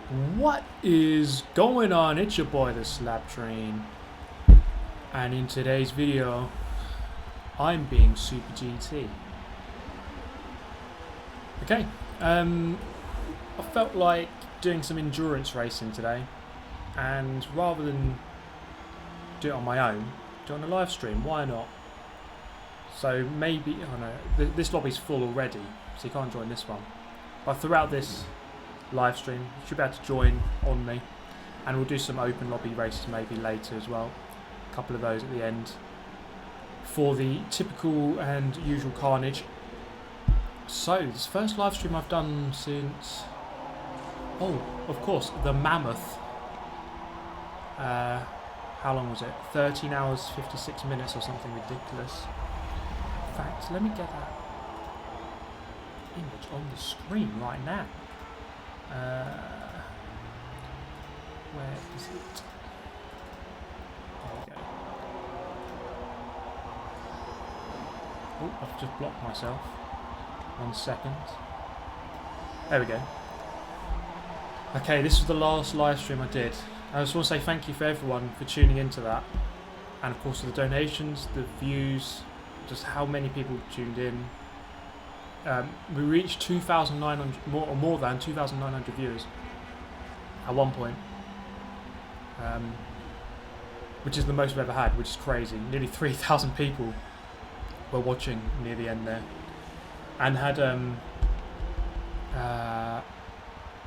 What is going on? It's your boy the Slap Train, and in today's video I'm being Super GT. Okay, I felt like doing some endurance racing today, and rather than do it on my own, do it on a live stream. Why not? So maybe, oh no, this lobby's full already, so you can't join this one. But throughout this live stream, you should be able to join on me, and we'll do some open lobby races maybe later as well. A couple of those at the end for the typical and usual carnage. So this first live stream I've done since, oh of course, the mammoth, how long was it, 13 hours 56 minutes or something ridiculous. In fact, let me get that image on the screen right now. Where is it? There we go. Oh, I've just blocked myself. 1 second. There we go. Okay, this was the last live stream I did. I just want to say thank you for everyone for tuning into that, and of course the donations, the views, just how many people tuned in. We reached 2,900, more than 2,900 viewers at one point, which is the most we've ever had, which is crazy. Nearly 3,000 people were watching near the end there, and had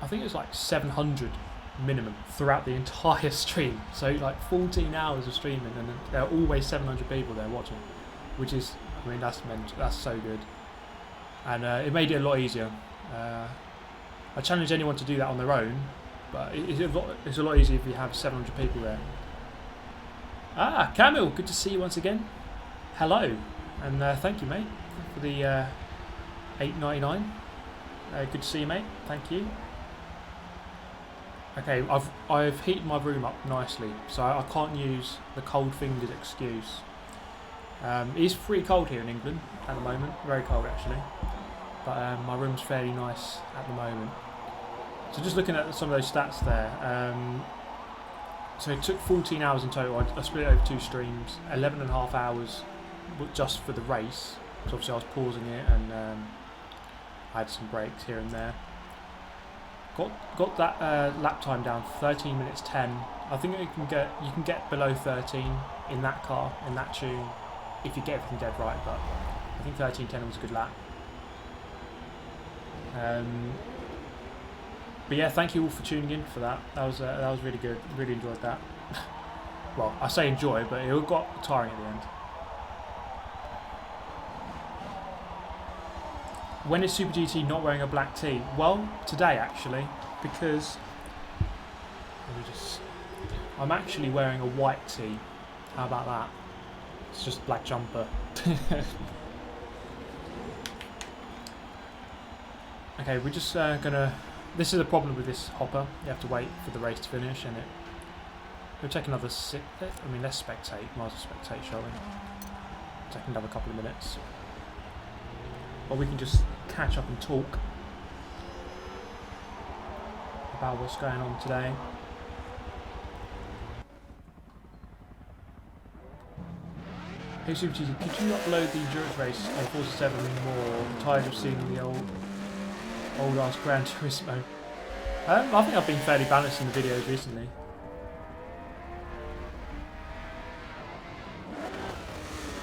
I think it was like 700 minimum throughout the entire stream. So like 14 hours of streaming, and there are always 700 people there watching, which is, I mean, that's so good. And it made it a lot easier. I challenge anyone to do that on their own, but it's a lot easier if you have 700 people there. Ah, Camille, good to see you once again. Hello, and thank you, mate, for the $8.99. Good to see you, mate. Thank you. Okay, I've heated my room up nicely, so I can't use the cold fingers excuse. It's pretty cold here in England at the moment, very cold actually, but my room's fairly nice at the moment. So just looking at some of those stats there, so it took 14 hours in total. I split it over 2 streams, 11.5 hours just for the race, because obviously I was pausing it, and I had some breaks here and there. Got that lap time down 13 minutes 10. I think you can get below 13 in that car, in that tune, if you get everything dead right, but I think 13.10 was a good lap. But yeah, thank you all for tuning in for that. That was really good. Really enjoyed that. Well, I say enjoy, but it got tiring at the end. When is Super GT not wearing a black tee? Well, today actually, because I'm actually wearing a white tee. How about that? It's just a black jumper. Okay, we're just gonna. This is the problem with this hopper. You have to wait for the race to finish, and it'll take another let's spectate. Might as well spectate, shall we? Take another couple of minutes. Or we can just catch up and talk about what's going on today. Hey Super GT, could you upload the endurance race on Forza 7 more? I'm tired of seeing the old ass Gran Turismo. I think I've been fairly balanced in the videos recently.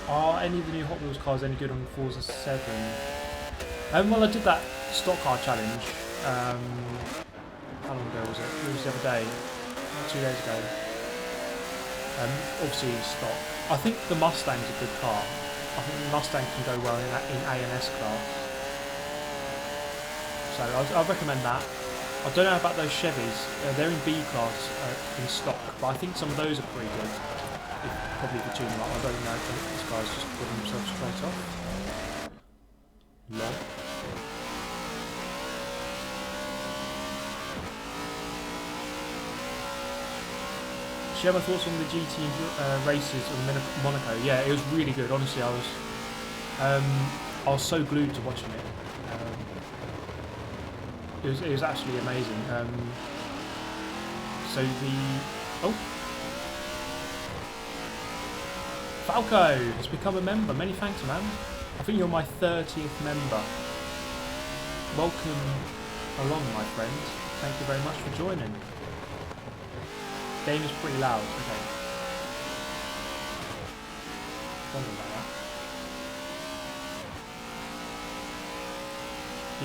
Are any of the new Hot Wheels cars any good on Forza 7? Well, I did that stock car challenge. How long ago was it? It was the other day, 2 days ago. Obviously stock. I think the Mustang's a good car. I think the Mustang can go well in A and S class. So I'll recommend that. I don't know about those Chevys. They're in B class in stock, but I think some of those are pretty good. Probably if you tune them up. I don't know if this guy's just putting himself straight off. Lol. Share my thoughts on the GT races of Monaco. Yeah, it was really good. Honestly, I was so glued to watching it. It was actually amazing. So oh, Falco has become a member. Many thanks, man. I think you're my 30th member. Welcome along, my friend. Thank you very much for joining. Game is pretty loud. Okay. Wondering about that.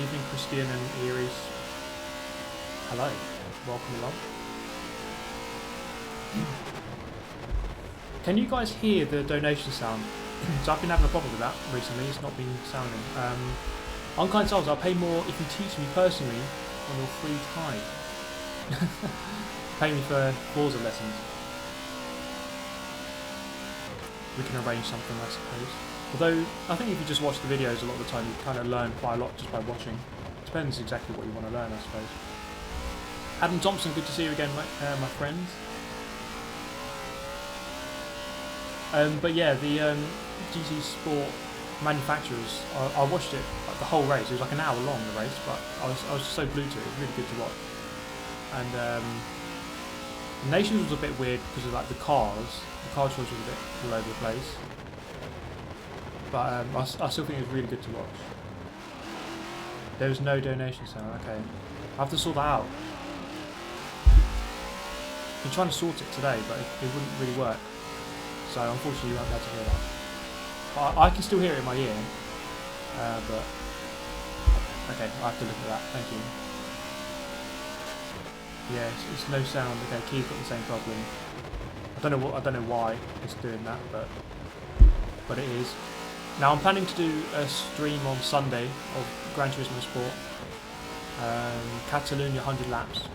Evening, Christian and Eries. Hello. Welcome along. Can you guys hear the donation sound? So I've been having a problem with that recently. It's not been sounding. Unkind Souls, I'll pay more if you teach me personally on your free time. Pay me for Forza lessons. We can arrange something, I suppose. Although, I think if you just watch the videos a lot of the time, you kind of learn quite a lot just by watching. Depends exactly what you want to learn, I suppose. Adam Thompson, good to see you again, my friend. But yeah, the GT Sport manufacturers, I watched it, like, the whole race. It was like an hour long, the race, but I was so glued to it. It was really good to watch. And Nations was a bit weird because of like the car choice was a bit all over the place. But I still think it was really good to watch. There was no donation sound. Okay, I have to sort that out. I've been trying to sort it today, but it wouldn't really work. So unfortunately, you won't be able to hear that. But I can still hear it in my ear. But okay, I have to look at that. Thank you. Yeah, it's no sound. Okay, Keith's got the same problem. I don't know why it's doing that, but it is. Now I'm planning to do a stream on Sunday of Gran Turismo Sport, Catalonia 100 laps.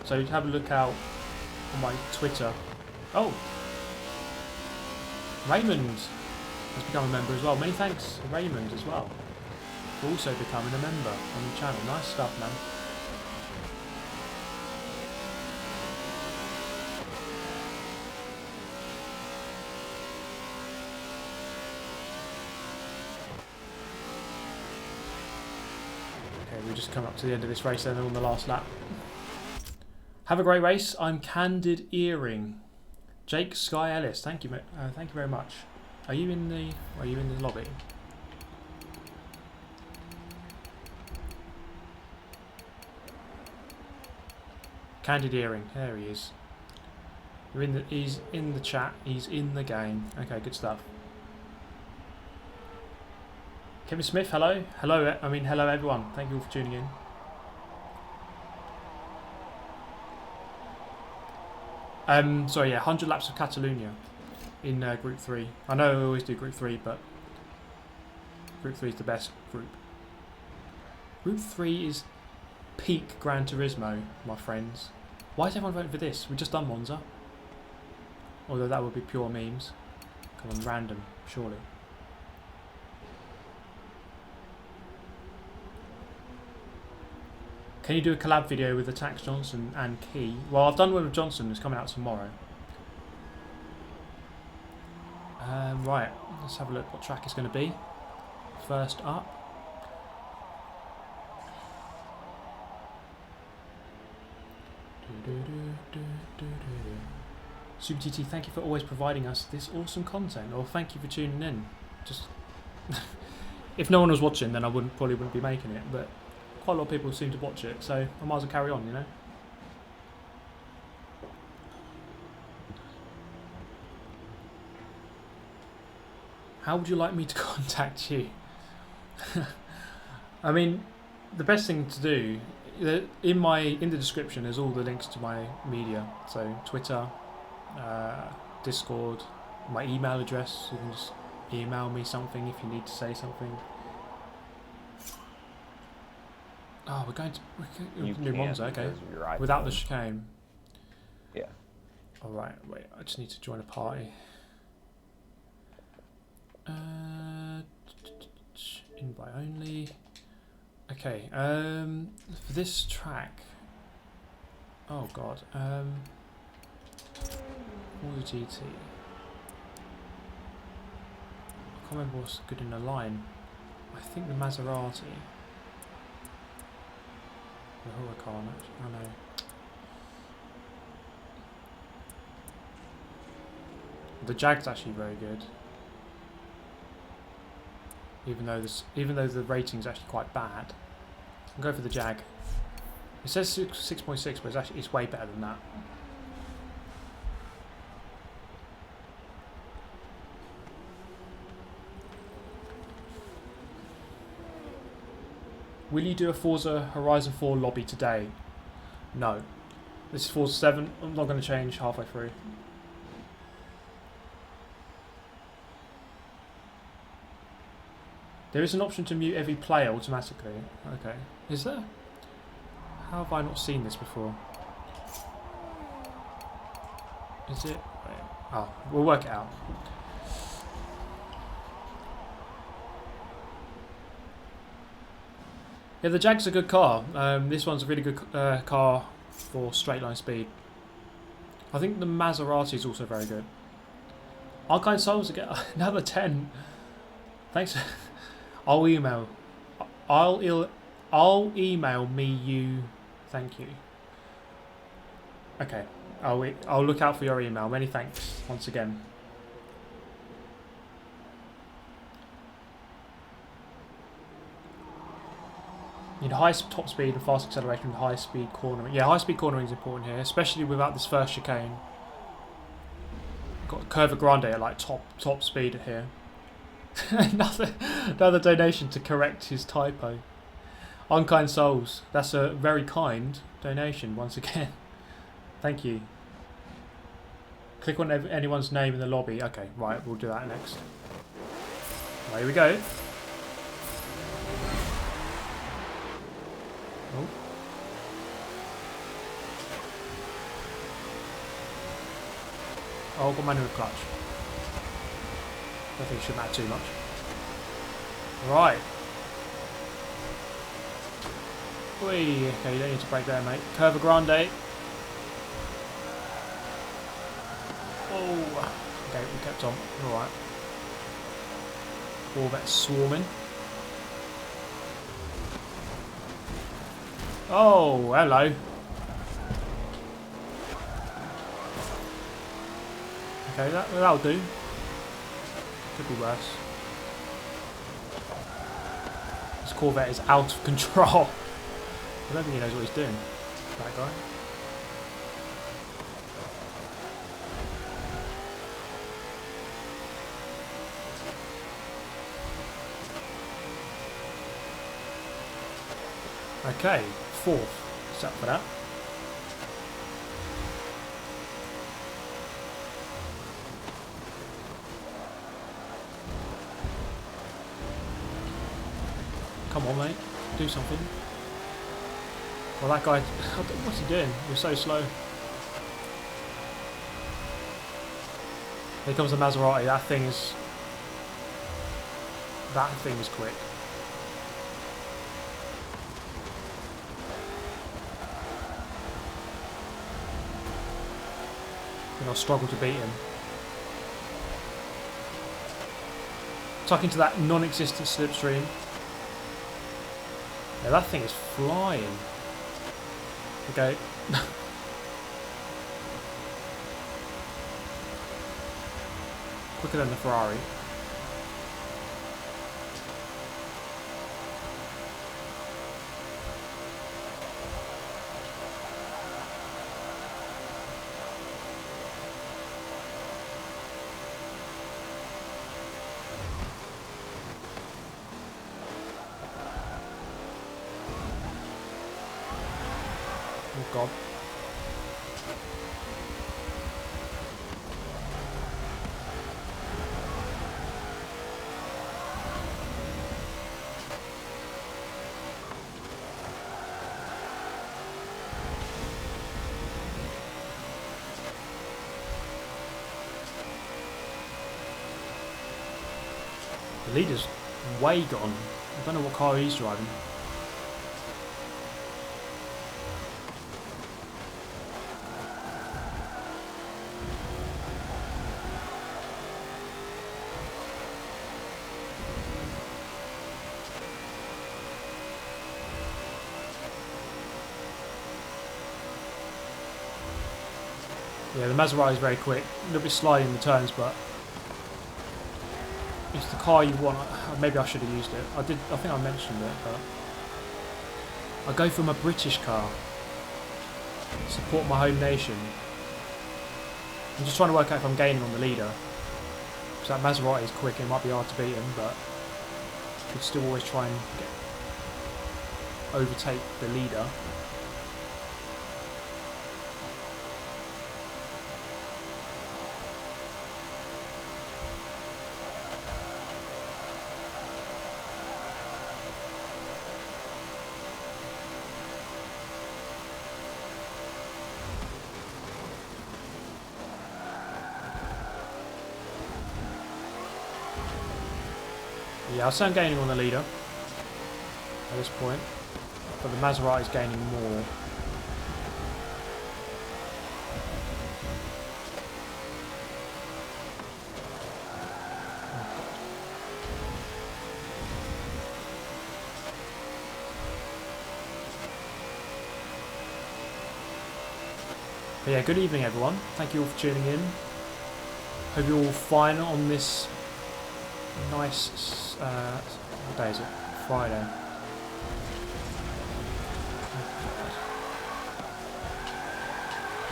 So have a look out on my Twitter. Oh, Raymond has become a member as well. Many thanks, Raymond, as well, for also becoming a member on the channel. Nice stuff, man. We just come up to the end of this race then on the last lap. Have a great race. I'm Candid Earring. Jake Sky Ellis, thank you, thank you very much. Are you in the lobby? Candid Earring, there he is. He's in the chat. He's in the game. Okay, good stuff. Kevin Smith, hello. Hello everyone. Thank you all for tuning in. Sorry, yeah, 100 laps of Catalonia in Group 3. I know I always do Group 3, but Group 3 is the best group. Group 3 is peak Gran Turismo, my friends. Why is everyone voting for this? We've just done Monza. Although that would be pure memes. Come on, random, surely. Can you do a collab video with Attax Johnson and Key? Well, I've done one with Johnson. It's coming out tomorrow. Right, let's have a look what track it's going to be. First up. Super GT, thank you for always providing us this awesome content. Or thank you for tuning in. Just if no one was watching, then I probably wouldn't be making it. But quite a lot of people seem to watch it, so I might as well carry on, you know. How would you like me to contact you? I mean, the best thing to do, in the description there's all the links to my media, so Twitter, Discord, my email address. You can just email me something if you need to say something. Oh, we're going to do Monza, okay. Without the chicane. Yeah. Alright, wait, I just need to join a party. Invite only. Okay, for this track. Oh god. All the GT. I can't remember what's good in the line. I think the Maserati. The Huracan, I know. The Jag's actually very good. Even though the rating's actually quite bad. I'll go for the Jag. It says 6.6, but it's way better than that. Will you do a Forza Horizon 4 lobby today? No. This is Forza 7. I'm not going to change halfway through. There is an option to mute every player automatically. Okay. Is there? How have I not seen this before? Is it? Wait. Oh, we'll work it out. Yeah, the Jag's a good car. This one's a really good car for straight line speed. I think the Maserati is also very good. Archive Souls again, another 10. Thanks. I'll email me you. Thank you. Okay, I'll look out for your email. Many thanks once again. You need high top speed and fast acceleration and high speed cornering. Yeah, high speed cornering is important here, especially without this first chicane. Got Curva Grande at like top speed here. another donation to correct his typo. Unkind Souls. That's a very kind donation once again. Thank you. Click on anyone's name in the lobby. Okay, right, we'll do that next. Well, here we go. Oh. Oh, got manual clutch. I think it shouldn't matter too much. Right. Whee. Okay, you don't need to brake there, mate. Curva Grande. Oh. Okay, we kept on. Alright. Corvette swarming. Oh, hello. Okay, that'll do. Could be worse. This Corvette is out of control. I don't think he knows what he's doing, that guy. Okay, 4th. Set for that. Come on, mate. Do something. Well, that guy... What's he doing? He was so slow. Here comes the Maserati. That thing is quick. I think I'll struggle to beat him. Tuck into that non-existent slipstream. Yeah, that thing is flying. Okay. Quicker than the Ferrari. Oh God. The leader's way gone. I don't know what car he's driving. Yeah, the Maserati is very quick. A little bit sliding in the turns, but it's the car you want. Maybe I should have used it. I think I mentioned it, but I go for my British car. Support my home nation. I'm just trying to work out if I'm gaining on the leader. So that Maserati is quick. It might be hard to beat him, but you could still always try and overtake the leader. Yeah, I'll say I'm gaining on the leader at this point, but the Maserati is gaining more. But yeah, good evening everyone. Thank you all for tuning in. Hope you're all fine on this nice, what day is it? Friday.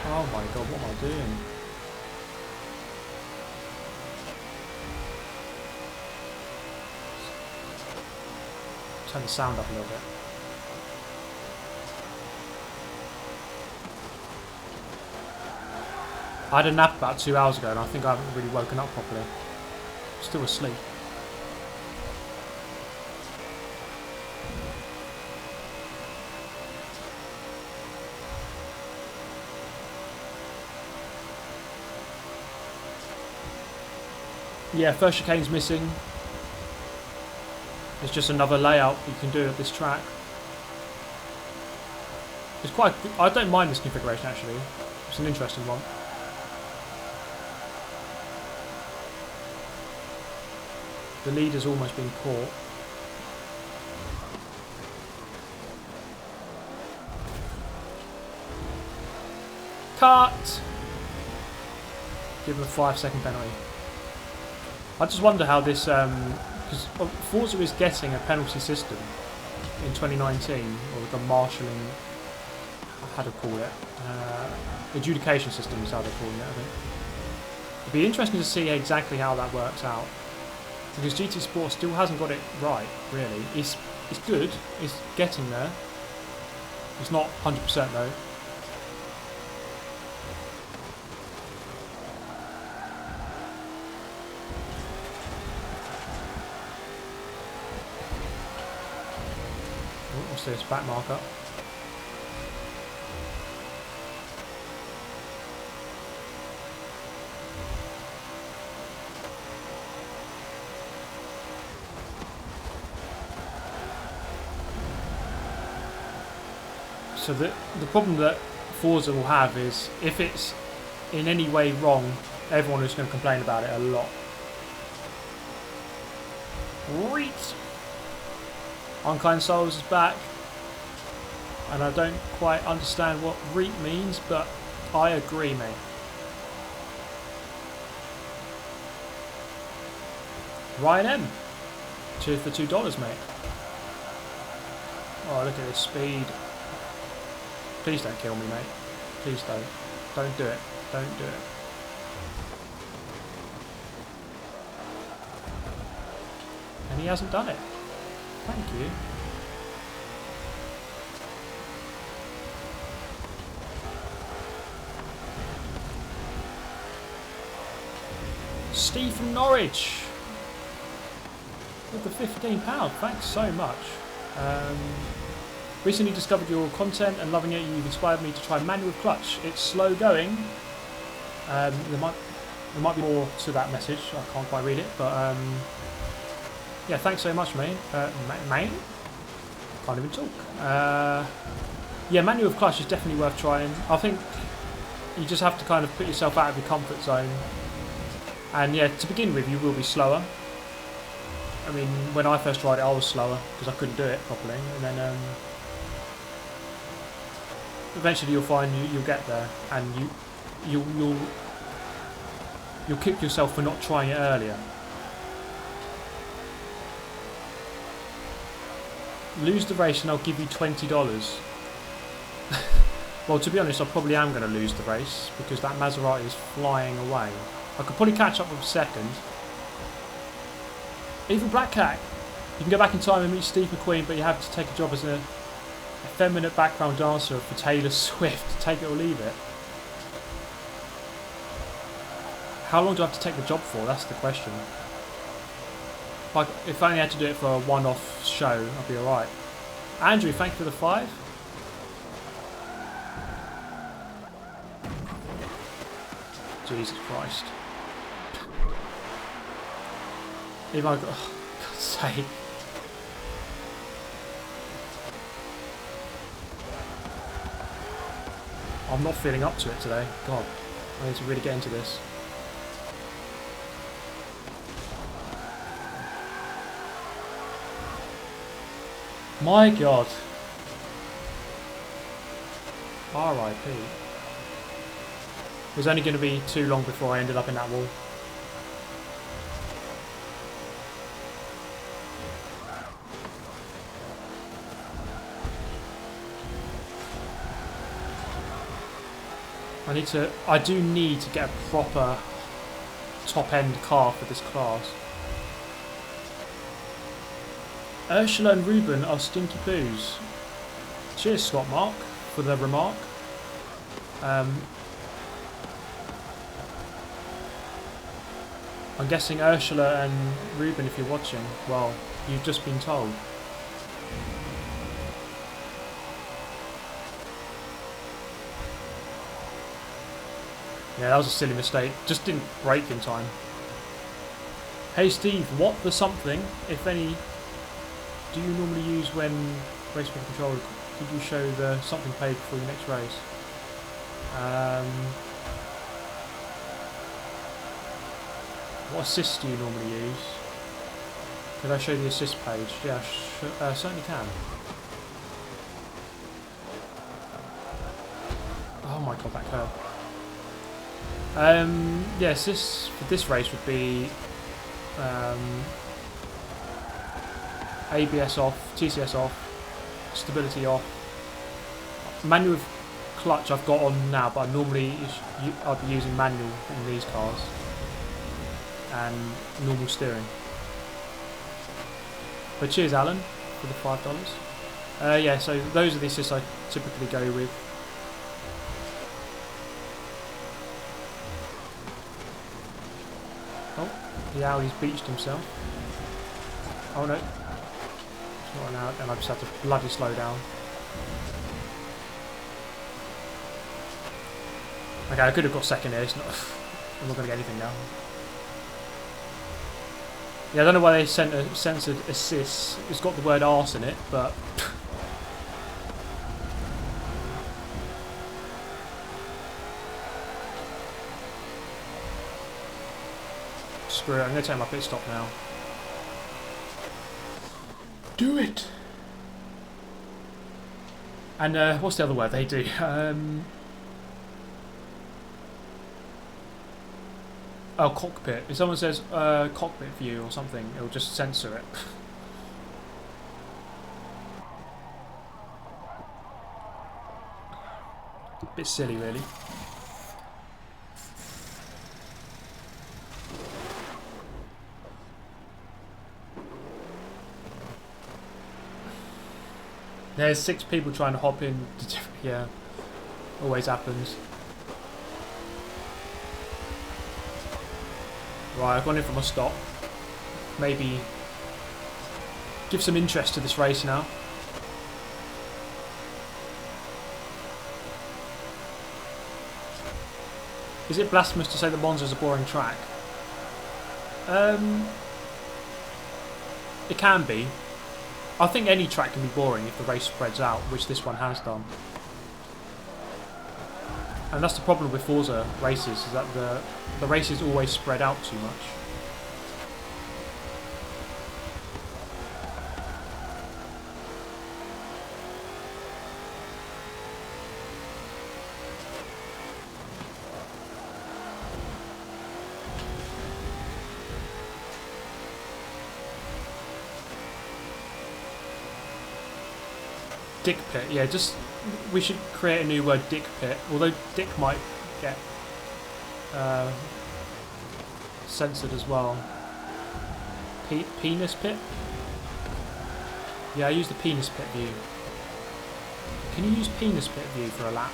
Oh my god, what am I doing? Turn the sound up a little bit. I had a nap about 2 hours ago and I think I haven't really woken up properly. Still asleep. Yeah, first chicane's missing. It's just another layout you can do of this track. It's quite. I don't mind this configuration actually. It's an interesting one. The leader's almost been caught. Cut! Give him a 5-second penalty. I just wonder how this, because Forza is getting a penalty system in 2019, or the marshalling, how to call it, adjudication system is how they're calling it, I think. It'd be interesting to see exactly how that works out. Because GT Sport still hasn't got it right, really. It's good, it's getting there. It's not 100% though. Oh, what's this? Back marker. So the problem that Forza will have is if it's in any way wrong, everyone is going to complain about it a lot. Reet! Unkind Souls is back, and I don't quite understand what reet means, but I agree, mate. Ryan M. Cheers for $2, mate. Oh, look at this speed. Please don't kill me, mate. Please don't. Don't do it. Don't do it. And he hasn't done it. Thank you. Steve from Norwich with the £15. Thanks so much. Recently discovered your content and loving it. You've inspired me to try manual clutch. It's slow going. There might be more to that message. I can't quite read it, but yeah, thanks so much, mate. Mate? Can't even talk. Yeah, manual clutch is definitely worth trying. I think you just have to kind of put yourself out of your comfort zone. And yeah, to begin with, you will be slower. I mean, when I first tried it, I was slower because I couldn't do it properly, and then eventually you'll find you'll get there, and you'll kick yourself for not trying it earlier. Lose the race and I'll give you $20. Well, to be honest, I probably am going to lose the race because that Maserati is flying away. I could probably catch up with second. Even Black Cat, you can go back in time and meet Steve McQueen, but you have to take a job as a effeminate background dancer for Taylor Swift. Take it or leave it. How long do I have to take the job for? That's the question. If I only had to do it for a one-off show, I'd be alright. Andrew, thank you for the 5. Jesus Christ. Even I got... Oh, God's sake. I'm not feeling up to it today. God, I need to really get into this. My God. R.I.P. It was only going to be too long before I ended up in that wall. I do need to get a proper top-end car for this class. Ursula and Ruben are stinky poos. Cheers, Scott Mark, for the remark. I'm guessing Ursula and Ruben, if you're watching, well, you've just been told. Yeah, that was a silly mistake. Just didn't brake in time. Hey Steve, what the something, if any, do you normally use when racing with control? Could you show the something page before your next race? What assist do you normally use? Could I show the assist page? Yeah, certainly can. Oh my God, that curve. Yeah, assist for this race would be ABS off, TCS off, stability off. Manual with clutch I've got on now, but normally I'd be using manual in these cars. And normal steering. But cheers Alan for the $5. Yeah, so those are the assists I typically go with. Oh, the Audi's beached himself. Oh no. It's not an out, and I just have to bloody slow down. Okay, I could have got second here, it's not, I'm not going to get anything now. Yeah, I don't know why they censored assists. It's got the word arse in it, but... Screw it, I'm going to take my pit stop now. Do it! And what's the other word they do? Oh, cockpit. If someone says cockpit view or something, it'll just censor it. A bit silly, really. There's 6 people trying to hop in. Yeah, always happens. Right, I've gone in for my stop. Maybe give some interest to this race now. Is it blasphemous to say that Monza's a boring track? It can be. I think any track can be boring if the race spreads out, which this one has done. And that's the problem with Forza races, is that the races always spread out too much. Dick pit, yeah, just we should create a new word, dick pit. Although dick might get censored as well. Penis pit? Yeah, I use the penis pit view. Can you use penis pit view for a lap?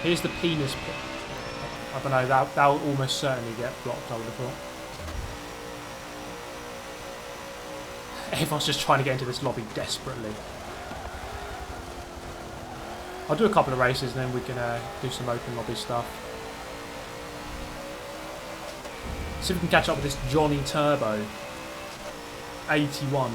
Here's the penis pit. I don't know, that'll almost certainly get blocked, I would have thought. Everyone's just trying to get into this lobby desperately. I'll do a couple of races and then we can do some open lobby stuff. See if we can catch up with this Johnny Turbo. 81.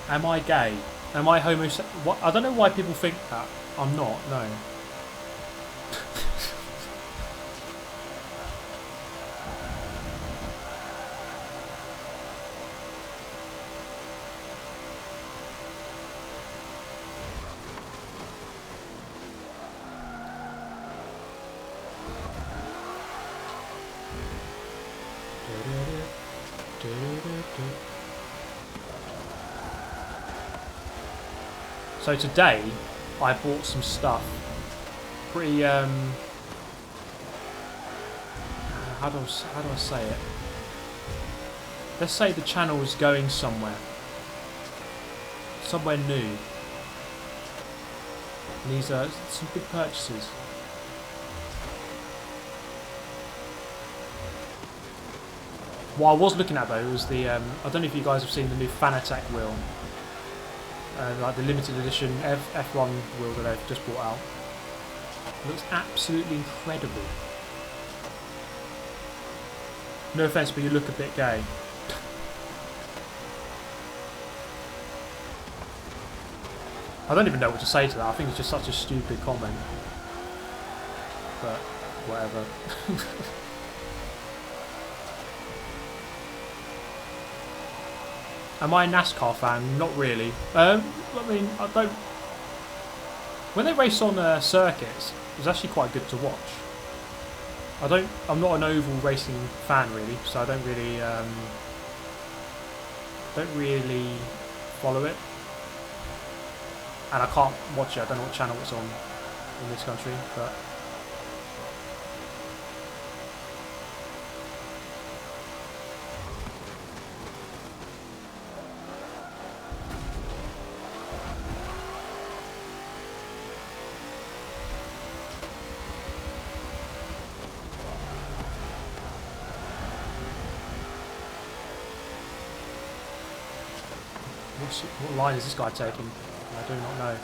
Am I gay? Am I homosexual? I don't know why people think that. I'm not, no. So today, I bought some stuff. Pretty, how do I say it? Let's say the channel is going somewhere. Somewhere new. And these are some big purchases. What I was looking at though was the, I don't know if you guys have seen the new Fan Attack wheel. Like the limited edition F1 wheel that they've just brought out. It looks absolutely incredible. No offence, but you look a bit gay. I don't even know what to say to that. I think it's just such a stupid comment. But, whatever. Am I a NASCAR fan? Not really. I mean, I don't... When they race on circuits, it's actually quite good to watch. I'm not an oval racing fan really, so I don't really follow it. And I can't watch it. I don't know what channel it's on in this country, but... What line is this guy taking? I do not know.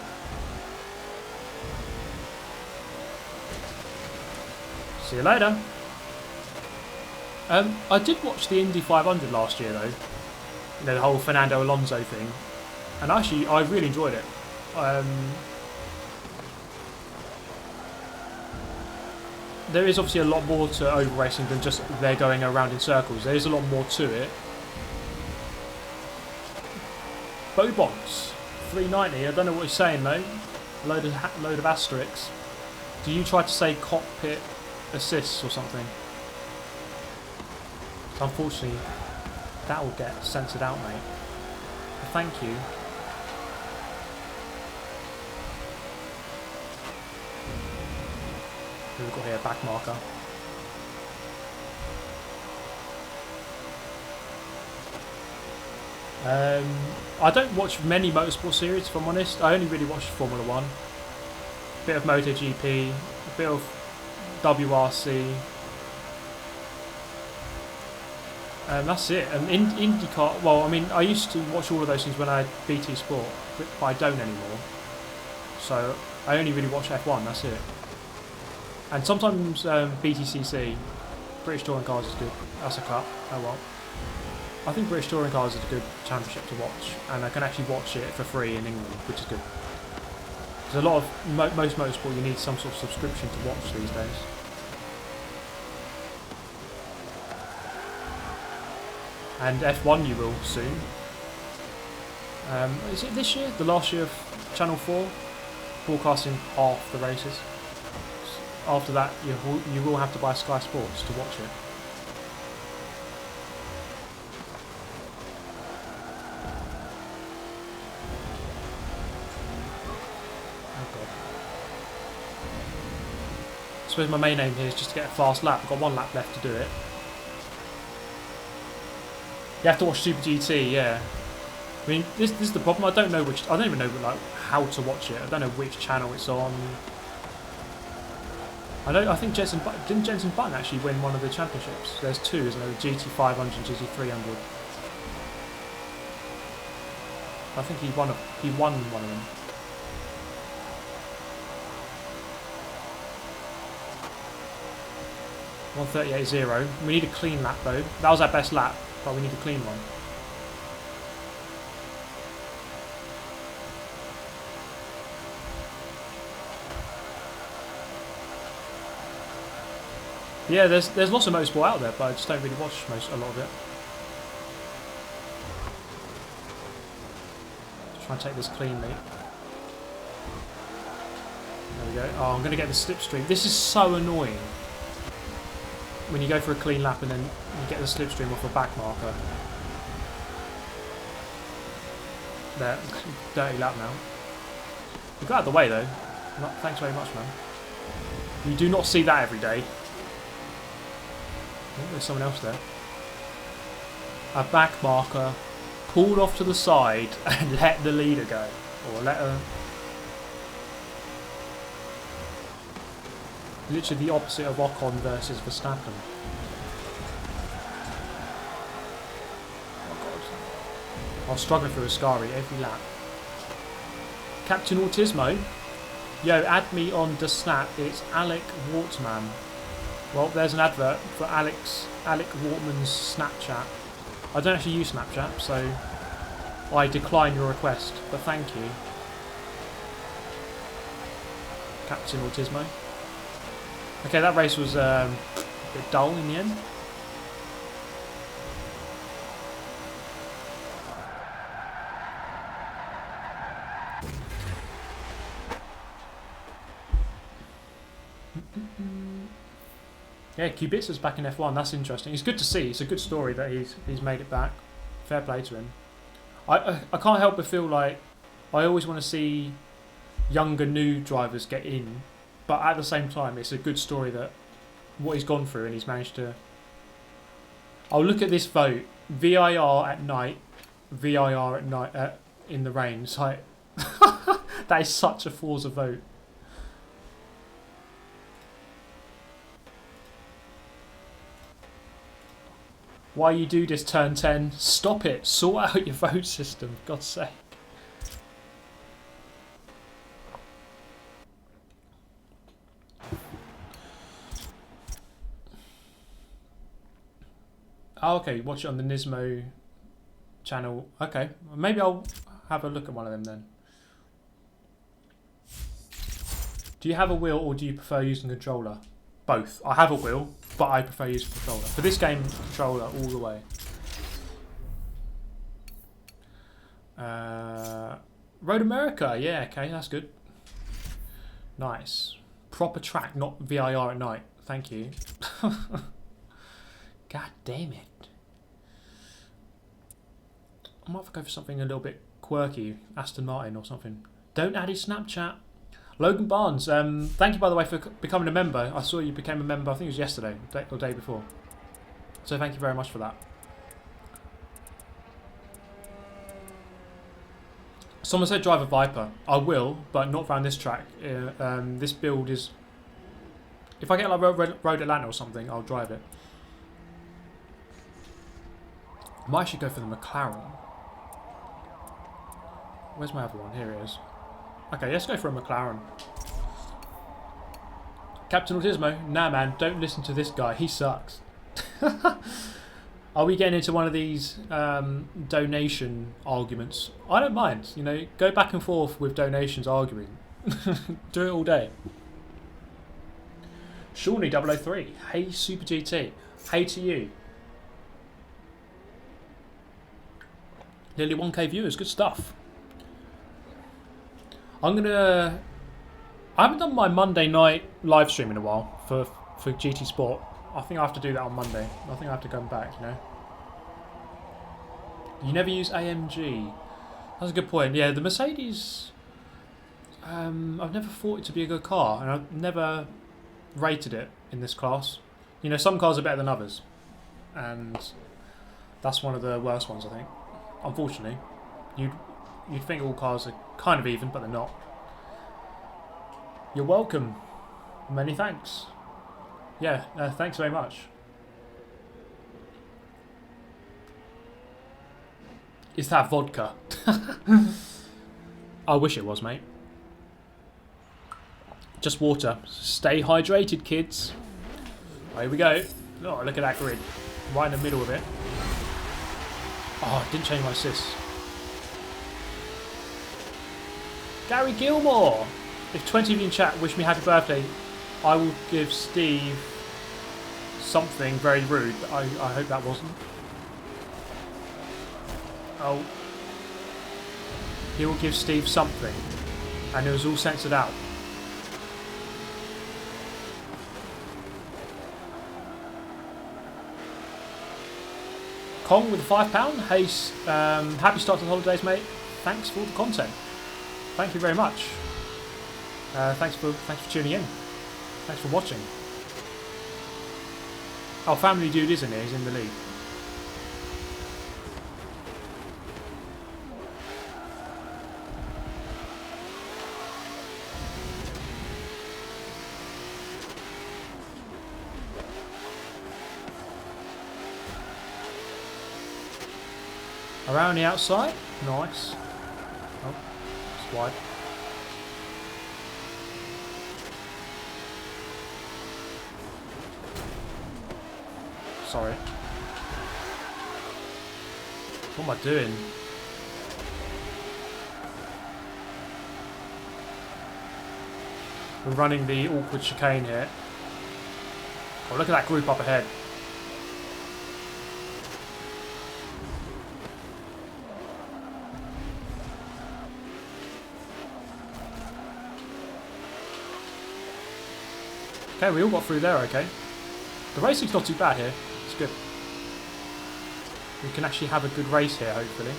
See you later. I did watch the Indy 500 last year though. You know, the whole Fernando Alonso thing. And actually, I really enjoyed it. There is obviously a lot more to oval racing than just they're going around in circles. There is a lot more to it. Bobonks, 390. I don't know what he's saying though. Load of asterisks. Do you try to say cockpit assists or something? Unfortunately, that will get censored out, mate. But thank you. Who have we got here? Back marker. I don't watch many motorsport series, if I'm honest. I only really watch Formula 1. A bit of MotoGP, a bit of WRC. That's it. And IndyCar, well, I mean, I used to watch all of those things when I had BT Sport, but I don't anymore. So I only really watch F1, that's it. And sometimes BTCC, British Touring Cars is good. That's a cut. Oh well. I think British Touring Cars is a good championship to watch, and I can actually watch it for free in England, which is good. There's a lot of most motorsport you need some sort of subscription to watch these days. And F1 you will soon. Is it this year? The last year of Channel 4? Broadcasting half the races. after that, you will have to buy Sky Sports to watch it. Oh god. I suppose my main aim here is just to get a fast lap. I've got 1 lap left to do it. You have to watch Super GT, yeah. I mean, this is the problem. I don't even know like how to watch it. I don't know which channel it's on. I think didn't Jensen Button actually win one of the championships? There's 2, isn't there? The GT500 and GT300. I think he won one of them. .138.0. We need a clean lap though. That was our best lap, but we need a clean one. Yeah, there's lots of motorsport out there, but I just don't really watch a lot of it. Just try and take this cleanly. There we go. Oh, I'm going to get the slipstream. This is so annoying. When you go for a clean lap and then you get the slipstream off a back marker. There, dirty lap now. We got out of the way though. Thanks very much, man. You do not see that every day. Oh, there's someone else there. A back marker pulled off to the side and let the leader go. Or let her... Literally the opposite of Ocon versus Verstappen. Oh god. I'll struggle through Ascari every lap. Captain Autismo. Yo, add me on the snap. It's Alec Wortman. Well, there's an advert for Alec Wortman's Snapchat. I don't actually use Snapchat, so I decline your request, but thank you. Captain Autismo. Okay, that race was a bit dull in the end. Yeah, Kubitsa's back in F1. That's interesting. It's good to see. It's a good story that he's made it back. Fair play to him. I can't help but feel like I always want to see younger new drivers get in, but at the same time, it's a good story that what he's gone through and he's managed to. I'll look at this vote. VIR at night, VIR at night in the rain. It's like that is such a Forza vote. Why you do this, turn 10? Stop it. Sort out your vote system, for God's sake. Oh, okay, watch it on the Nismo channel. Okay, maybe I'll have a look at one of them then. Do you have a wheel or do you prefer using a controller? Both. I have a wheel, but I prefer using a controller. For this game, controller all the way. Road America, yeah, okay, that's good. Nice. Proper track, not VIR at night. Thank you. God damn it. I might have to go for something a little bit quirky. Aston Martin or something. Don't add his Snapchat. Logan Barnes, thank you by the way for becoming a member. I saw you became a member, I think it was yesterday or day before. So thank you very much for that. Someone said drive a Viper. I will, but not around this track. This build is... If I get like Road Atlanta or something, I'll drive it. I might actually go for the McLaren. Where's my other one? Here it is. Okay, let's go for a McLaren. Captain Autismo, nah man, don't listen to this guy, he sucks. Are we getting into one of these donation arguments? I don't mind, you know, go back and forth with donations arguing. Do it all day. Shawnee 003, hey Super GT, hey to you. Nearly 1k viewers, good stuff. I'm gonna I haven't done my Monday night live stream in a while for GT Sport. I think I have to do that on Monday. I think I have to go back, you know. You never use AMG. That's a good point. Yeah, the Mercedes... I've never thought it to be a good car, and I've never rated it in this class. You know, some cars are better than others, and that's one of the worst ones, I think. Unfortunately, you'd think all cars are kind of even, but they're not. You're welcome. Many thanks. Yeah, thanks very much. Is that vodka? I wish it was, mate. Just water. Stay hydrated, kids. Here we go. Oh, look at that grid. Right in the middle of it. Oh, I didn't change my assist. Gary Gilmore. If 20 of you in chat wish me happy birthday, I will give Steve something very rude. I hope that wasn't. Oh. He will give Steve something. And it was all censored out. Kong with a £5. Hey, happy start to the holidays, mate. Thanks for all the content. Thank you very much. Thanks for tuning in. Thanks for watching. Oh, Family Dude isn't here. He's in the lead. Around the outside. Nice. Oh, it's wide. Sorry. What am I doing? We're running the awkward chicane here. Oh, look at that group up ahead. Okay, we all got through there, okay. The racing's not too bad here. It's good. We can actually have a good race here, hopefully.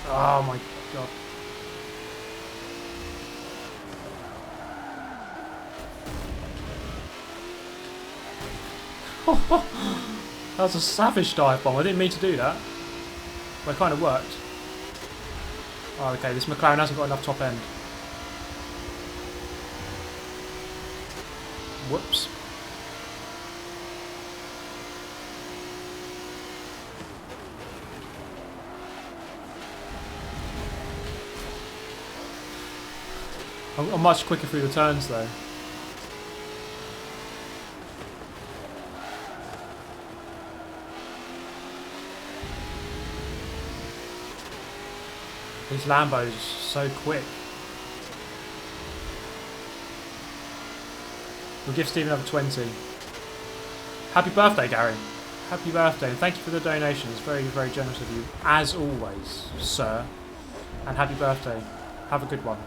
Oh my god. That was a savage dive bomb. I didn't mean to do that. But it kind of worked. Oh, okay, this McLaren hasn't got enough top end. Whoops. I'm much quicker through the turns though. These Lambos so quick. We'll give Steve another 20. Happy birthday, Gary. Happy birthday, and thank you for the donation. It's very, very generous of you, as always, sir. And happy birthday. Have a good one.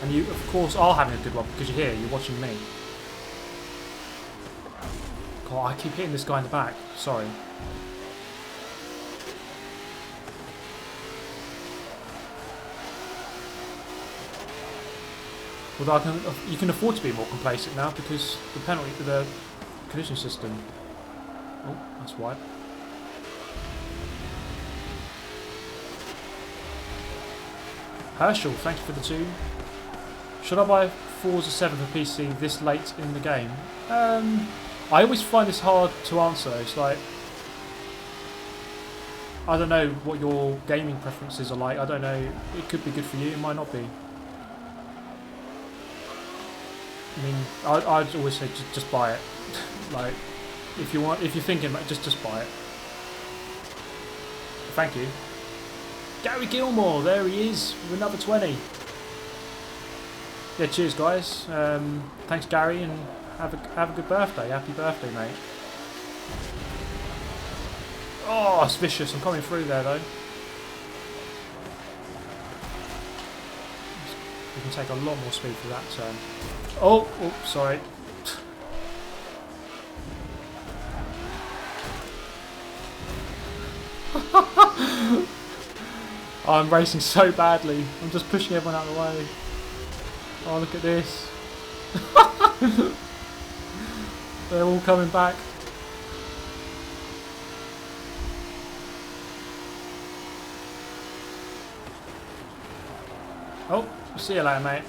And you, of course, are having a good one because you're here, you're watching me. God, I keep hitting this guy in the back. Sorry. Although you can afford to be more complacent now because the penalty for the collision system. Oh, that's wide. Herschel, thank you for the 2. Should I buy Forza 7 for PC this late in the game? I always find this hard to answer. It's like, I don't know what your gaming preferences are like. I don't know. It could be good for you. It might not be. I mean, I'd always say just buy it. Like, if you're thinking about it, just buy it. Thank you. Gary Gilmore, there he is with another 20. Yeah, cheers guys. Thanks Gary, and have a good birthday. Happy birthday, mate. Oh, it's vicious. I'm coming through there though. We can take a lot more speed for that turn. Oh, sorry. Oh, I'm racing so badly. I'm just pushing everyone out of the way. Oh, look at this. They're all coming back. Oh, see you later, mate.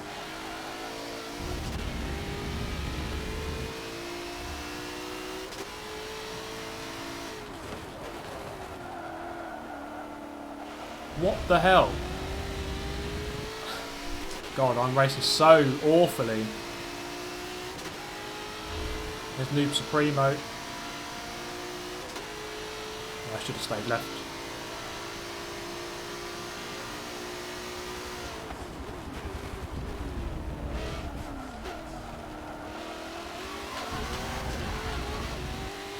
What the hell? God, I'm racing so awfully. There's Noob Supremo. Oh, I should have stayed left.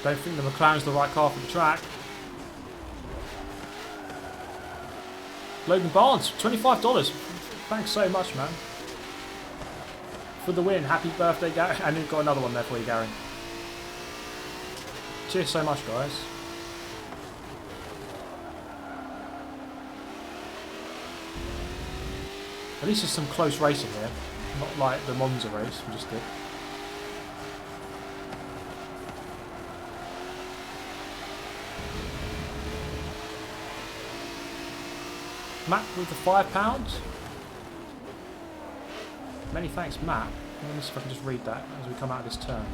Don't think the McLaren's the right car for the track. Logan Barnes, $25. Thanks so much, man. For the win. Happy birthday, Gary. And we've got another one there for you, Gary. Cheers so much, guys. At least there's some close racing here. Not like the Monza race we just did. Matt with the £5. Many thanks, Matt. Let me see if I can just read that as we come out of this turn.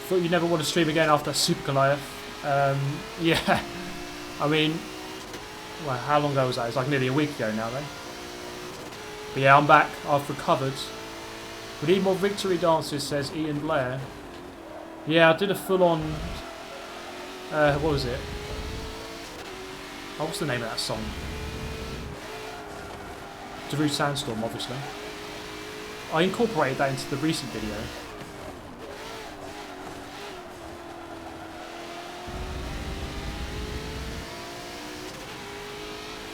Thought you'd never want to stream again after Super Goliath. Yeah. I mean, well, how long ago was that? It's like nearly a week ago now, then. But yeah, I'm back. I've recovered. We need more victory dances, says Ian Blair. Yeah, I did a full-on... what was it? Oh, what's the name of that song? Darude Sandstorm, obviously. I incorporated that into the recent video.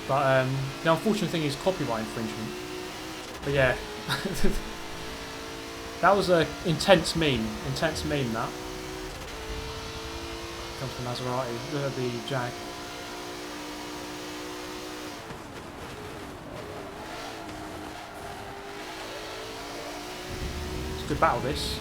But the unfortunate thing is copyright infringement. But yeah, that was a intense meme. Intense meme, that. Comes from Maserati. Look at the Jag. Good battle, this.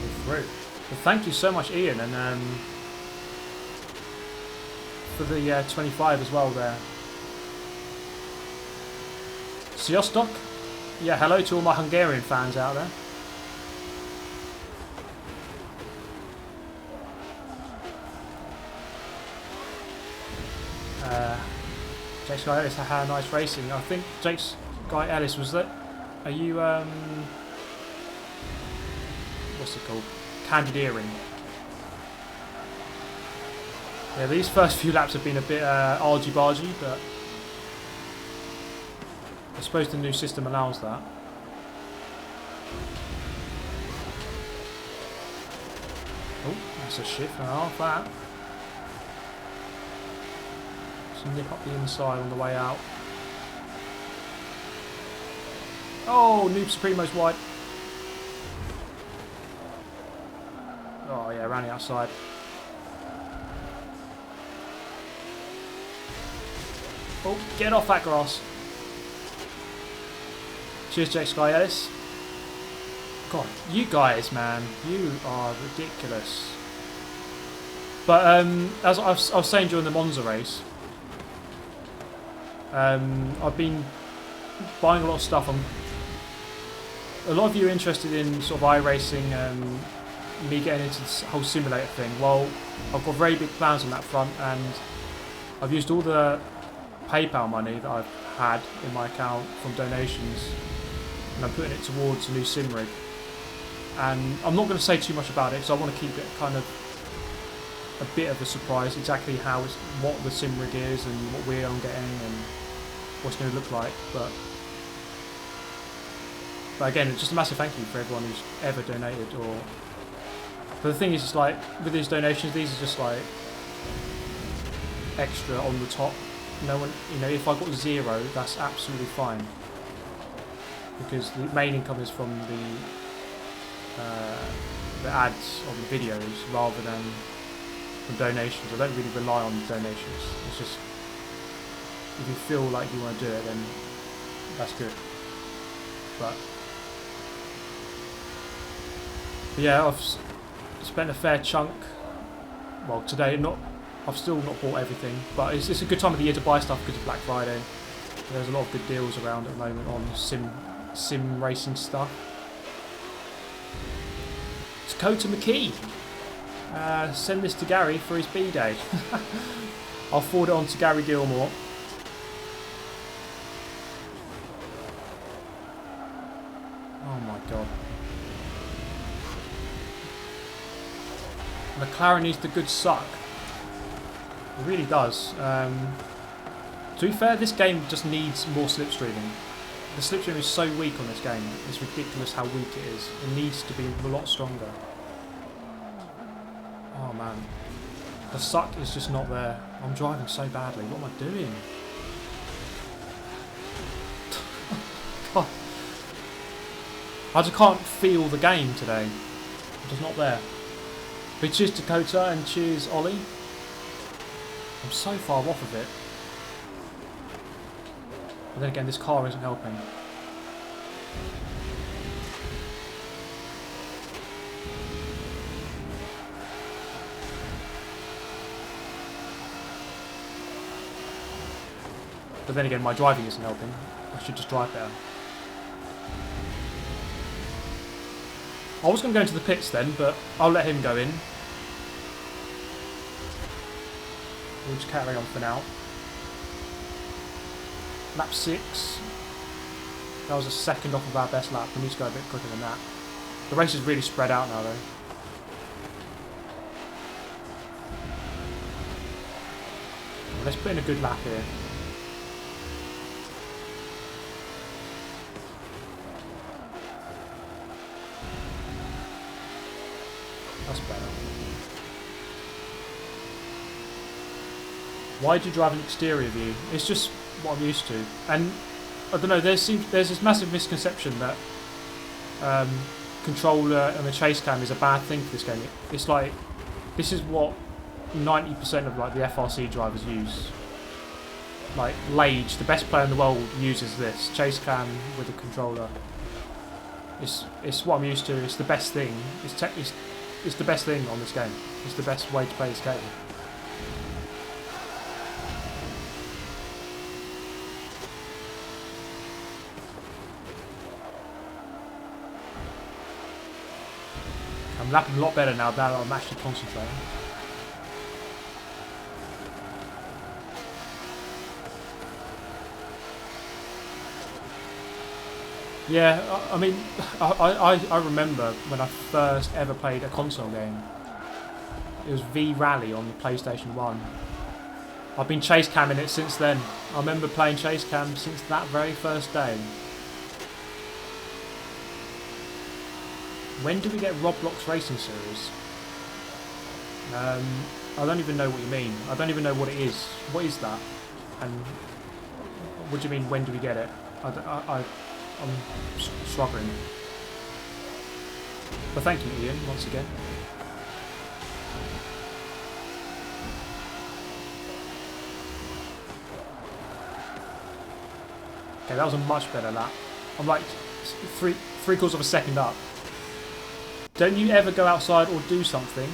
We're through. Well, thank you so much, Ian, and for the 25 as well there. Siostok? Yeah, hello to all my Hungarian fans out there. Jake's Guy Ellis, how nice racing. I think Jake's Guy Ellis was that. Are you what's it called? Candideering. Yeah, these first few laps have been a bit argy-bargy, but I suppose the new system allows that. Oh, that's a shift and a half, that. Nip up the inside on the way out. Oh, Noob Supremo's wide. Oh yeah, around the outside. Oh, get off that grass. Cheers, Jake Sky Ellis. God, you guys, man, you are ridiculous. But as I was saying during the Monza race, I've been buying a lot of stuff. A lot of you are interested in sort of iRacing and me getting into this whole simulator thing. Well, I've got very big plans on that front, and I've used all the PayPal money that I've had in my account from donations and I'm putting it towards a new sim rig. And I'm not going to say too much about it because I want to keep it kind of a bit of a surprise, exactly what the sim rig is and what we're on getting and what's going to look like. But again, it's just a massive thank you for everyone who's ever donated. But the thing is, it's like with these donations, these are just like extra on the top. No one, you know, if I got 0, that's absolutely fine because the main income is from the ads on the videos rather than from donations. I don't really rely on donations. It's just if you feel like you want to do it, then that's good. But yeah, I've spent a fair chunk. Well, today I've still not bought everything, but it's a good time of the year to buy stuff because of Black Friday. There's a lot of good deals around at the moment on sim racing stuff. It's Dakota McKee. Send this to Gary for his B-Day. I'll forward it on to Gary Gilmore. Oh my god. McLaren needs the good suck. It really does. To be fair, this game just needs more slipstreaming. The slipstream is so weak on this game. It's ridiculous how weak it is. It needs to be a lot stronger. Oh man. The suck is just not there. I'm driving so badly. What am I doing? God. I just can't feel the game today. It's just not there. But cheers Dakota and cheers Ollie. I'm so far off of it. But then again, this car isn't helping. But then again, my driving isn't helping. I should just drive better. I was going to go into the pits then, but I'll let him go in. We'll just carry on for now. Lap 6. That was a second off of our best lap. We need to go a bit quicker than that. The race is really spread out now though. Well, let's put in a good lap here. That's better. Why do you drive an exterior view? It's just what I'm used to. And I don't know, there's this massive misconception that controller and the chase cam is a bad thing for this game. It's like, this is what 90% of like the FRC drivers use. Like Lage, the best player in the world, uses this chase cam with a controller. It's what I'm used to. It's the best thing. It's the best thing on this game. It's the best way to play this game. I'm lapping a lot better now that I'm actually concentrating. Yeah, I mean, I remember when I first ever played a console game. It was V-Rally on the PlayStation 1. I've been chase camming it since then. I remember playing chase cam since that very first day. When do we get Roblox Racing Series? I don't even know what you mean. I don't even know what it is. What is that? And what do you mean, when do we get it? I'm struggling. But thank you, Ian, once again. Okay, that was a much better lap. I'm like three quarters of a second up. Don't you ever go outside or do something?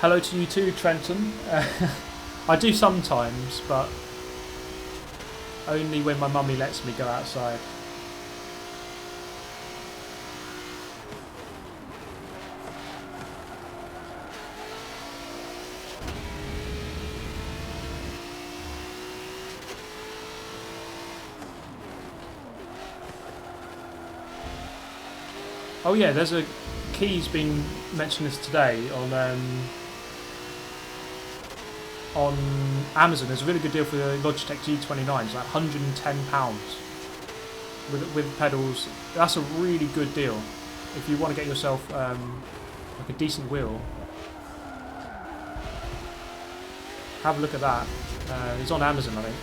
Hello to you too, Trenton. I do sometimes, but only when my mummy lets me go outside. Oh yeah, there's a key's been mentioned this today on Amazon. There's a really good deal for the Logitech G29. It's like £110 with pedals. That's a really good deal if you want to get yourself like a decent wheel. Have a look at that. It's on Amazon, I think.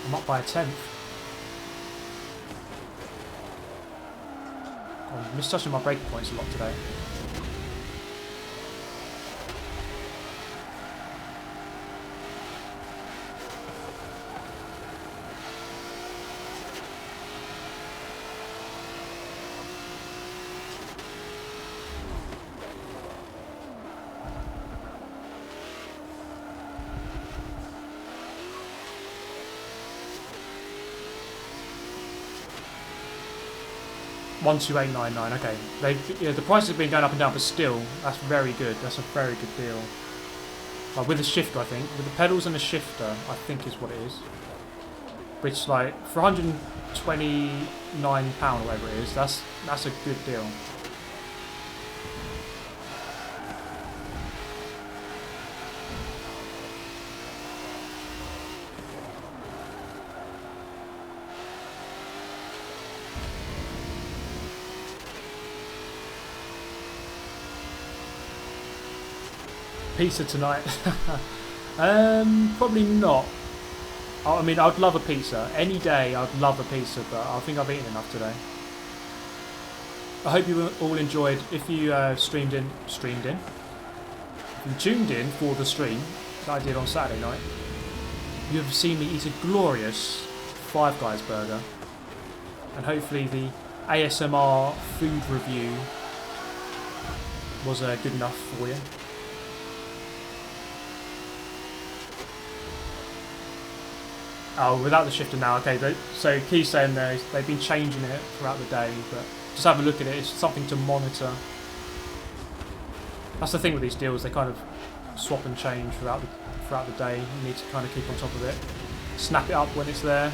I'm up by a 10th. I'm mistouching my breaking points a lot today. $128.99. Okay, the prices have been going up and down, but still, that's very good. That's a very good deal. With the shifter, I think, with the pedals and the shifter, I think is what it is. Which, like, for £129 or whatever it is, that's a good deal. Pizza tonight? Probably not. I mean, I'd love a pizza. Any day I'd love a pizza, but I think I've eaten enough today. I hope you all enjoyed. If you streamed in, if you tuned in for the stream that I did on Saturday night, you have seen me eat a glorious Five Guys burger. And hopefully the ASMR food review was good enough for you. Oh, without the shifter now. Okay, so Key's saying they've been changing it throughout the day, but just have a look at it. It's something to monitor. That's the thing with these deals. They kind of swap and change throughout the day. You need to kind of keep on top of it. Snap it up when it's there.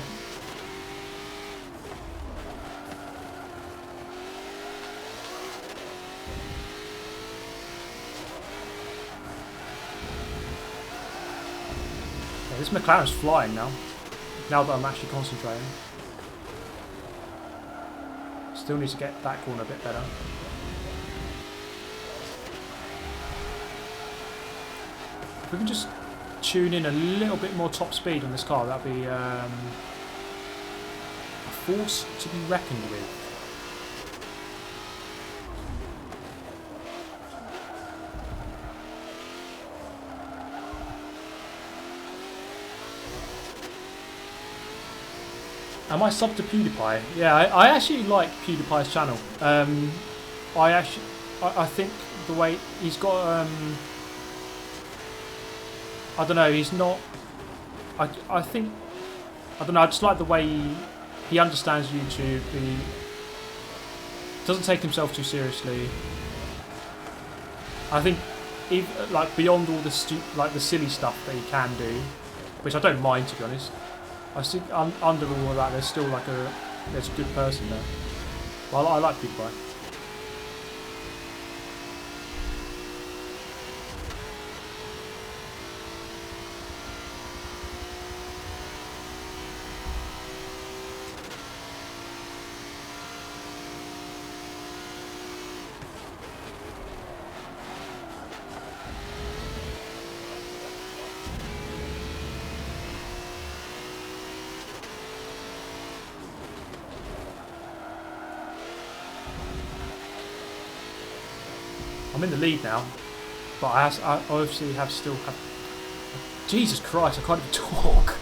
Yeah, this McLaren's flying now. Now that I'm actually concentrating. Still need to get that corner a bit better. If we can just tune in a little bit more top speed on this car, that'd be a force to be reckoned with. Am I sub to PewDiePie? Yeah, I actually like PewDiePie's channel. I think the way he's got, I don't know, he's not, I think, I don't know, I just like the way he understands YouTube. He doesn't take himself too seriously. I think, like, beyond all the the silly stuff that he can do, which I don't mind, to be honest. I think under all of that, there's still there's a good person there. Well, I like PewDiePie. I'm in the lead now, but I obviously still have. Jesus Christ! I can't even talk.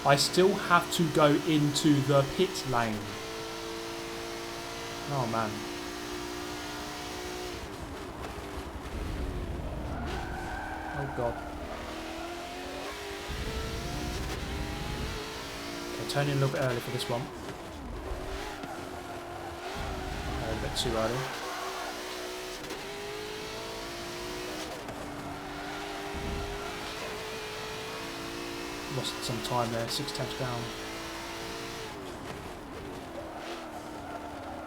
I still have to go into the pit lane. Oh man. Oh god. Okay, turn in a little bit early for this one. A bit too early. lost some time there. 6 tenths down.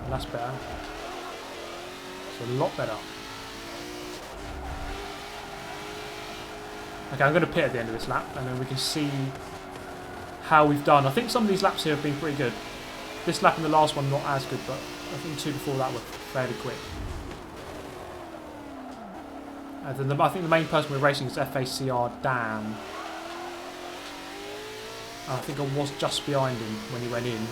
And that's better. It's a lot better. Okay, I'm going to pit at the end of this lap, and then we can see how we've done. I think some of these laps here have been pretty good. This lap and the last one not as good, but I think 2 before that were fairly quick. And then I think the main person we're racing is FACR Dan. I think I was just behind him when he went in.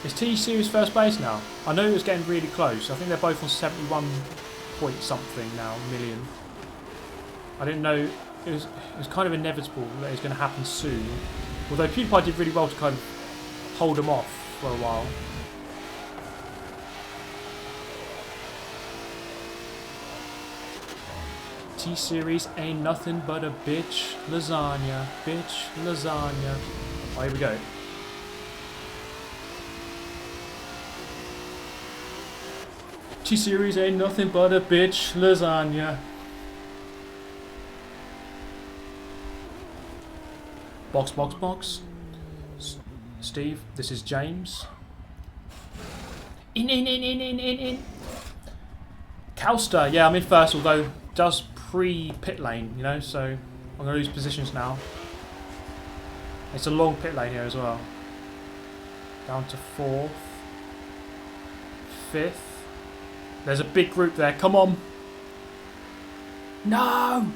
Is T-Series first place now? I know it was getting really close. I think they're both on 71 point something now, million. I didn't know, it was kind of inevitable that it was going to happen soon. Although PewDiePie did really well to kind of hold them off for a while. T-Series ain't nothing but a bitch lasagna, bitch lasagna. Oh, here we go. T-Series ain't nothing but a bitch lasagna. Box, box, box. Steve, this is James. In. Calster, yeah, I'm in first, although does pre-pit lane, you know, so I'm going to lose positions now. It's a long pit lane here as well. Down to 4th. 5th. There's a big group there, come on. No!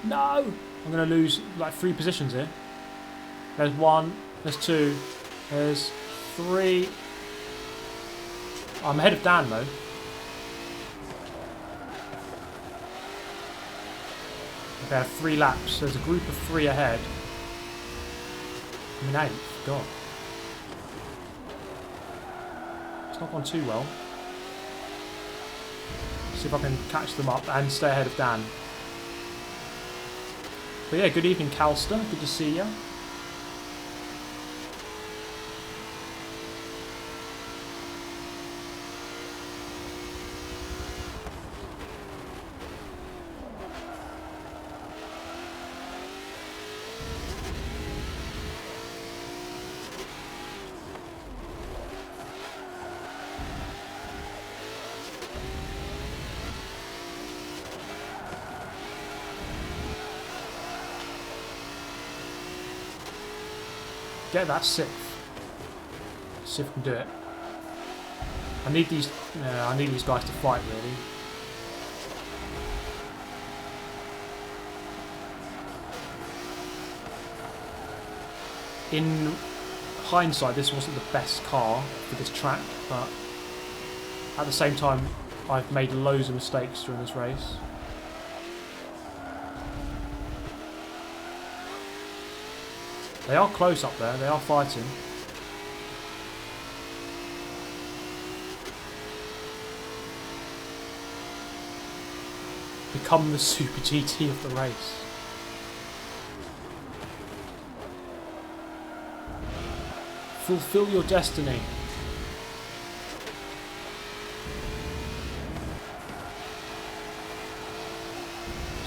No! I'm going to lose like 3 positions here. There's 1, there's 2, there's 3. I'm ahead of Dan though. Okay, I have 3 laps. There's a group of 3 ahead. I'm in 8th. God. It's not gone too well. See if I can catch them up and stay ahead of Dan. But yeah, good evening, Calster. Good to see you. Get that 6th. See if we can do it. I need these guys to fight really. In hindsight, this wasn't the best car for this track, but at the same time, I've made loads of mistakes during this race. They are close up there, they are fighting. Become the Super GT of the race. Fulfill your destiny.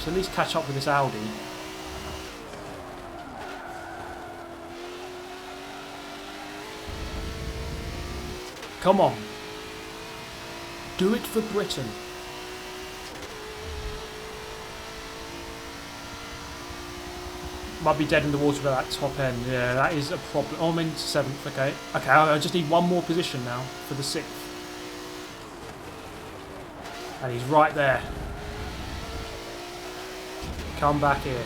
So at least catch up with this Audi. Come on. Do it for Britain. Might be dead in the water for that top end. Yeah, that is a problem. Oh, I'm into 7th. Okay. Okay, I just need 1 more position now for the 6th. And he's right there. Come back here.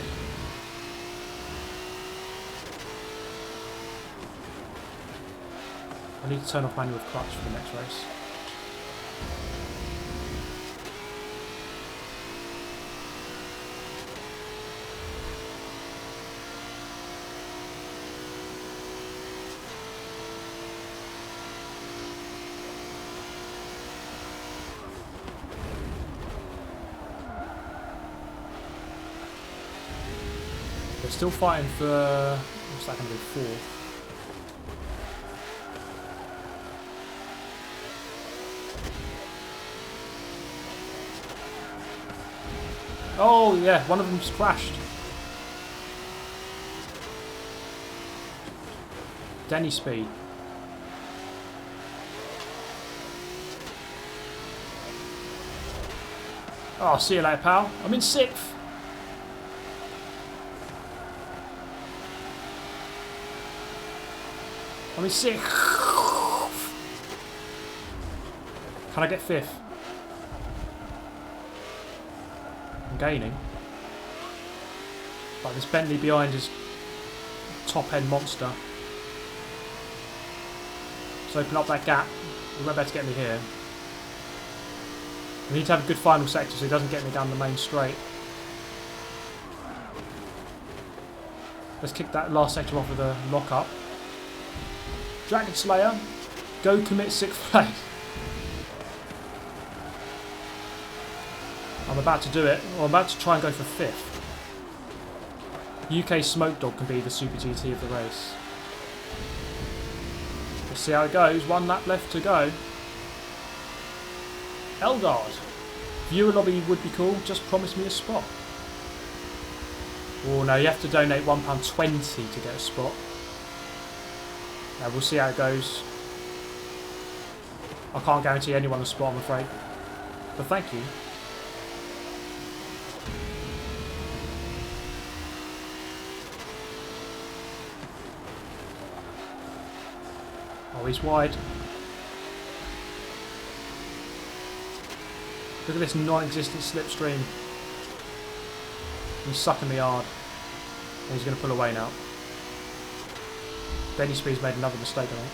I need to turn off manual clutch for the next race. They're still fighting for, what's that going to be, 4th. Oh yeah, one of them just crashed. Denny speed. Oh, see you later, pal. I'm in 6th. I'm in 6th. Can I get 5th? I'm gaining. But this Bentley behind is top end monster. Let's open up that gap. He won't be able to get me here. We need to have a good final sector so he doesn't get me down the main straight. Let's kick that last sector off with a lock up. Dragon Slayer, go commit 6th place. I'm about to do it. Well, I'm about to try and go for 5th. UK Smoke Dog can be the Super GT of the race. Let's see how it goes. 1 lap left to go. Eldard. Viewer lobby would be cool. Just promise me a spot. Oh no, you have to donate £1.20 to get a spot. We'll see how it goes. I can't guarantee anyone a spot, I'm afraid. But thank you. Oh, he's wide. Look at this non-existent slipstream. He's sucking me hard. And he's going to pull away now. Denny Speed's made another mistake, I think.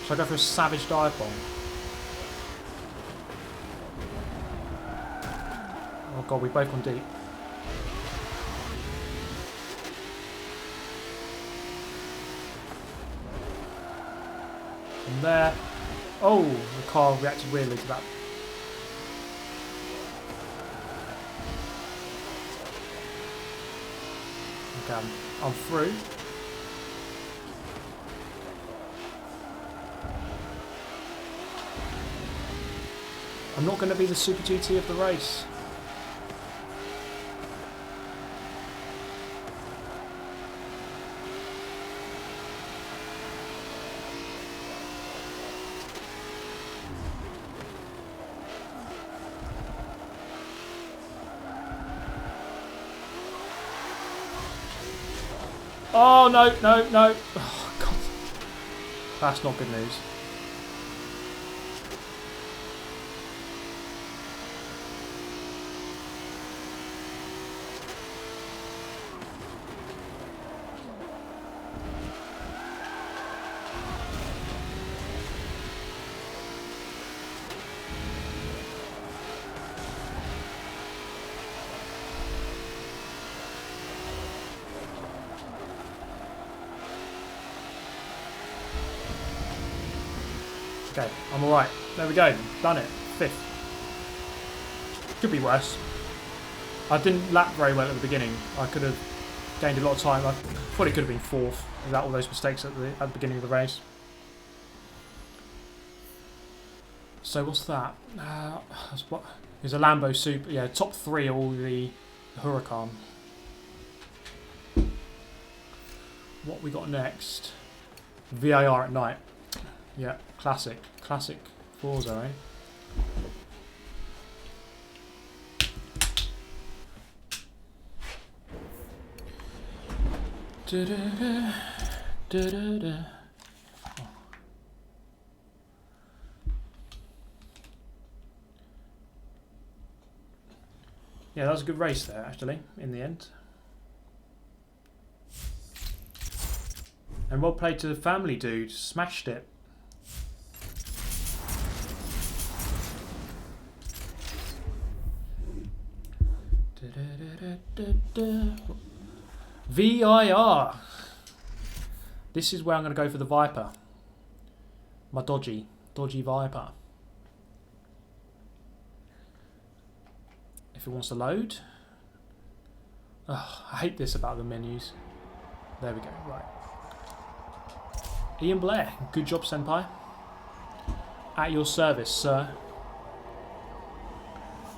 Should I go for a savage dive bomb? Oh god, we've both gone deep. From there. Oh, the car reacted weirdly to that. Okay, I'm through. I'm not going to be the Super GT of the race. Oh, no, no, no. Oh, God. That's not good news. Okay, I'm alright. There we go. Done it. 5th. Could be worse. I didn't lap very well at the beginning. I could have gained a lot of time. I thought it could have been 4th without all those mistakes at the beginning of the race. So what's that? There's a Lambo Super. Yeah, top 3 all the Huracan. What we got next? VIR at night. Yeah, classic Forza, eh? Oh. Yeah, that was a good race there, actually, in the end. And well played to the family, dude. Smashed it. VIR. This is where I'm going to go for the Viper. My dodgy Viper. If it wants to load. Oh, I hate this about the menus. There we go, right. Ian Blair, good job, Senpai. At your service, sir.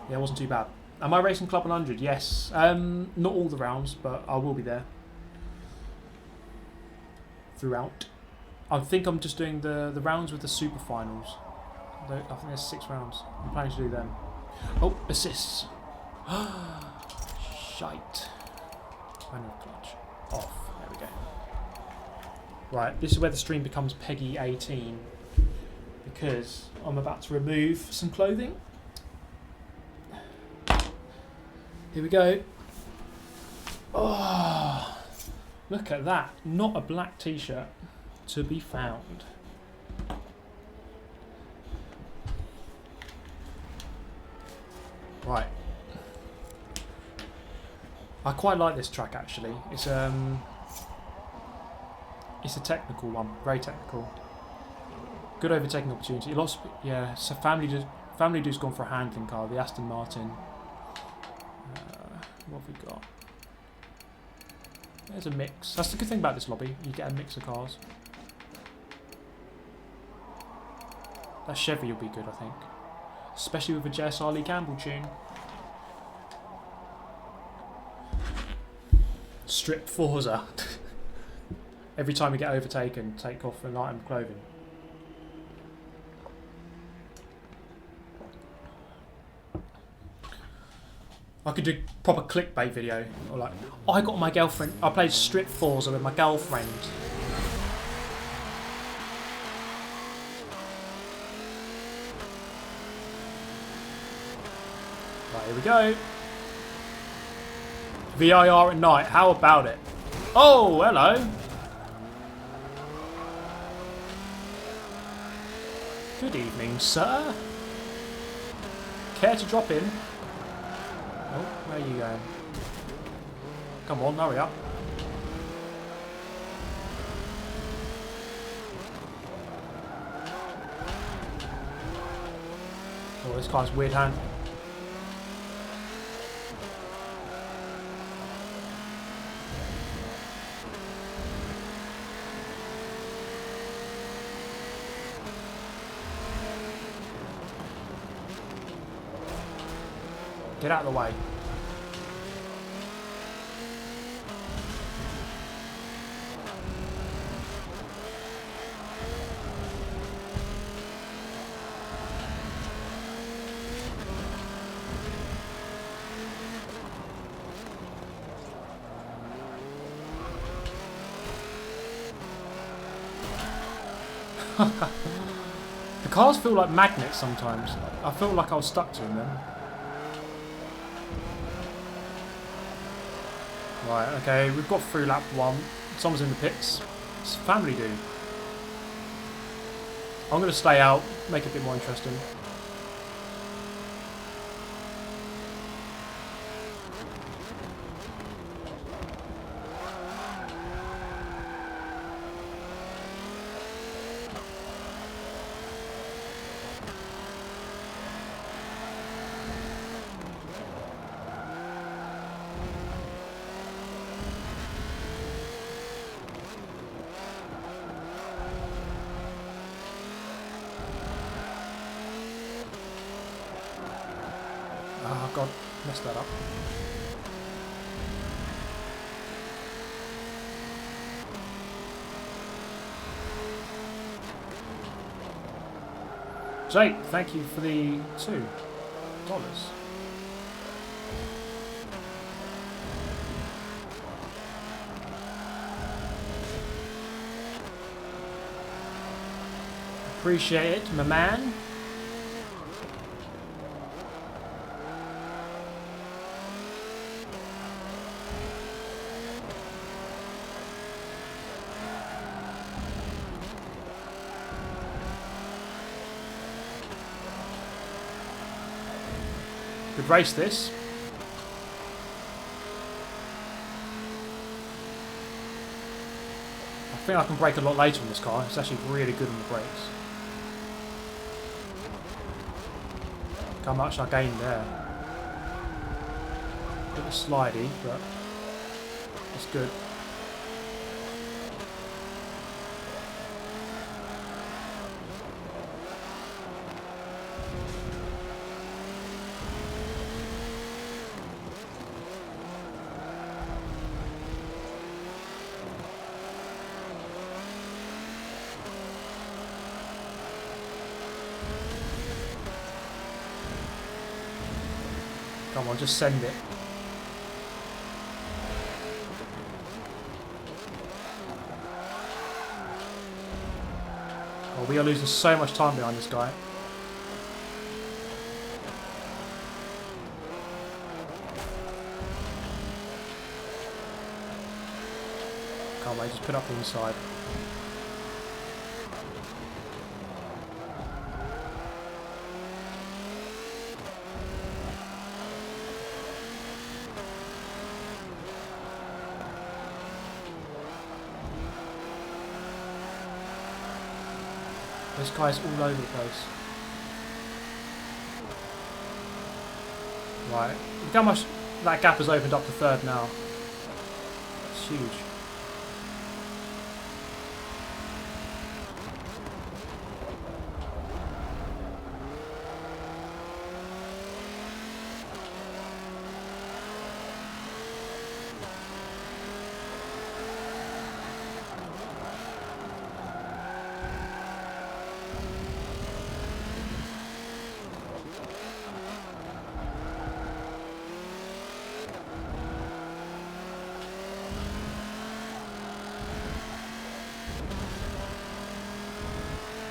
Yeah, it wasn't too bad. Am I racing Club 100? Yes. Not all the rounds, but I will be there. Throughout. I think I'm just doing the rounds with the super finals. I think there's 6 rounds. I'm planning to do them. Oh, assists. Shite. Manual clutch. Off. There we go. Right, this is where the stream becomes Peggy 18. Because I'm about to remove some clothing. Here we go. Oh, look at that. Not a black t-shirt to be found. Right. I quite like this track actually. It's a technical one, very technical. Good overtaking opportunity. Lots of, yeah, so Family Dude's gone for a handling car, the Aston Martin. What have we got? There's a mix. That's the good thing about this lobby. You get a mix of cars. That Chevy will be good, I think. Especially with a JSR Lee Campbell tune. Strip Forza. Every time we get overtaken, take off an item of clothing. I could do proper clickbait video, or like, I got my girlfriend. I played Strip Forza with my girlfriend. Right, here we go. VIR at night. How about it? Oh, hello. Good evening, sir. Care to drop in? Oh, where are you going? Come on, hurry up. Oh, this guy's weird hand. Get out of the way. The cars feel like magnets sometimes. I feel like I was stuck to them then. Right, okay, we've got through lap 1. Someone's in the pits. It's Family Dude. I'm going to stay out, make it a bit more interesting. Oh god, messed that up. Jake, thank you for the $2. Appreciate it, my man. Good race this. I think I can brake a lot later in this car. It's actually really good on the brakes. Look how much I gained there. A bit of slidey, but it's good. Come on, just send it. Oh, we are losing so much time behind this guy. Can't wait, just put up the inside. This guy's all over the place. Right, look how much that gap has opened up to third now. It's huge.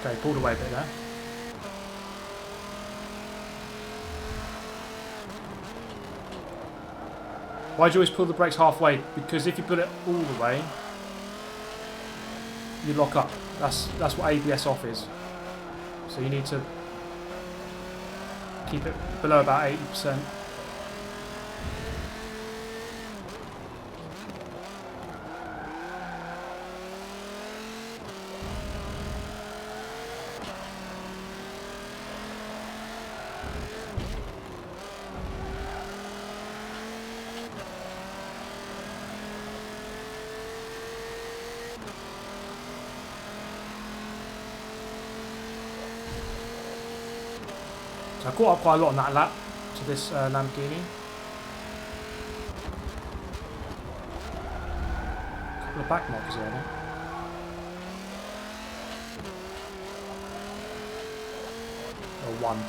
Okay, pulled away a bit there. Why do you always pull the brakes halfway? Because if you put it all the way, you lock up. That's what ABS off is. So you need to keep it below about 80%. I caught up quite a lot on that lap to this Lamborghini. A couple of back markers there, I think. Or one.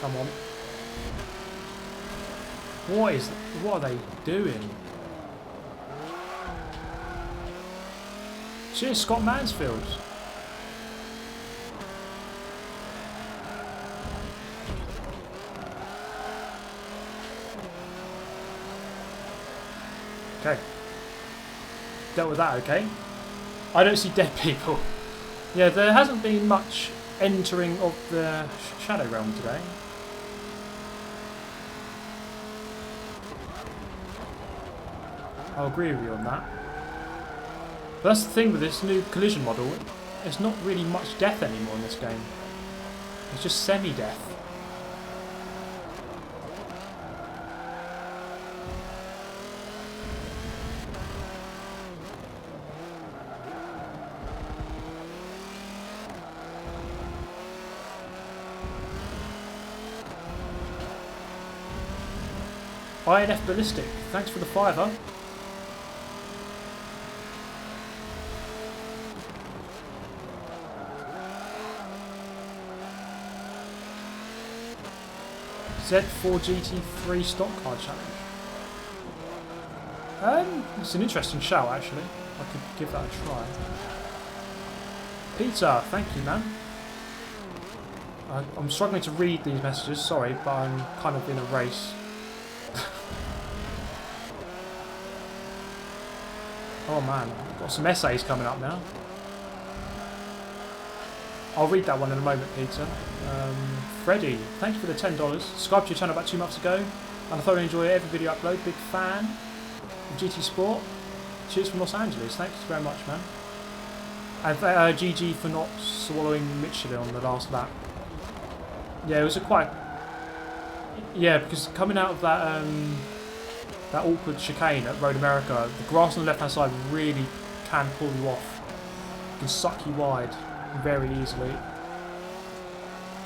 Come on. What are they doing? Cheers, Scott Mansfield. Okay. Dealt with that, okay. I don't see dead people. Yeah, there hasn't been much entering of the Shadow Realm today. I'll agree with you on that. But that's the thing with this new collision model. There's not really much death anymore in this game. It's just semi-death. INF Ballistic, thanks for the $5. Z4 GT3 stock card challenge. It's an interesting shout actually. I could give that a try. Peter, thank you, man. I'm struggling to read these messages, sorry, but I'm kind of in a race. Oh man, got some essays coming up now. I'll read that one in a moment, Peter. Freddie, thanks for the $10. Subscribed to your channel about 2 months ago, and I thoroughly enjoy every video upload. Big fan of GT Sport. Cheers from Los Angeles. Thanks very much, man. And GG for not swallowing Michelin on the last lap. Yeah, it was a quite... Yeah, because coming out of that that awkward chicane at Road America, the grass on the left-hand side really can pull you off. It can suck you wide very easily.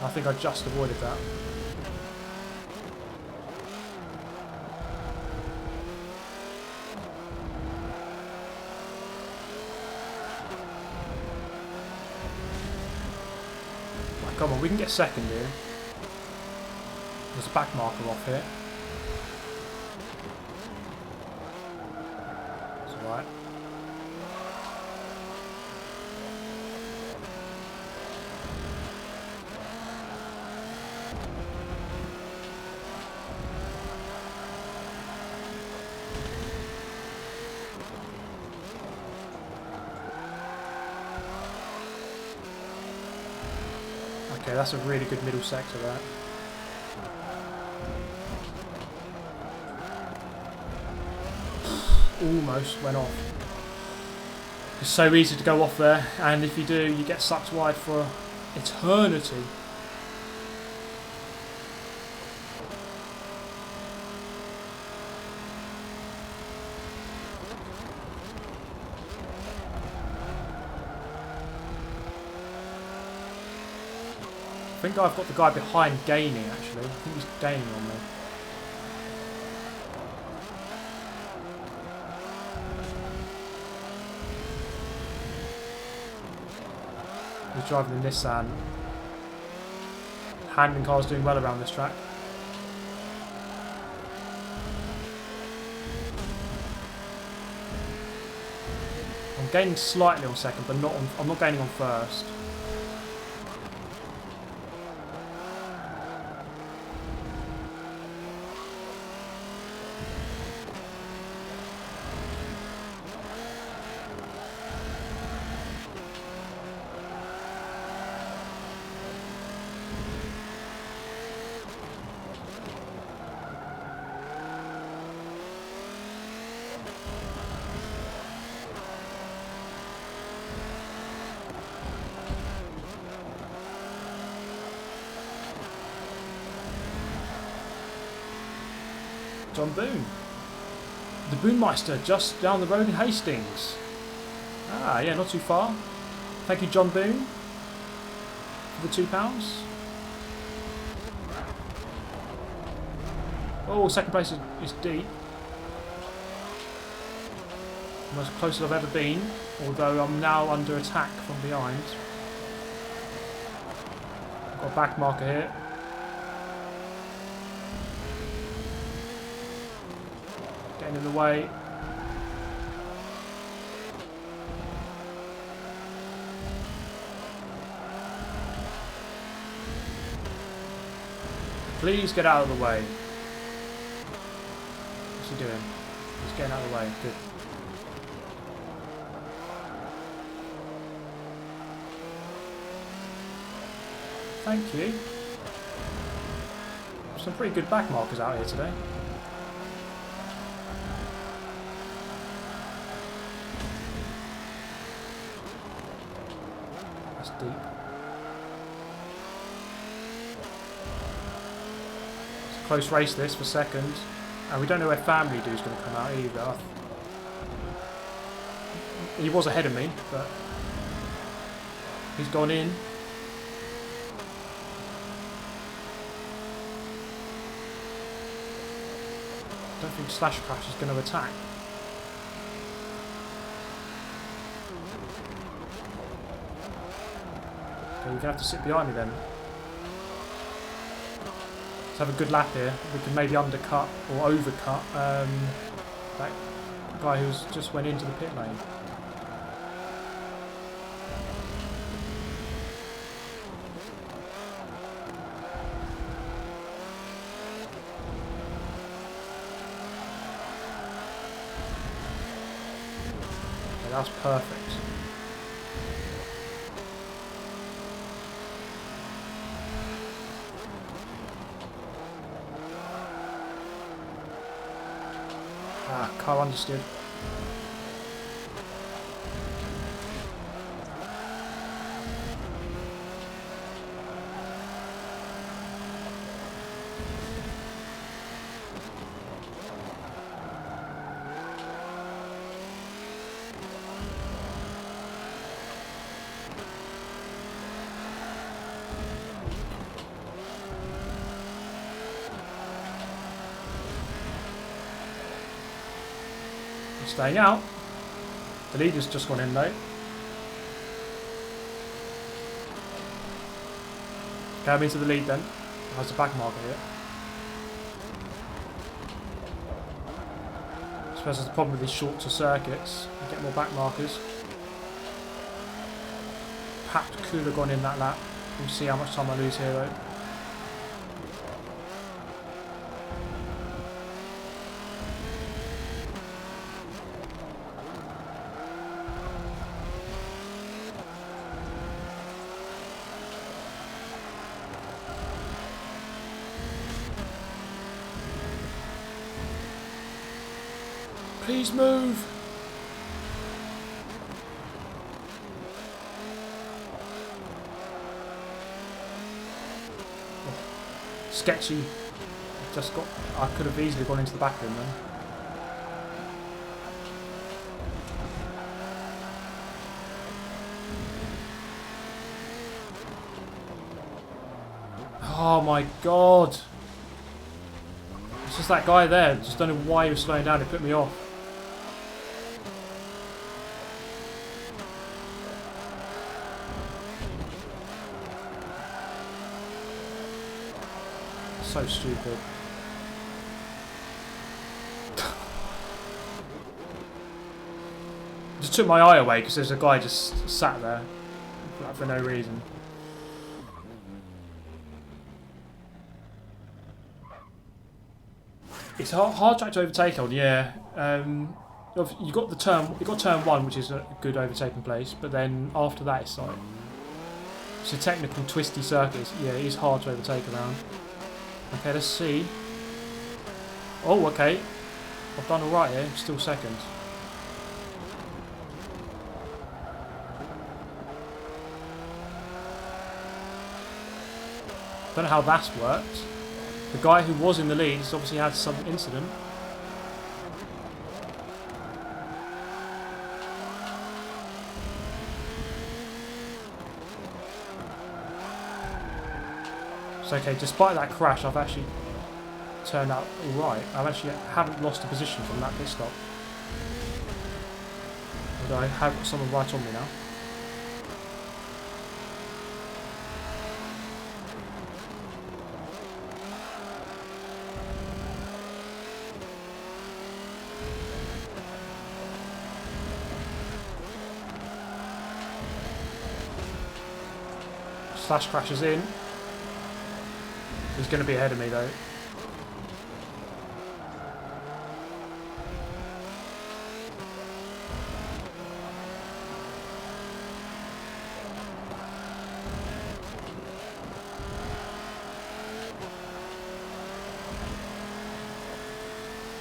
I think I just avoided that. Right, come on, we can get second here. There's a back marker off here. It's alright. Okay, that's a really good middle sector there. Almost went off. It's so easy to go off there, and if you do, you get sucked wide for eternity. I think I've got the guy behind gaining, actually. I think he's gaining on me. He's driving the Nissan. Handling car's doing well around this track. I'm gaining slightly on second, but not on, I'm not gaining on first. John Boone. The Boonmeister just down the road in Hastings. Ah, yeah, not too far. Thank you, John Boone, for the £2. Oh, second place is deep. Most closest I've ever been, although I'm now under attack from behind. I've got a back marker here. Getting in the way. Please get out of the way. What's he doing? He's getting out of the way. Good. Thank you. Some pretty good back markers out here today. That's deep. It's a close race this for second. And we don't know where Family Dude's going to come out either. He was ahead of me, but he's gone in. I don't think Slash Crash is going to attack. Okay, you're going to have to sit behind me then. Let's have a good lap here. We can maybe undercut or overcut that guy who's just went into the pit lane. That's perfect. Ah, car understood. He's staying out. The leader's just gone in though. Going into the lead then. Has the back marker here. I suppose that's the problem with these shorter circuits. You get more back markers. Perhaps could have gone in that lap. We'll see how much time I lose here though. Please move! Oh, sketchy. Just got. I could have easily gone into the back of him then. Oh my god! It's just that guy there. Just don't know why he was slowing down. It put me off. So stupid. Just took my eye away because there's a guy just sat there like, for no reason. It's a hard track to overtake on, yeah. You got turn one, which is a good overtaking place, but then after that it's like it's a technical twisty circuit. Yeah, it is hard to overtake around. Okay, let's see. Oh, okay. I've done alright here. I'm still second. Don't know how that's worked. The guy who was in the lead has obviously had some incident. It's okay, despite that crash, I've actually turned out alright. Haven't lost a position from that pit stop. Although I have got someone right on me now. Slash crashes in. He's going to be ahead of me though.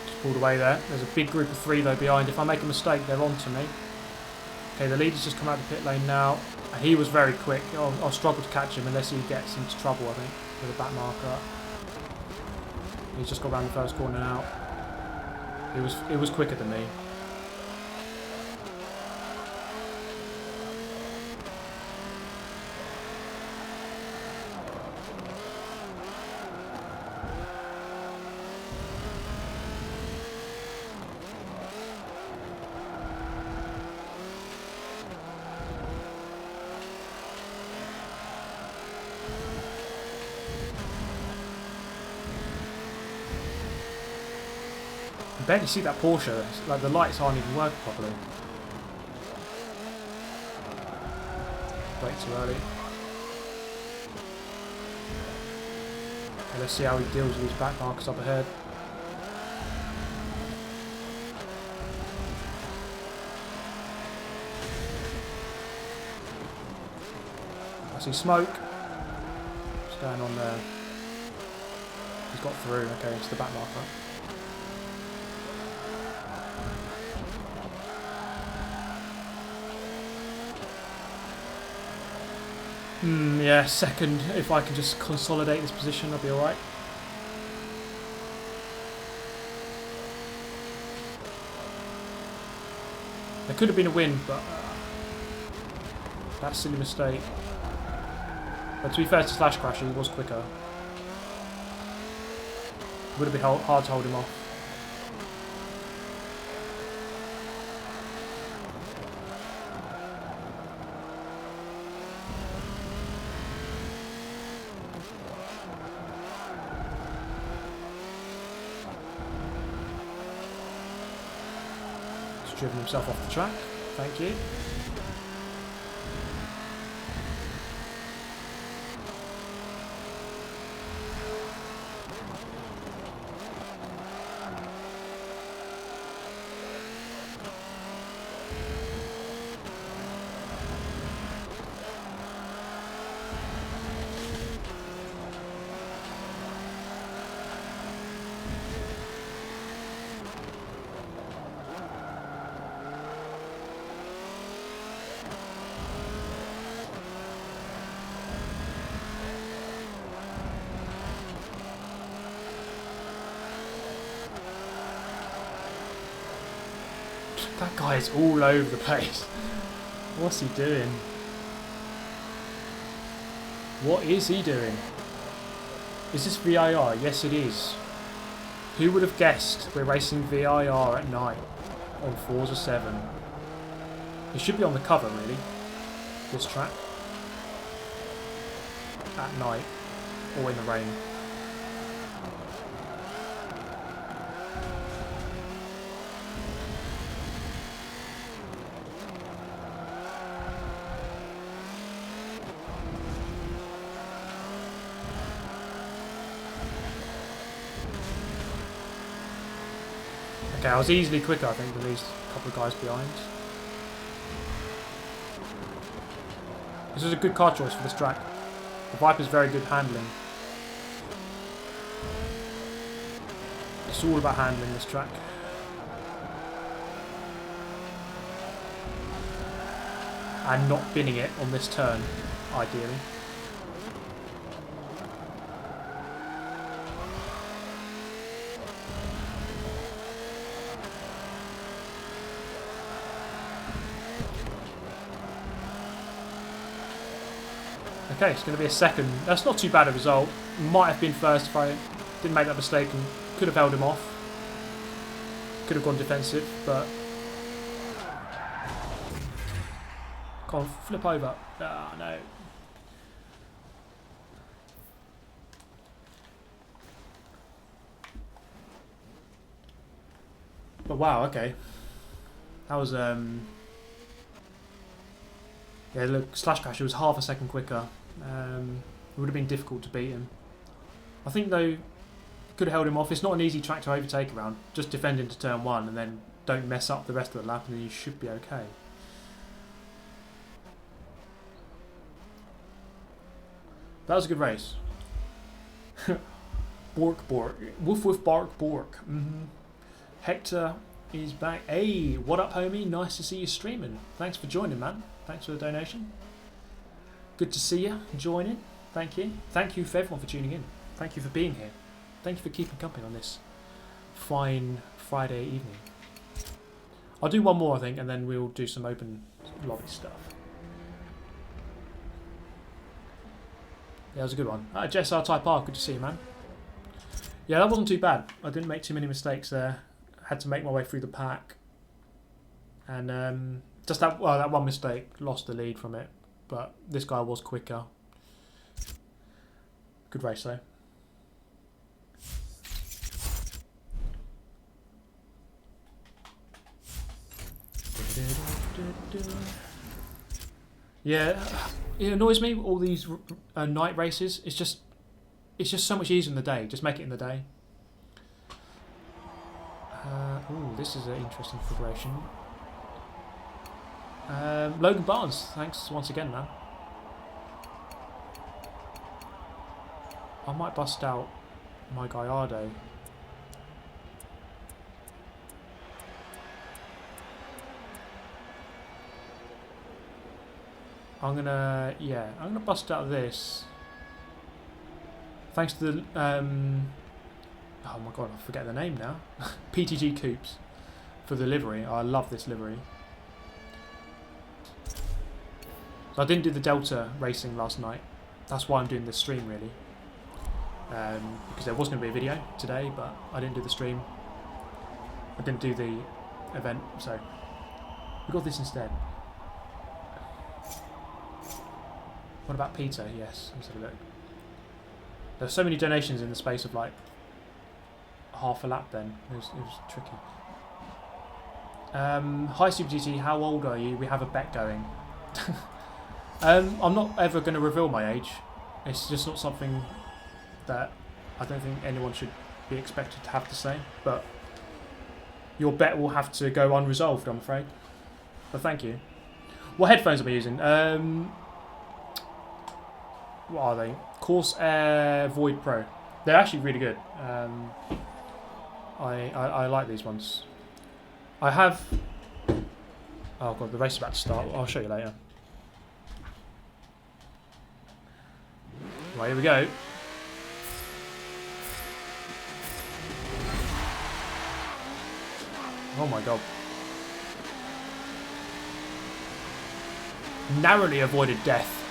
Just pulled away there. There's a big group of three though behind. If I make a mistake, they're on to me. Okay, the leader's just come out of the pit lane now. He was very quick. I'll struggle to catch him unless he gets into trouble, I think, with a back marker. He's just got around the first corner now. It was quicker than me. I barely see that Porsche. It's like the lights aren't even working properly. Brake too early. Okay, let's see how he deals with these back markers up ahead. I see smoke. What's going on there? He's got through. Okay, it's the back marker. Yeah, second. If I can just consolidate this position, I'll be alright. There could have been a win, but that's a silly mistake. But to be fair to Slash Crash, he was quicker. Would have been hard to hold him off. just driven himself off the track. Thank you. That guy is all over the place. What's he doing? What is he doing? Is this VIR? Yes, it is. Who would have guessed we're racing VIR at night on Forza 7? It should be on the cover, really, this track. At night, or in the rain. Okay, I was easily quicker, I think, than these couple of guys behind. This is a good car choice for this track. The Viper's very good handling. It's all about handling this track. And not binning it on this turn, ideally. Okay, it's going to be a second. That's not too bad a result. Might have been first if I didn't make that mistake and could have held him off. Could have gone defensive, but... Come on, flip over. Ah, no. But wow, okay. That was, yeah, look, Slash Crasher was half a second quicker. It would have been difficult to beat him. I think, though, could have held him off. It's not an easy track to overtake around. Just defend into turn one and then don't mess up the rest of the lap and then you should be okay. That was a good race. Bork, bork. Woof, woof, bark, bork. Hector is back. Hey, what up, homie? Nice to see you streaming. Thanks for joining, man. Thanks for the donation. Good to see you joining. Thank you. Thank you for everyone for tuning in. Thank you for being here. Thank you for keeping company on this fine Friday evening. I'll do one more, I think, and then we'll do some open lobby stuff. Yeah, that was a good one. JSR Type R, good to see you, man. Yeah, that wasn't too bad. I didn't make too many mistakes there. Had to make my way through the pack. And just that, well, that one mistake, lost the lead from it. But this guy was quicker. Good race, though. Yeah, it annoys me, all these night races. It's just so much easier in the day. Just make it in the day. Oh, this is an interesting progression. Logan Barnes, thanks once again, man. I might bust out my Gallardo. I'm gonna bust out this. Thanks to the oh my god, I forget the name now. PTG Coupes for the livery. I love this livery. So I didn't do the Delta racing last night. That's why I'm doing this stream, really. Because there was going to be a video today, but I didn't do the stream. I didn't do the event, so we got this instead. What about Peter? Yes, let's have a look. There's so many donations in the space of like half a lap then. It was tricky. Hi Super GT, how old are you? We have a bet going. I'm not ever going to reveal my age. It's just not something that I don't think anyone should be expected to have to say. But your bet will have to go unresolved, I'm afraid. But thank you. What headphones am I using? What are they? Corsair Void Pro. They're actually really good. I like these ones. I have... Oh god, the race is about to start. I'll show you later. Right, here we go. Oh my god. Narrowly avoided death.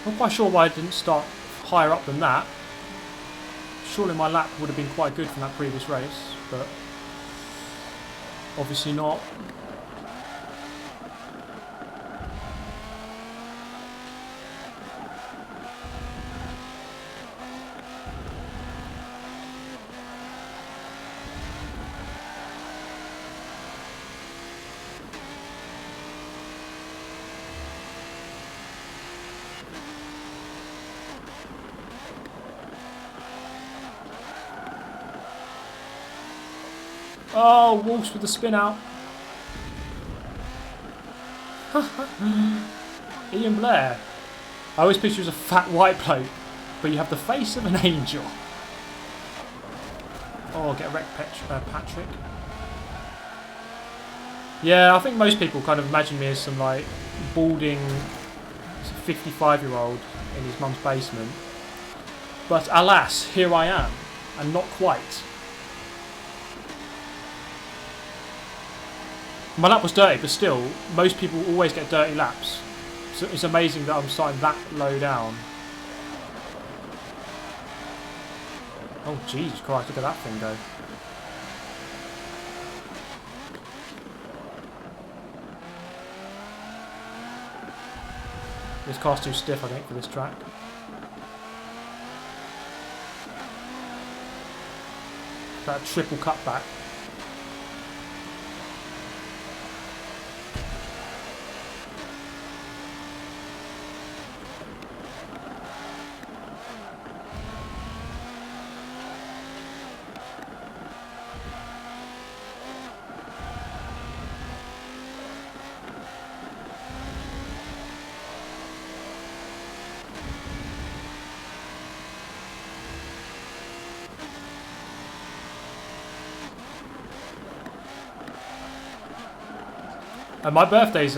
I'm not quite sure why I didn't start higher up than that. Surely my lap would have been quite good from that previous race, but obviously not. Oh, Wolves with the spin out. Ian Blair. I always picture you as a fat white bloke, but you have the face of an angel. Oh, get wrecked, Patrick. Yeah, I think most people kind of imagine me as some like balding 55-year-old in his mum's basement. But alas, here I am, and not quite. My lap was dirty, but still, most people always get dirty laps. So it's amazing that I'm starting that low down. Oh, Jesus Christ, look at that thing go. This car's too stiff, I think, for this track. That triple cutback. My birthday's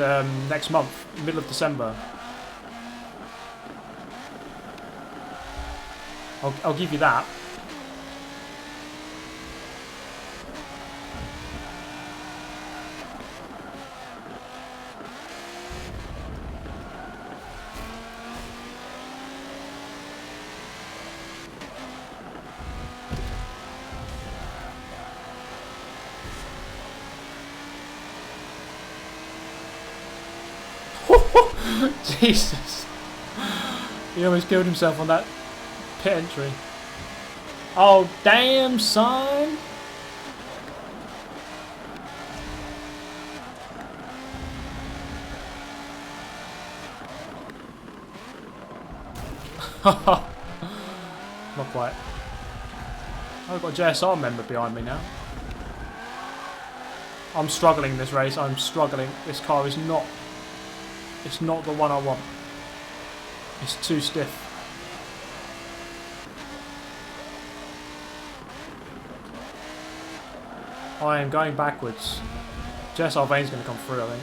next month, middle of December. I'll give you that. Jesus. He almost killed himself on that pit entry. Oh, damn, son. Not quite. Oh, I've got a JSR member behind me now. I'm struggling this race. I'm struggling. This car is not... It's not the one I want. It's too stiff. I am going backwards. JSR Vane's going to come through, I think.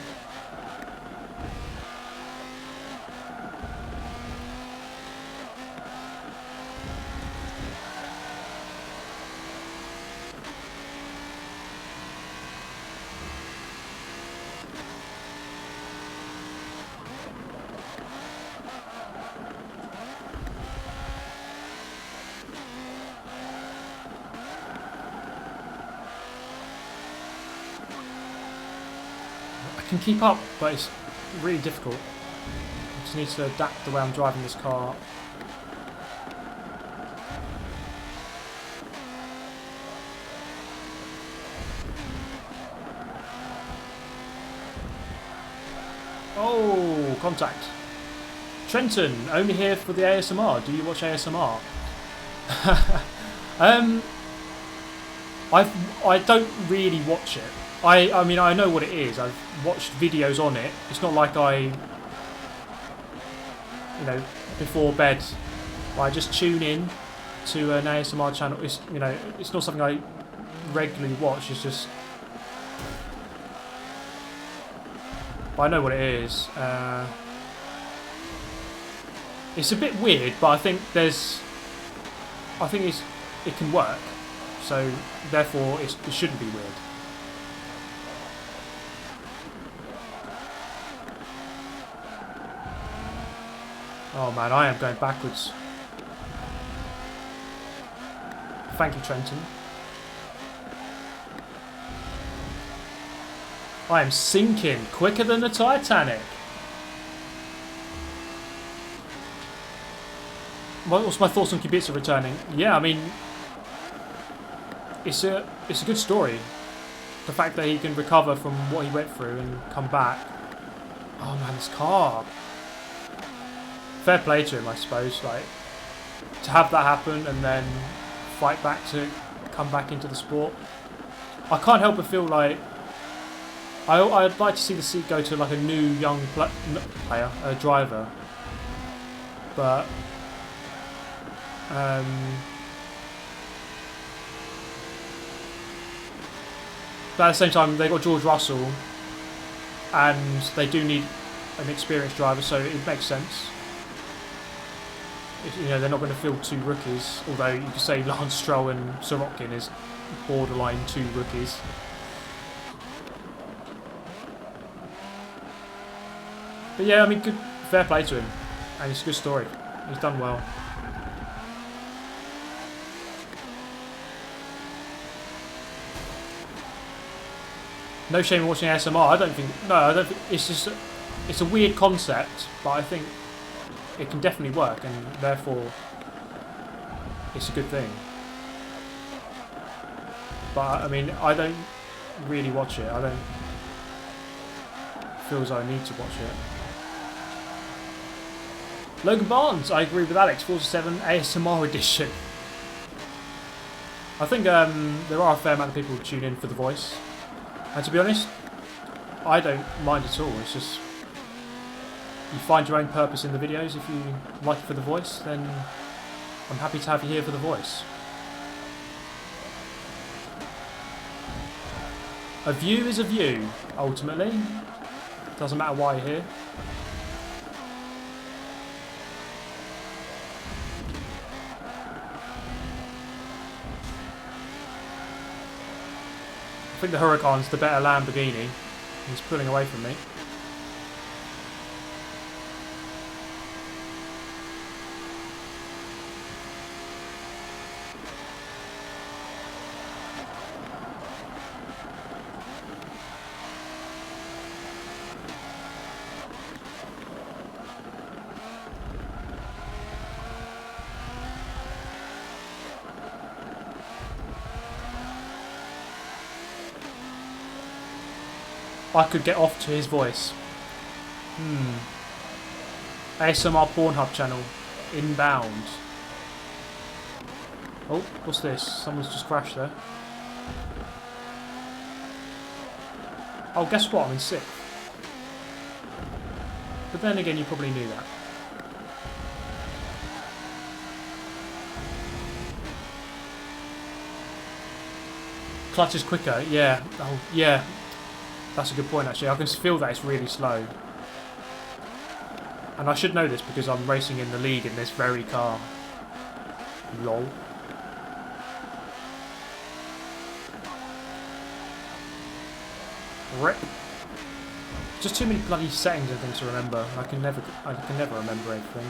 can keep up, but it's really difficult. I just need to adapt the way I'm driving this car. Oh, contact. Trenton, only here for the ASMR. Do you watch ASMR? I don't really watch it. I mean, I know what it is. I've watched videos on it. It's not like before bed, I just tune in to an ASMR channel. It's, it's not something I regularly watch. It's just, I know what it is. It's a bit weird, but I think it can work. So therefore, it shouldn't be weird. Oh man, I am going backwards. Thank you, Trenton. I am sinking quicker than the Titanic. What's my thoughts on Kubica returning? Yeah, I mean, it's a good story. The fact that he can recover from what he went through and come back. Oh man, this car. Fair play to him, I suppose. Like, to have that happen and then fight back to come back into the sport. I can't help but feel like I'd like to see the seat go to like a new young player, a driver. But but at the same time, they've got George Russell, and they do need an experienced driver, so it makes sense. They're not going to field two rookies, although you could say Lance Stroll and Sorokin is borderline two rookies. But yeah, I mean, good, fair play to him, and it's a good story. He's done well. No shame in watching ASMR. I don't think. It's just. It's a weird concept, but I think it can definitely work, and therefore it's a good thing. But I mean, I don't really watch it. I don't feel as though I need to watch it. Logan Barnes, I agree with Alex. Forza 7 ASMR edition. I think there are a fair amount of people who tune in for the voice. And to be honest, I don't mind at all. It's just, you find your own purpose in the videos. If you like it for the voice, then I'm happy to have you here for the voice. A view is a view, ultimately. Doesn't matter why you're here. I think the Huracan's the better Lamborghini. He's pulling away from me. I could get off to his voice. ASMR Pornhub channel. Inbound. Oh, what's this? Someone's just crashed there. Oh, guess what? I'm in 6th. But then again, you probably knew that. Clutch is quicker. Yeah. Oh, yeah. That's a good point, actually. I can feel that it's really slow. And I should know this because I'm racing in the league in this very car. Lol. Rip. Just too many bloody settings and things to remember. I can never remember everything.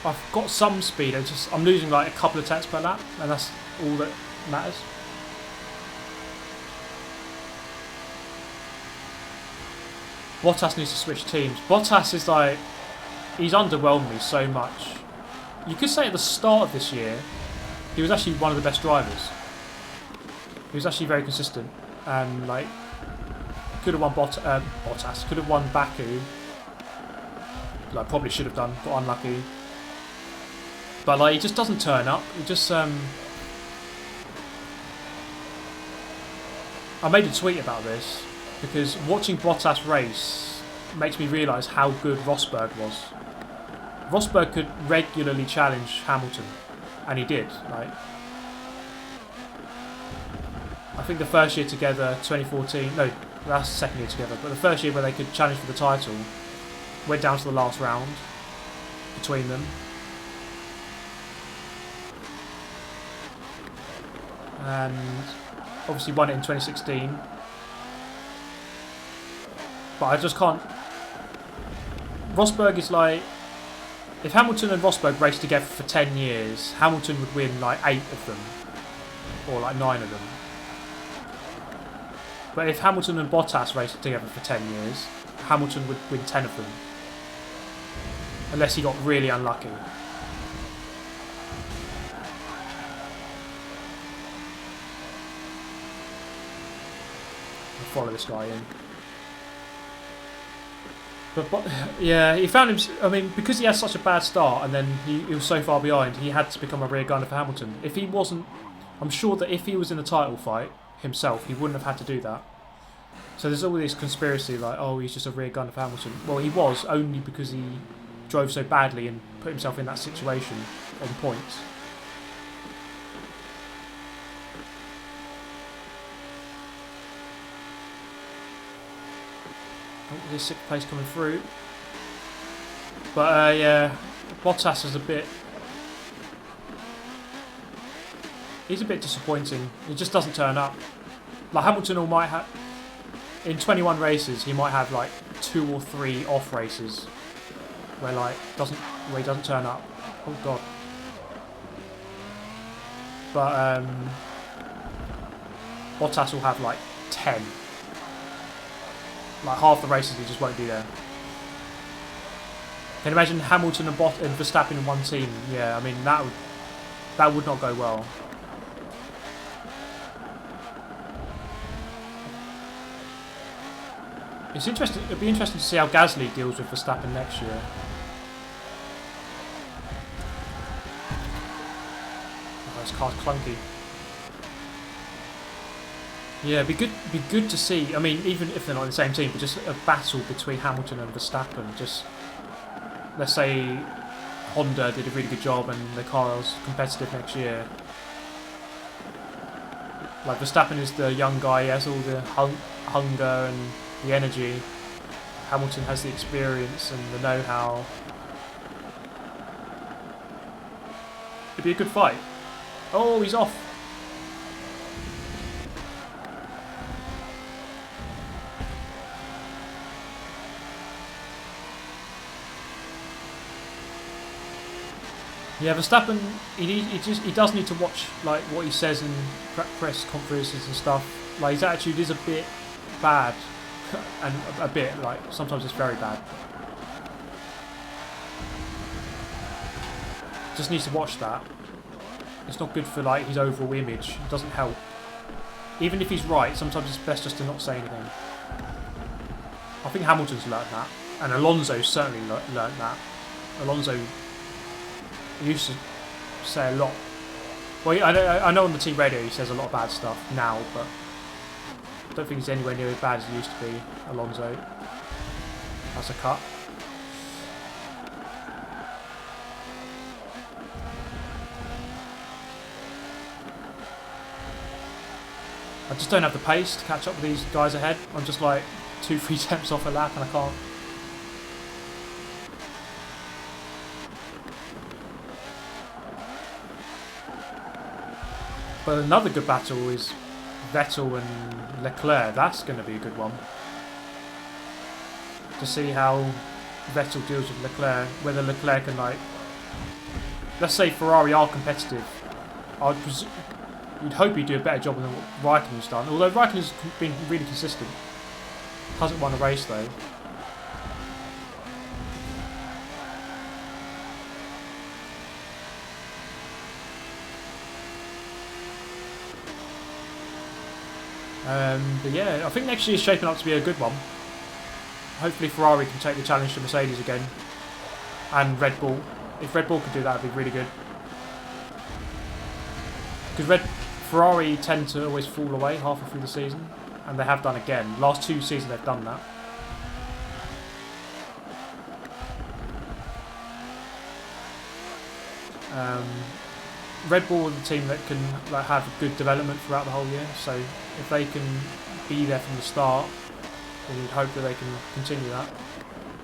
I've got some speed. I'm losing like a couple of tenths per lap, and that's all that matters. Bottas needs to switch teams. Bottas is like, he's underwhelmed me so much. You could say at the start of this year, he was actually one of the best drivers. He was actually very consistent, and like could have won Bottas, could have won Baku. Like probably should have done, got unlucky. But like he just doesn't turn up. He just I made a tweet about this because watching Bottas race makes me realise how good Rosberg was. Rosberg could regularly challenge Hamilton, and he did. Like, I think the first year together, 2014, no, that's the second year together, but the first year where they could challenge for the title, went down to the last round between them. And obviously won it in 2016. But I just can't... Rosberg is like... If Hamilton and Rosberg raced together for 10 years, Hamilton would win like 8 of them. Or like 9 of them. But if Hamilton and Bottas raced together for 10 years, Hamilton would win 10 of them. Unless he got really unlucky. I'll follow this guy in. But yeah, he found him. I mean, because he had such a bad start, and then he was so far behind, he had to become a rear gunner for Hamilton. If he wasn't, I'm sure that if he was in a title fight himself, he wouldn't have had to do that. So there's all this conspiracy, like, oh, he's just a rear gunner for Hamilton. Well, he was only because he drove so badly and put himself in that situation on points. Oh, there's 6th place coming through. But yeah, Bottas is a bit... He's a bit disappointing. He just doesn't turn up. Like Hamilton might have... In 21 races, he might have like 2 or 3 off races where he doesn't turn up. Oh god. But Bottas will have like 10. Like half the races he just won't be there. Can you imagine Hamilton and Verstappen in one team? Yeah, I mean that would not go well. It's interesting. It'll be interesting to see how Gasly deals with Verstappen next year. Oh, this car's clunky. Yeah, it'd be good to see. I mean, even if they're not in the same team, but just a battle between Hamilton and Verstappen. Just let's say Honda did a really good job and the car's competitive next year. Like Verstappen is the young guy, he has all the hunger and the energy. Hamilton has the experience and the know-how. It'd be a good fight. Oh, he's off. Yeah, Verstappen, he does need to watch like what he says in press conferences and stuff. Like his attitude is a bit bad, and a bit like sometimes it's very bad. Just needs to watch that. It's not good for like his overall image. It doesn't help. Even if he's right, sometimes it's best just to not say anything. I think Hamilton's learnt that, and Alonso's certainly learnt that. Alonso used to say a lot. Well, I know on the team radio he says a lot of bad stuff now, but I don't think he's anywhere near as bad as he used to be, Alonso. That's a cut. I just don't have the pace to catch up with these guys ahead. I'm just like 2-3 temps off a lap and I can't. But another good battle is Vettel and Leclerc. That's going to be a good one. To see how Vettel deals with Leclerc, whether Leclerc can like let's say Ferrari are competitive, you'd hope he'd do a better job than what Raikkonen's done. Although Raikkonen's been really consistent. Hasn't won a race though. But yeah, I think next year is shaping up to be a good one. Hopefully Ferrari can take the challenge to Mercedes again. And Red Bull. If Red Bull could do that, it'd be really good. Because Ferrari tend to always fall away halfway through the season. And they have done again. Last 2 seasons they've done that. Red Bull are the team that can have good development throughout the whole year. So if they can be there from the start, then you'd hope that they can continue that.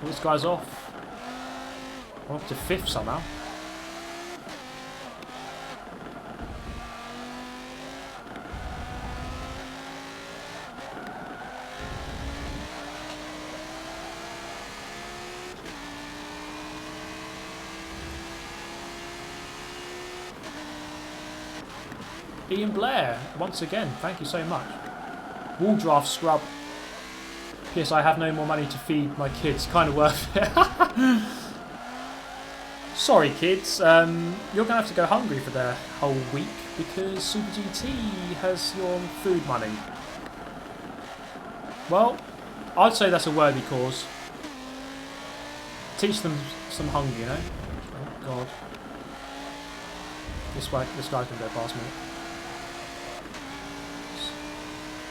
Well, this guy's off. I'm up to 5th somehow. Ian Blair, once again, thank you so much. Wall draft scrub. P.S. I have no more money to feed my kids. Kind of worth it. Sorry, kids. You're going to have to go hungry for the whole week because Super GT has your food money. Well, I'd say that's a worthy cause. Teach them some hunger, you know? Oh, God. This guy's going to go past me.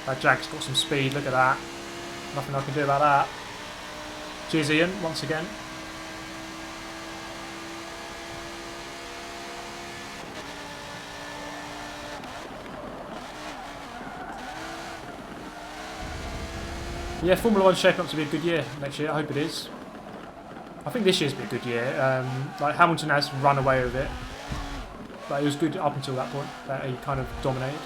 That Jag's got some speed, look at that. Nothing I can do about that. Cheers, Ian, once again. Yeah, Formula 1's shaping up to be a good year next year, I hope it is. I think this year's been a good year. Like Hamilton has run away with it. But it was good up until that point, that he kind of dominated.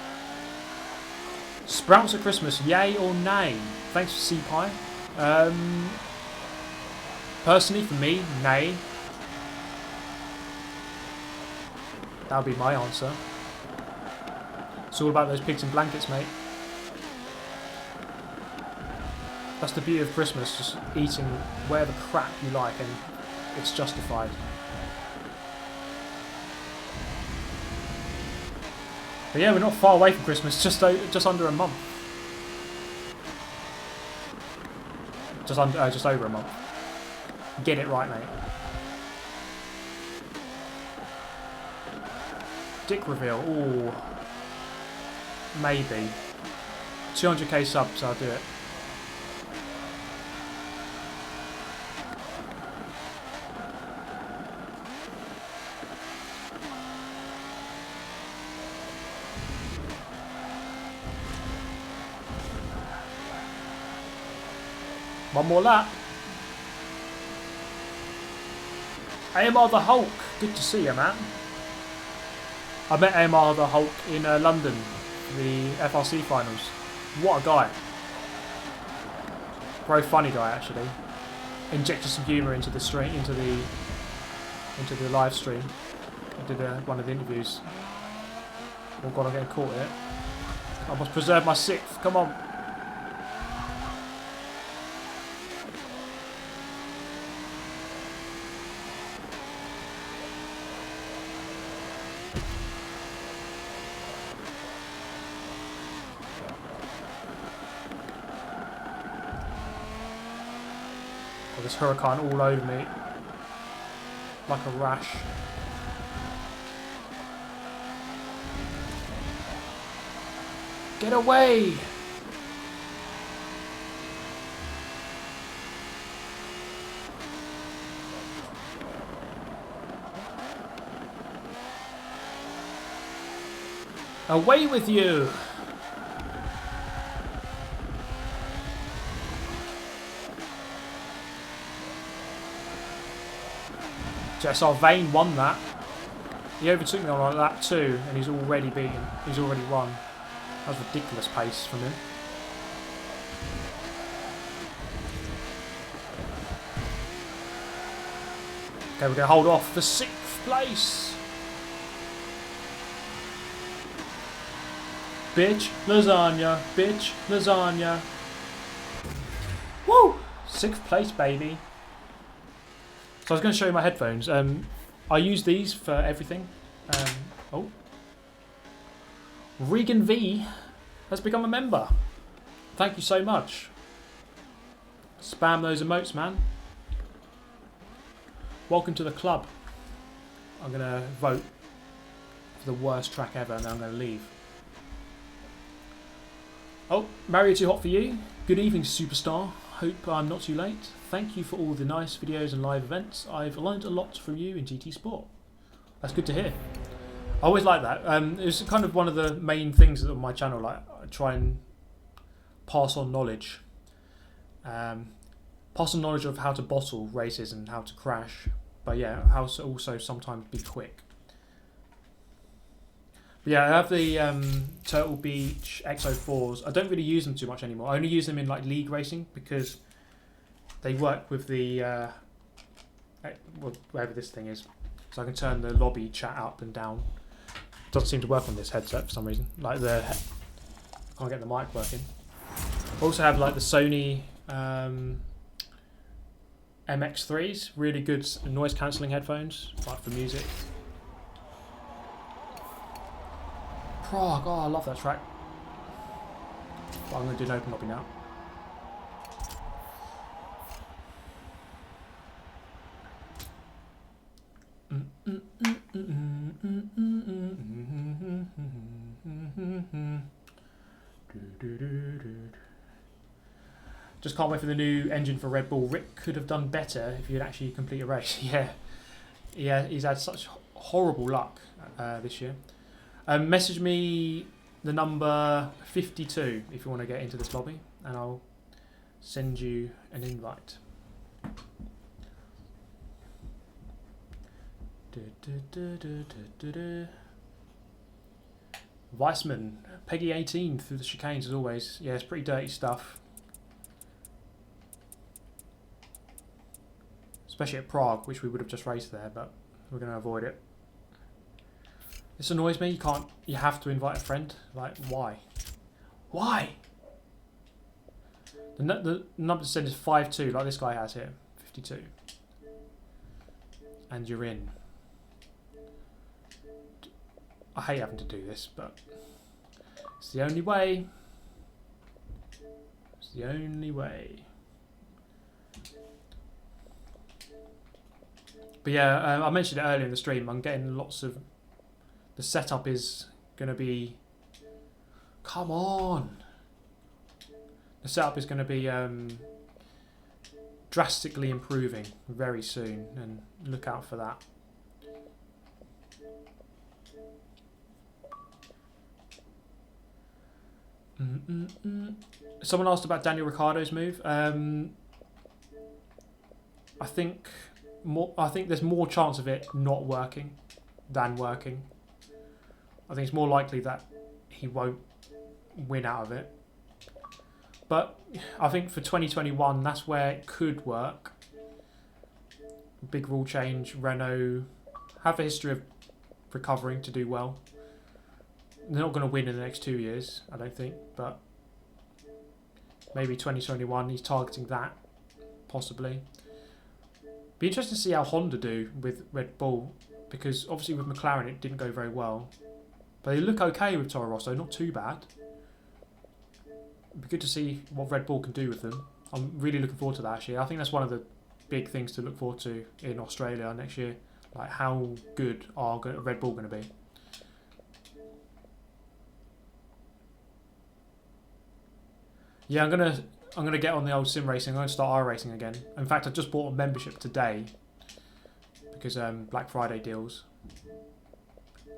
Sprouts at Christmas, yay or nay? Thanks for C-Pie. Personally, for me, nay. That would be my answer. It's all about those pigs in blankets, mate. That's the beauty of Christmas, just eating whatever crap you like and it's justified. But yeah, we're not far away from Christmas, just under a month. Just over a month. Get it right, mate. Dick reveal, ooh. Maybe. 200k subs, I'll do it. One more lap. AMR the Hulk. Good to see you, man. I met AMR the Hulk in London for the FRC finals. What a guy. Very funny guy, actually. Injected some humour into the stream, into the live stream. I did one of the interviews. Oh god, I'm getting caught here. I must preserve my 6th. Come on. This hurricane all over me like a rash. Get away! Away with you! JSR Vane won that. He overtook me on lap 2 and he's already beaten. He's already won. That was ridiculous pace from him. Okay, we're going to hold off for 6th place. Bitch lasagna, bitch lasagna. Woo! 6th place, baby. So I was going to show you my headphones. I use these for everything. Oh. Regan V has become a member. Thank you so much. Spam those emotes, man. Welcome to the club. I'm going to vote for the worst track ever and then I'm going to leave. Oh, Mario Too Hot for You. Good evening, superstar. Hope I'm not too late. Thank you for all the nice videos and live events. I've learned a lot from you in GT Sport. That's good to hear. I always like that. It's kind of one of the main things on my channel. Like, I try and pass on knowledge. Pass on knowledge of how to bottle races and how to crash. But yeah, how to also sometimes be quick. But yeah, I have the Turtle Beach XO4s. I don't really use them too much anymore. I only use them in like league racing because they work with the whatever this thing is. So I can turn the lobby chat up and down. Doesn't seem to work on this headset for some reason. Like I can't get the mic working. I also have like the Sony MX3s, really good noise cancelling headphones, like for music. Prague, oh I love that track. But I'm going to do an open lobby now. Just can't wait for the new engine for Red Bull. Rick could have done better if he'd actually complete a race. Yeah, he's had such horrible luck this year. Message me the number 52 if you want to get into this lobby, and I'll send you an invite. Weissman, Peggy 18 through the chicanes as always. Yeah, it's pretty dirty stuff. Especially at Prague, which we would have just raced there, but we're going to avoid it. This annoys me. You have to invite a friend. Like, why? Why? The number to send is 52, like this guy has here. 52. And you're in. I hate having to do this, but it's the only way. It's the only way. But yeah, I mentioned it earlier in the stream. I'm getting lots of... The setup is going to be... Come on! The setup is going to be drastically improving very soon, and look out for that. Someone asked about Daniel Ricciardo's move. I think there's more chance of it not working than working. I think it's more likely that he won't win out of it. But I think for 2021, that's where it could work. Big rule change. Renault have a history of recovering to do well. They're not going to win in the next 2 years, I don't think. But maybe 2021, he's targeting that, possibly. Be interesting to see how Honda do with Red Bull, because obviously with McLaren it didn't go very well. But they look okay with Toro Rosso, not too bad. It'd be good to see what Red Bull can do with them. I'm really looking forward to that actually. I think that's one of the big things to look forward to in Australia next year. Like, how good are Red Bull going to be? Yeah, I'm gonna get on the old sim racing. I'm gonna start iRacing again. In fact, I just bought a membership today because Black Friday deals.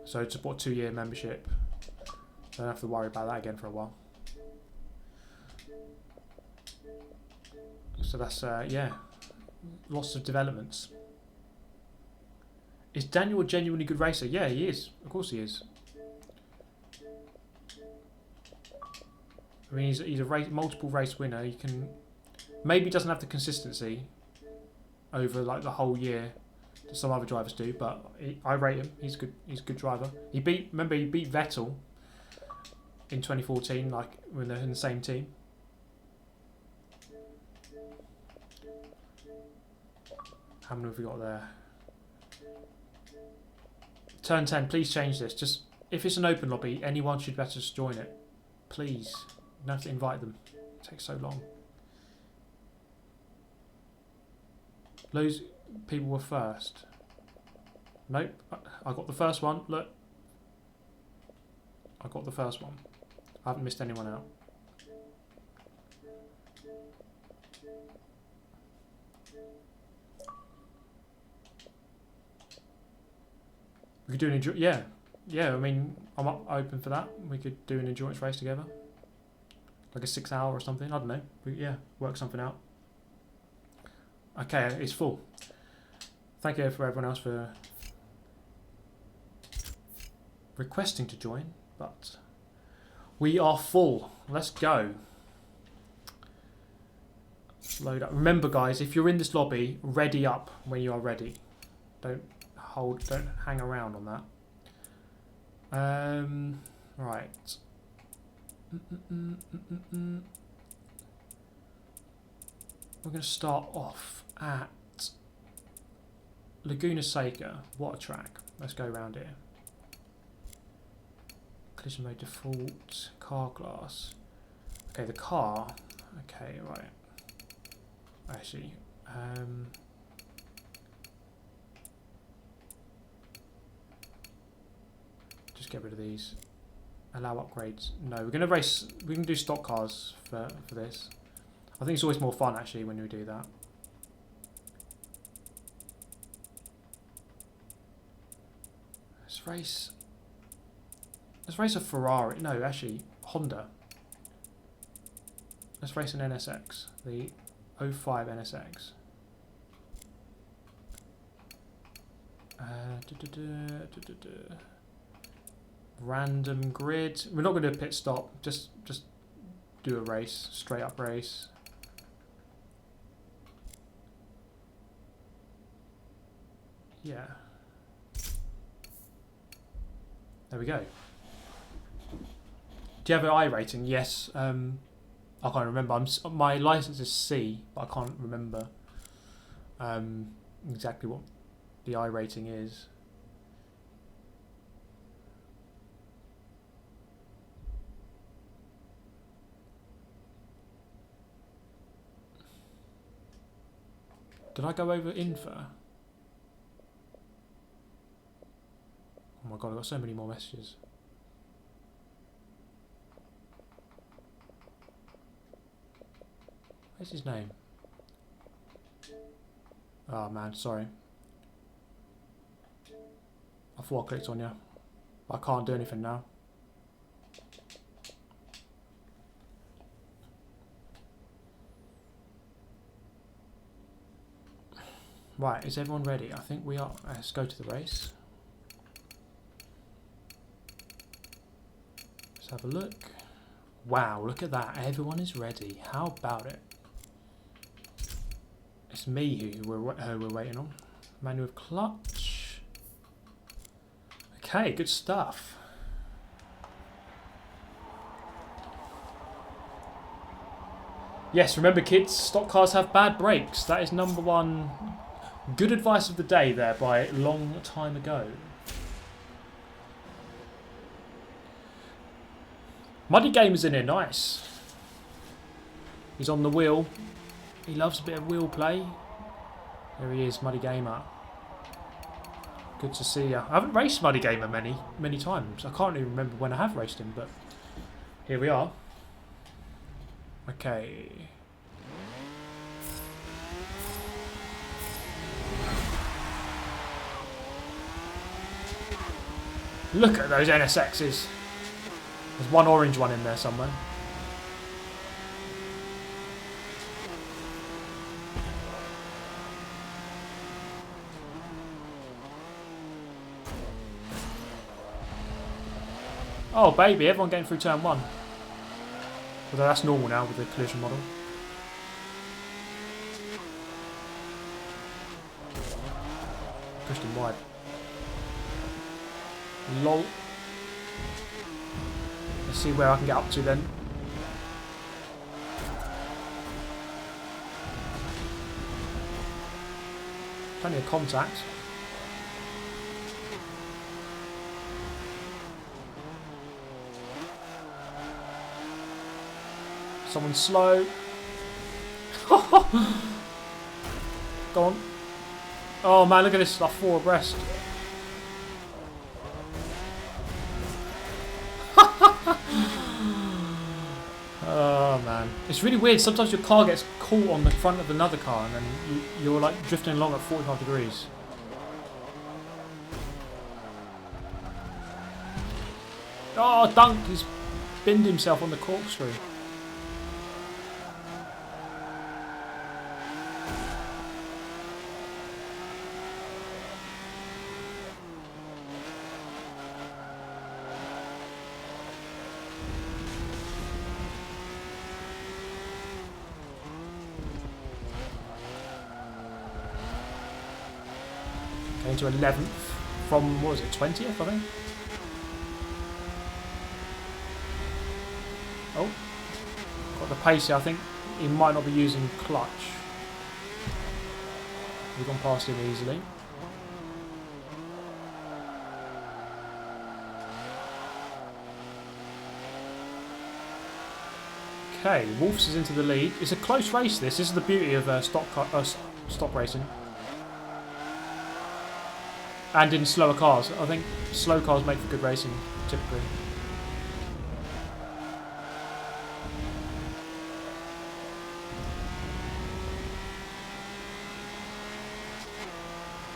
So I just bought a 2-year membership. So I don't have to worry about that again for a while. So that's yeah, lots of developments. Is Daniel a genuinely good racer? Yeah, he is. Of course he is. I mean, he's a multiple race winner. He can maybe doesn't have the consistency over like the whole year some other drivers do, but I rate him. He's good. He's a good driver. Remember he beat Vettel in 2014, like when they're in the same team. How many have we got there? Turn 10, please change this. Just if it's an open lobby, anyone should better just join it. Please. You don't have to invite them. It takes so long. Those people were first. Nope. I got the first one. Look. I got the first one. I haven't missed anyone out. We could do an yeah. I mean, I'm open for that. We could do an endurance race together, like a 6 hour or something. I don't know. Yeah, work something out. Okay, it's full. Thank you for everyone else for requesting to join, but we are full. Let's go. Let's load up. Remember, guys, if you're in this lobby, ready up when you are ready. Don't hang around on that. Right. We're going to start off at Laguna Seca. What a track. Let's go around here. Collision mode default. Car class. Okay, the car. Okay, right. Actually, just get rid of these. Allow upgrades. No, we're going to race. We can do stock cars for this. I think it's always more fun actually when we do that. Let's race. Let's race a Ferrari. No, actually, Honda. Let's race an NSX. The 05 NSX. Random grid. We're not going to do a pit stop. Just do a race, straight up race. Yeah. There we go. Do you have an I rating? Yes. I can't remember. My license is C, but I can't remember exactly what the I rating is. Did I go over info? Oh my god, I've got so many more messages. What's his name? Oh man, sorry. I thought I clicked on you. I can't do anything now. Right, is everyone ready? I think we are. Let's go to the race. Let's have a look. Wow, look at that. Everyone is ready. How about it? It's me who we're waiting on. Manual of clutch. Okay, good stuff. Yes, remember kids, stock cars have bad brakes. That is #1 good advice of the day there by a long time ago. Muddy Gamer's in here, nice. He's on the wheel. He loves a bit of wheel play. There he is, Muddy Gamer. Good to see you. I haven't raced Muddy Gamer many times. I can't even remember when I have raced him, but here we are. Okay. Look at those NSXs. There's one orange one in there somewhere. Oh baby, everyone getting through turn 1. Although that's normal now with the collision model. pushed him wide. Lol. Let's see where I can get up to then. Plenty of contact. Someone slow. Go on. Oh man, look at this, like 4 abreast. Oh man. It's really weird, sometimes your car gets caught on the front of another car and then you're like drifting along at 45 degrees. Oh, Dunk, he's binned himself on the corkscrew. Into 11th from, what was it, 20th, I think? Oh, got the pace here. I think he might not be using clutch. We've gone past him easily. Okay, Wolfs is into the lead. It's a close race this. This is the beauty of stock racing. And in slower cars. I think slow cars make for good racing, typically.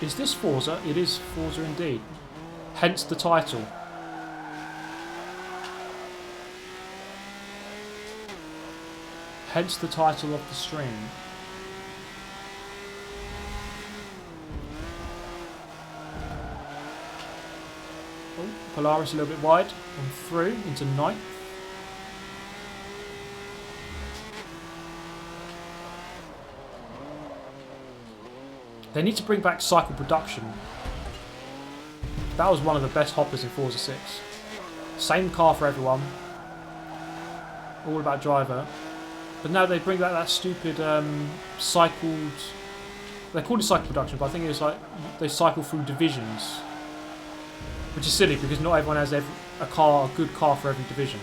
Is this Forza? It is Forza indeed. Hence the title. Hence the title of the stream. Oh, Polaris a little bit wide and through into 9th. They need to bring back cycle production. That was one of the best hoppers in Forza 6. Same car for everyone. All about driver. But now they bring back that stupid cycled... They call it cycle production, but I think it's like they cycle through divisions. Which is silly because not everyone has a good car for every division.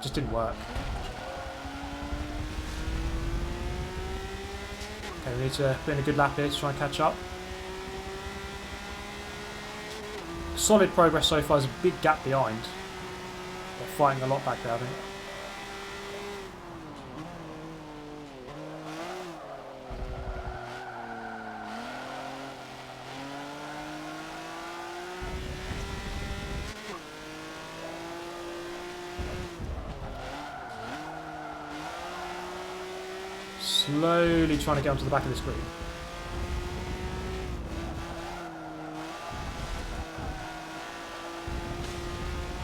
Just didn't work. Okay, we need to put in a good lap here to try and catch up. Solid progress so far. There's a big gap behind. They're fighting a lot back there, I think. Slowly trying to get onto the back of the screen.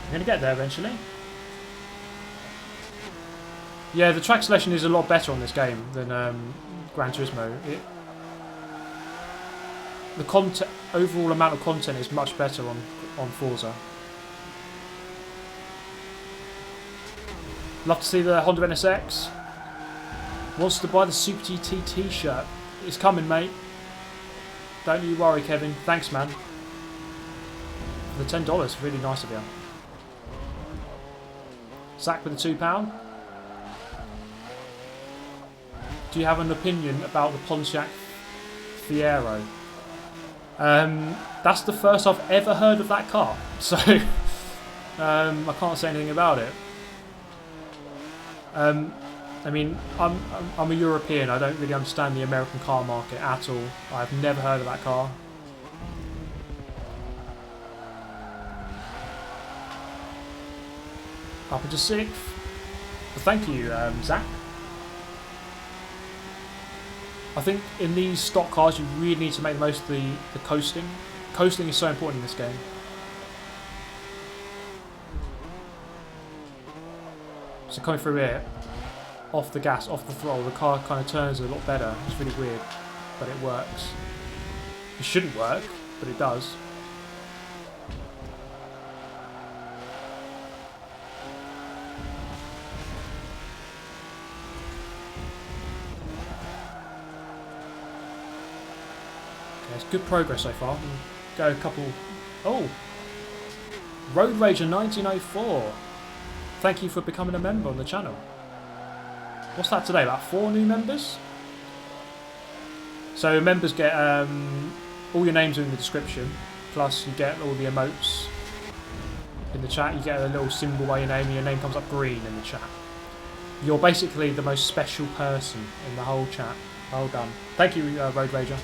I'm going to get there eventually. Yeah, the track selection is a lot better on this game than Gran Turismo. The overall amount of content is much better on Forza. Love to see the Honda NSX. Wants to buy the Super GT t-shirt. It's coming, mate. Don't you worry, Kevin. Thanks, man. For the $10. Really nice of you. Zach with the £2. Do you have an opinion about the Pontiac Fiero? That's the first I've ever heard of that car. So, I can't say anything about it. I mean, I'm a European. I don't really understand the American car market at all. I've never heard of that car. Up into 6th. Well, thank you, Zach. I think in these stock cars, you really need to make the most of the coasting. Coasting is so important in this game. So coming through here. Off the gas, off the throttle, the car kind of turns a lot better. It's really weird. but it works. It shouldn't work, but it does. Okay, it's good progress so far. We'll go a couple... Oh! Road Rager 1904. Thank you for becoming a member on the channel. What's that today? About 4 new members? So members get all your names are in the description, plus you get all the emotes in the chat. You get a little symbol by your name, and your name comes up green in the chat. You're basically the most special person in the whole chat. Well done. Thank you, Road Rager.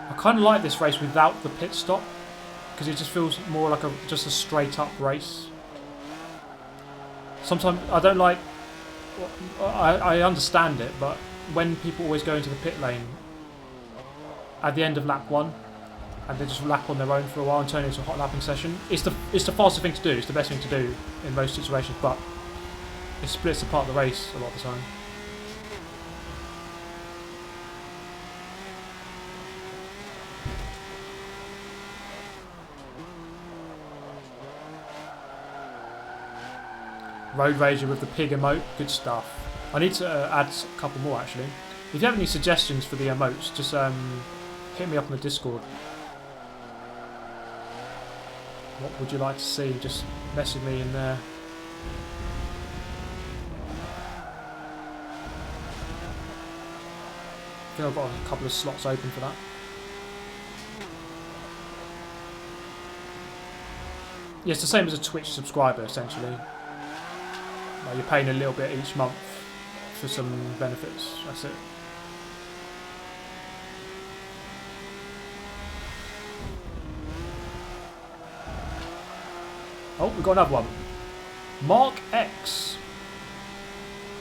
I kind of like this race without the pit stop, because it just feels more like just a straight up race. Sometimes I don't like. I understand it, but when people always go into the pit lane at the end of lap 1 and they just lap on their own for a while and turn it into a hot lapping session, it's the faster thing to do. It's the best thing to do in most situations, but it splits apart the race a lot of the time. Road Rager with the pig emote, good stuff. I need to add a couple more actually. If you have any suggestions for the emotes, just hit me up on the Discord. What would you like to see? Just message me in there. I think I've got a couple of slots open for that. Yeah, it's the same as a Twitch subscriber essentially. You're paying a little bit each month for some benefits. That's it. Oh, we've got another one. Mark X.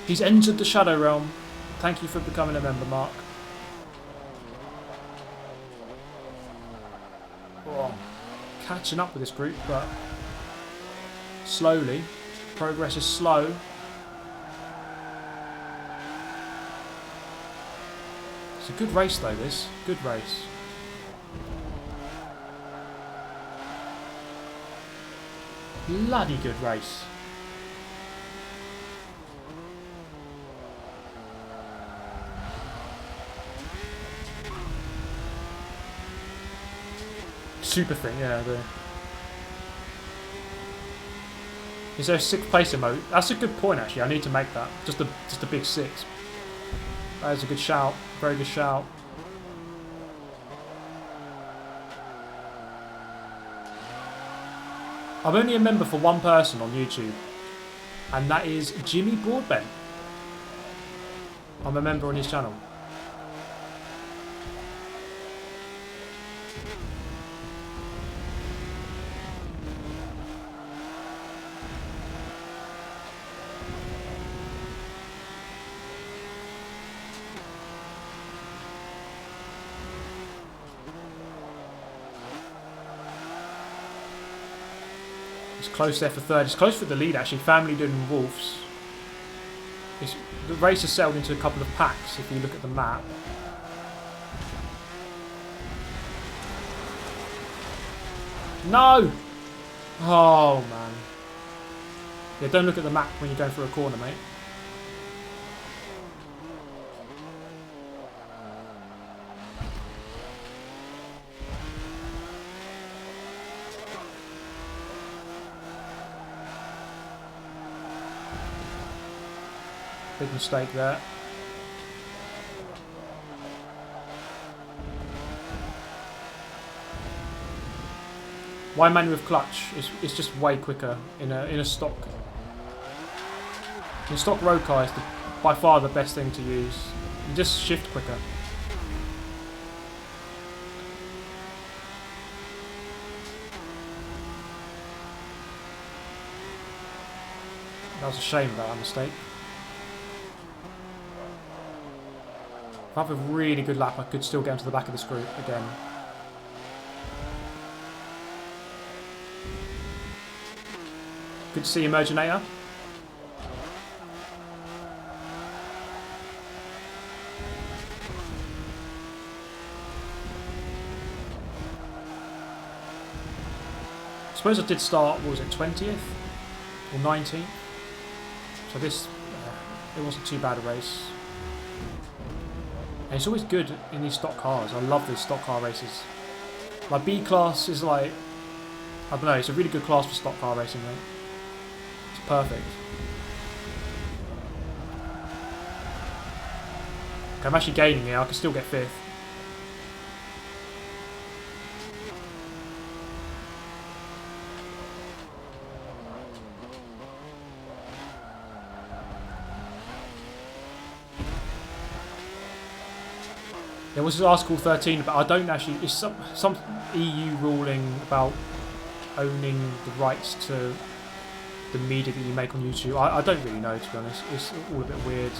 He's entered the Shadow Realm. Thank you for becoming a member, Mark. Oh, catching up with this group, but slowly. Progress is slow. It's a good race though, this. Good race. Bloody good race. Super thing, yeah. Is there a 6th place emote? That's a good point actually. I need to make that. Just a big 6. That is a good shout. Very good shout. I'm only a member for one person on YouTube, and that is Jimmy Broadbent. I'm a member on his channel. Close there for 3rd. It's close for the lead actually. Family doing Wolves. The race has settled into a couple of packs if you look at the map. No! Oh man. Yeah, don't look at the map when you're going through a corner, mate. Big mistake there. Why manual with clutch? It's just way quicker in a stock. In stock road car is by far the best thing to use. You just shift quicker. That was a shame about that mistake. If I have a really good lap, I could still get into the back of this group again. Good to see you, Emerginator. I suppose I did start, what was it, 20th? Or 19th? So this, it wasn't too bad a race. And it's always good in these stock cars. I love these stock car races. My B class is like, I don't know, it's a really good class for stock car racing, mate. It's perfect. Okay, I'm actually gaining here, I can still get 5th. There was Article 13, but I don't actually. It's some EU ruling about owning the rights to the media that you make on YouTube. I don't really know, to be honest. It's all a bit weird.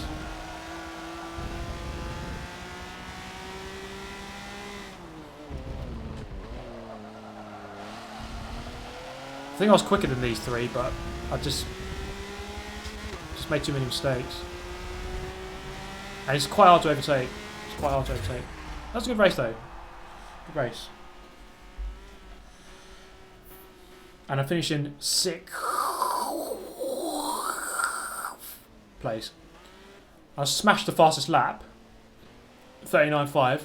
I think I was quicker than these three, but I just made too many mistakes. And it's quite hard to overtake. Quite hard to overtake. That's a good race though. Good race. And I finish in 6th place. I smashed the fastest lap. 39.5.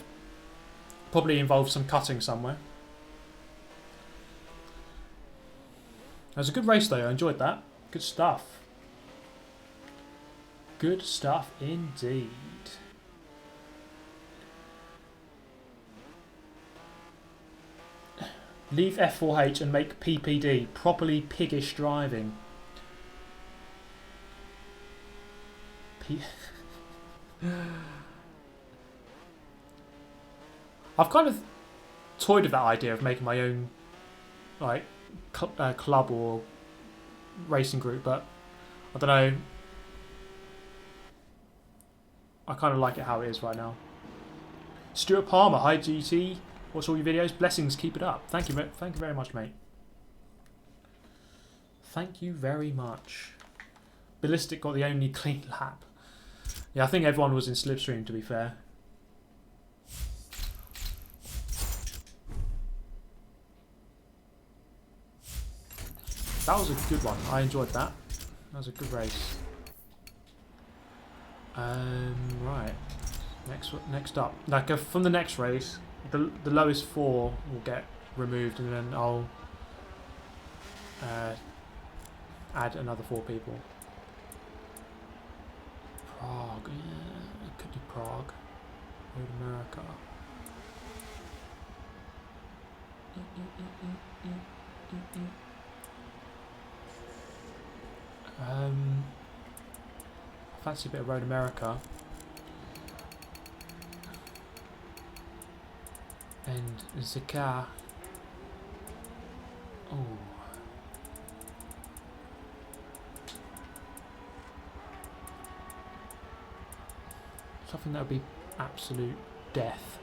Probably involved some cutting somewhere. It was a good race though, I enjoyed that. Good stuff. Good stuff indeed. Leave F4H and make PPD. Properly piggish driving. I've kind of toyed with that idea of making my own like club or racing group, but I don't know. I kind of like it how it is right now. Stuart Palmer, hi GT. Watch all your videos. Blessings, keep it up. Thank you very much, mate. Thank you very much. Ballistic got the only clean lap. Yeah, I think everyone was in slipstream, to be fair. That was a good one. I enjoyed that. That was a good race. Right. Next up. Now, go from the next race. The lowest 4 will get removed, and then I'll add another 4 people. Prague, yeah, I could do Prague. Road America. I fancy a bit of Road America. And Zika. Oh. Something that would be absolute death.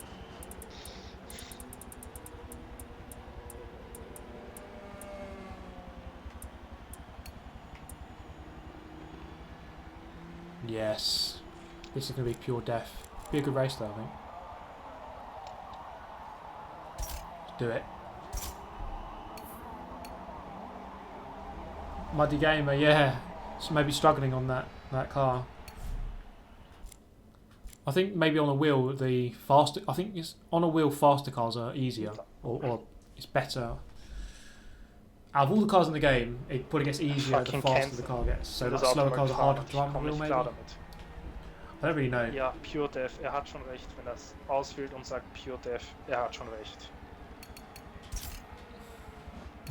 Yes. This is going to be pure death. Be a good race though, I think. Do it. Muddy Gamer, yeah. So maybe struggling on that car. I think maybe on a wheel the faster. I think it's on a wheel faster cars are easier or it's better. Out of all the cars in the game, it probably gets easier the faster the car gets. So that slower cars are harder to drive on the wheel, maybe. I don't really know. Ja, Pure Death, hat schon recht, wenn das auswählt und sagt Pure Death, hat schon recht.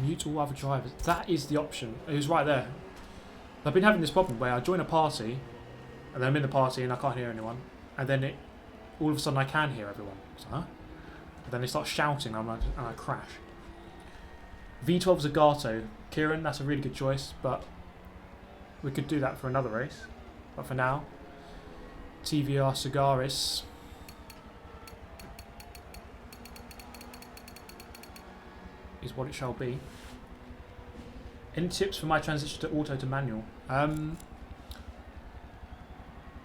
Mute all other drivers. That is the option. It was right there. I've been having this problem where I join a party, and then I'm in the party and I can't hear anyone, and then all of a sudden I can hear everyone. So, huh? And then they start shouting and I crash. V12 Zagato. Kieran, that's a really good choice, but we could do that for another race. But for now, TVR Cigaris. Is what it shall be. Any tips for my transition to auto to manual?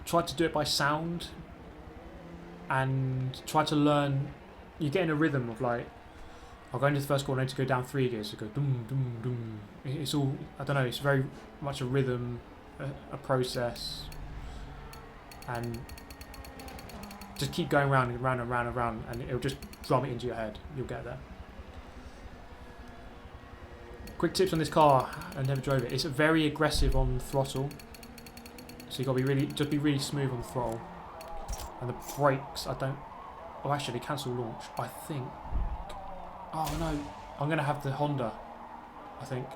Try to do it by sound, and try to learn. You get in a rhythm of like, I'll go into the first corner, I need to go down 3 gears, so go dum dum dum. It's all, I don't know, it's very much a rhythm, a process, and just keep going round and round and round and round, and it'll just drum it into your head. You'll get there. Quick tips on this car. I never drove it. It's very aggressive on throttle, so you got to be really smooth on the throttle. And the brakes, I don't. Oh, actually, cancel launch. I think. Oh no, I'm gonna have the Honda. I think.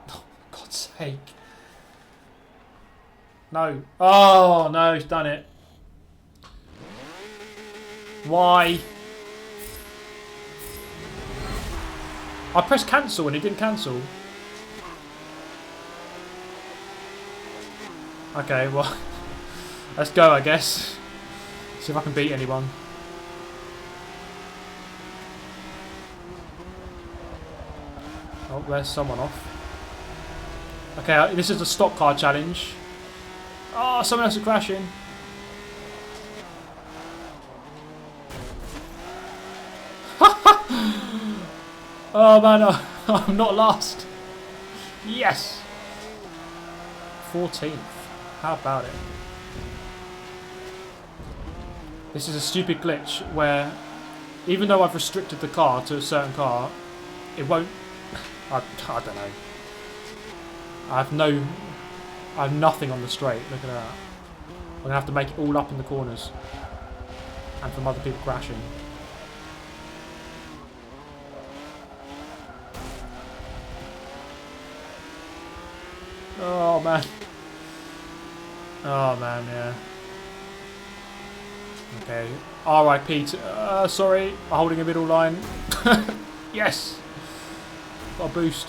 Oh, for God's sake. No. Oh no, he's done it. Why? I pressed cancel and it didn't cancel. Okay, well, let's go, I guess. See if I can beat anyone. Oh, there's someone off. Okay, this is a stock car challenge. Oh, someone else is crashing. Oh man, I'm not last. Yes. 14th. How about it? This is a stupid glitch where, even though I've restricted the car to a certain car, it won't. I don't know. I have nothing on the straight. Look at that. I'm gonna have to make it all up in the corners, and from other people crashing. Oh man. Oh man, yeah. Okay. RIP to, sorry, I'm holding a middle line. Yes! Got a boost.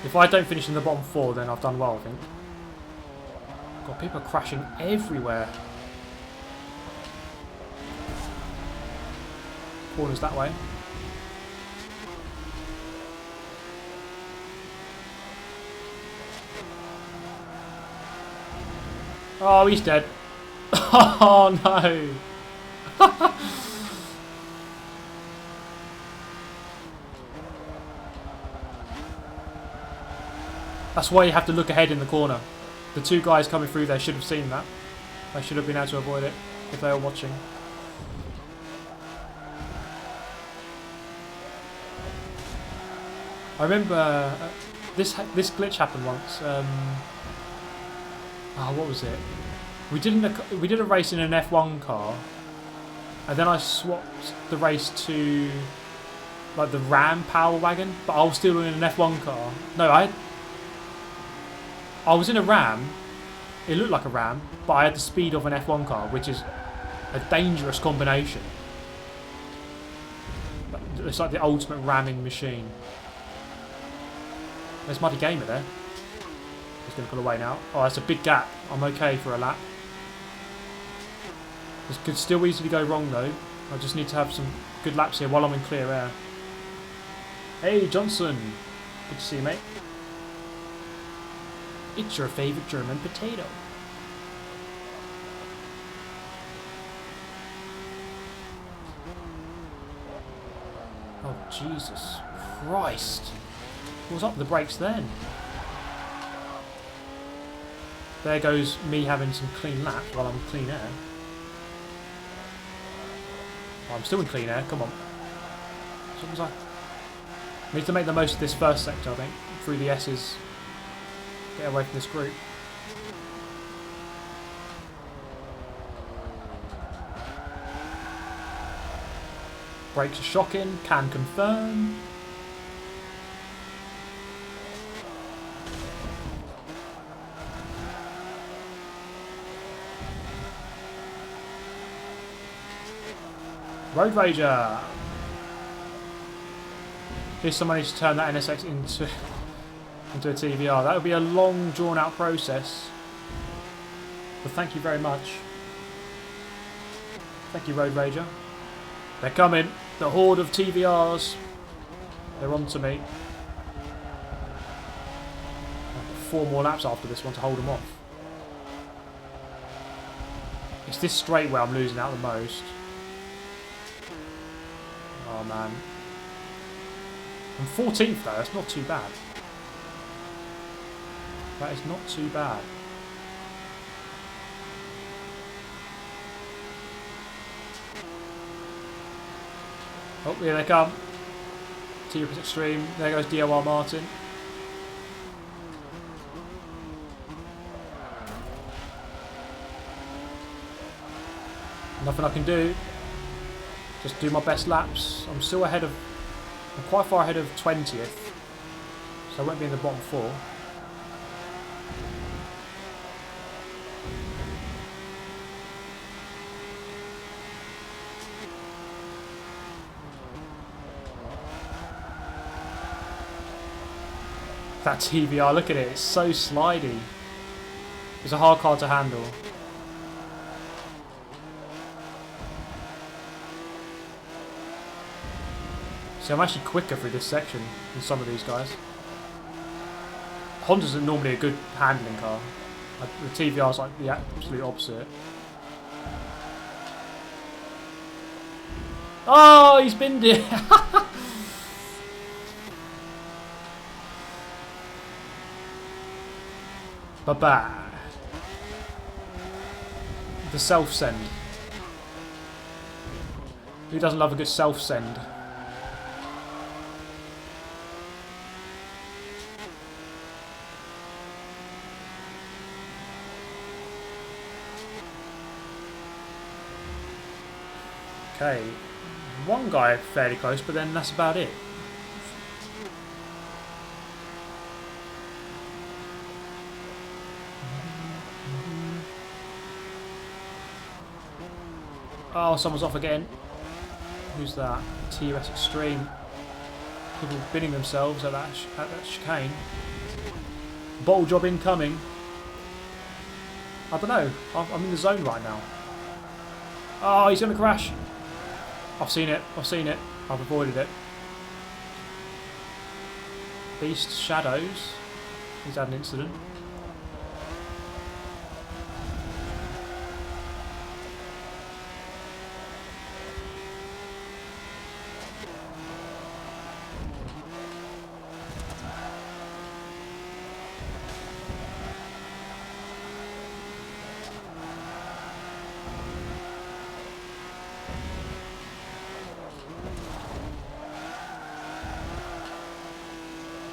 If I don't finish in the bottom 4, then I've done well, I think. God, people are crashing everywhere. Corners that way. Oh, he's dead. Oh no. That's why you have to look ahead in the corner. The two guys coming through there should have seen that. They should have been able to avoid it if they were watching. I remember this glitch happened once. What was it? We did a race in an F1 car, and then I swapped the race to like the Ram Power Wagon, but I was still in an F1 car. No, I was in a Ram. It looked like a Ram, but I had the speed of an F1 car, which is a dangerous combination. It's like the ultimate ramming machine. There's Muddy Gamer there. He's going to pull away now. Oh, that's a big gap. I'm okay for a lap. This could still easily go wrong though. I just need to have some good laps here while I'm in clear air. Hey Johnson. Good to see you, mate. It's your favourite German potato. Oh, Jesus Christ. What was up with the brakes then? There goes me having some clean laps while I'm in clean air. Oh, I'm still in clean air, come on. So was I need to make the most of this first sector, I think, through the S's. Get away from this group. Brakes are shocking, can confirm. Road Rager! If someone needs to turn that NSX into a TVR, that would be a long drawn out process. But thank you very much. Thank you, Road Rager. They're coming. The horde of TVRs. They're on to me. I've got 4 more laps after this one to hold them off. It's this straight where I'm losing out the most. Oh man. I'm 14th though, that's not too bad. That is not too bad. Oh, here they come. T-Rip's Extreme. There goes DOR Martin. Nothing I can do. Just do my best laps. I'm still ahead of... I'm quite far ahead of 20th. So I won't be in the bottom 4. That TVR, look at it, it's so slidey. It's a hard car to handle. See, I'm actually quicker through this section than some of these guys. Honda's normally a good handling car. The TVR's like the absolute opposite. Oh, he's binned it! Bye-bye. The self-send. Who doesn't love a good self-send? Okay. One guy fairly close, but then that's about it. Oh, someone's off again. Who's that? TRS Extreme. People binning themselves at that chicane. Bottle job incoming. I don't know. I'm in the zone right now. Oh, he's going to crash. I've seen it. I've seen it. I've avoided it. Beast Shadows. He's had an incident.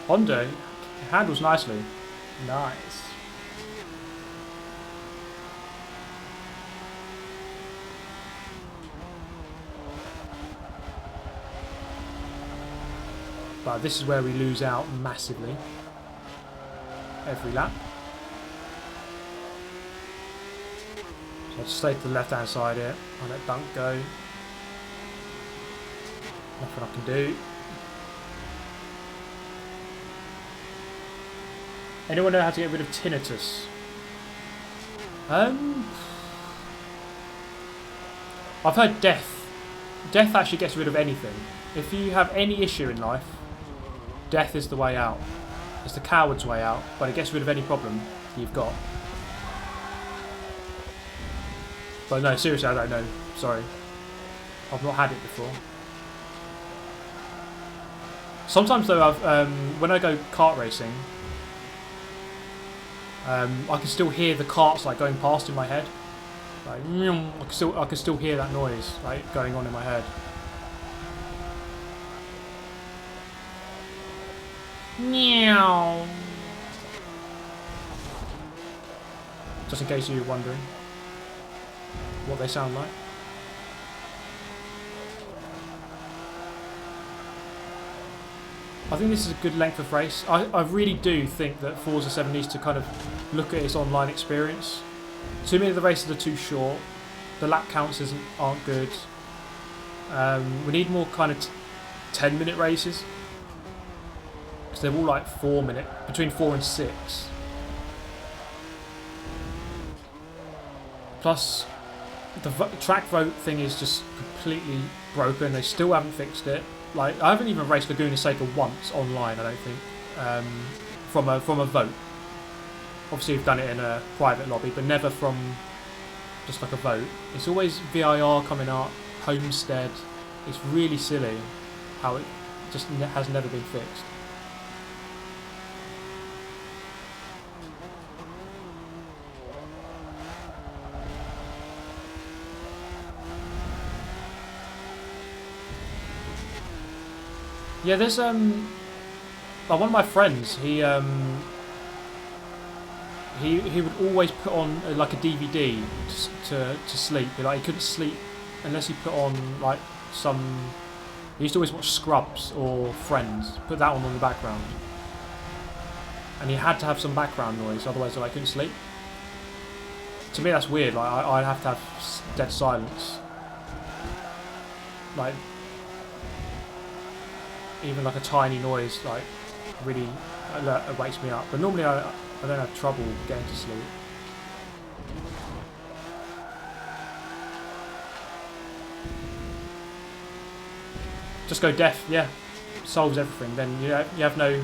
Honda handles nicely. Nice. But this is where we lose out massively. Every lap. So I'll just stay to the left hand side here. I'll let Dunk go. Nothing I can do. Anyone know how to get rid of tinnitus? I've heard death. Death actually gets rid of anything. If you have any issue in life, death is the way out. It's the coward's way out, but it gets rid of any problem you've got. But no, seriously, I don't know. Sorry. I've not had it before. Sometimes though, when I go kart racing, I can still hear the carts like going past in my head. Like, I can still hear that noise like going on in my head. Meow. Just in case you're wondering what they sound like. I think this is a good length of race. I really do think that Forza 7 needs to kind of look at its online experience. Too many of the races are too short. The lap counts aren't good. We need more kind of 10-minute races. Because they're all like 4-minute, between 4 and 6. Plus, the track vote thing is just completely broken. They still haven't fixed it. Like, I haven't even raced Laguna Seca once online, I don't think, from a vote. Obviously, we've done it in a private lobby, but never from just like a vote. It's always VIR coming up, Homestead. It's really silly how it just has never been fixed. Yeah, there's like one of my friends. He would always put on like a DVD to sleep. Like he couldn't sleep unless he put on like some. He used to always watch Scrubs or Friends. Put that on the background, and he had to have some background noise, otherwise like, I couldn't sleep. To me, that's weird. Like I'd have to have dead silence. Like. Even like a tiny noise, like really wakes me up. But normally I don't have trouble getting to sleep. Just go deaf, yeah. Solves everything. Then you have no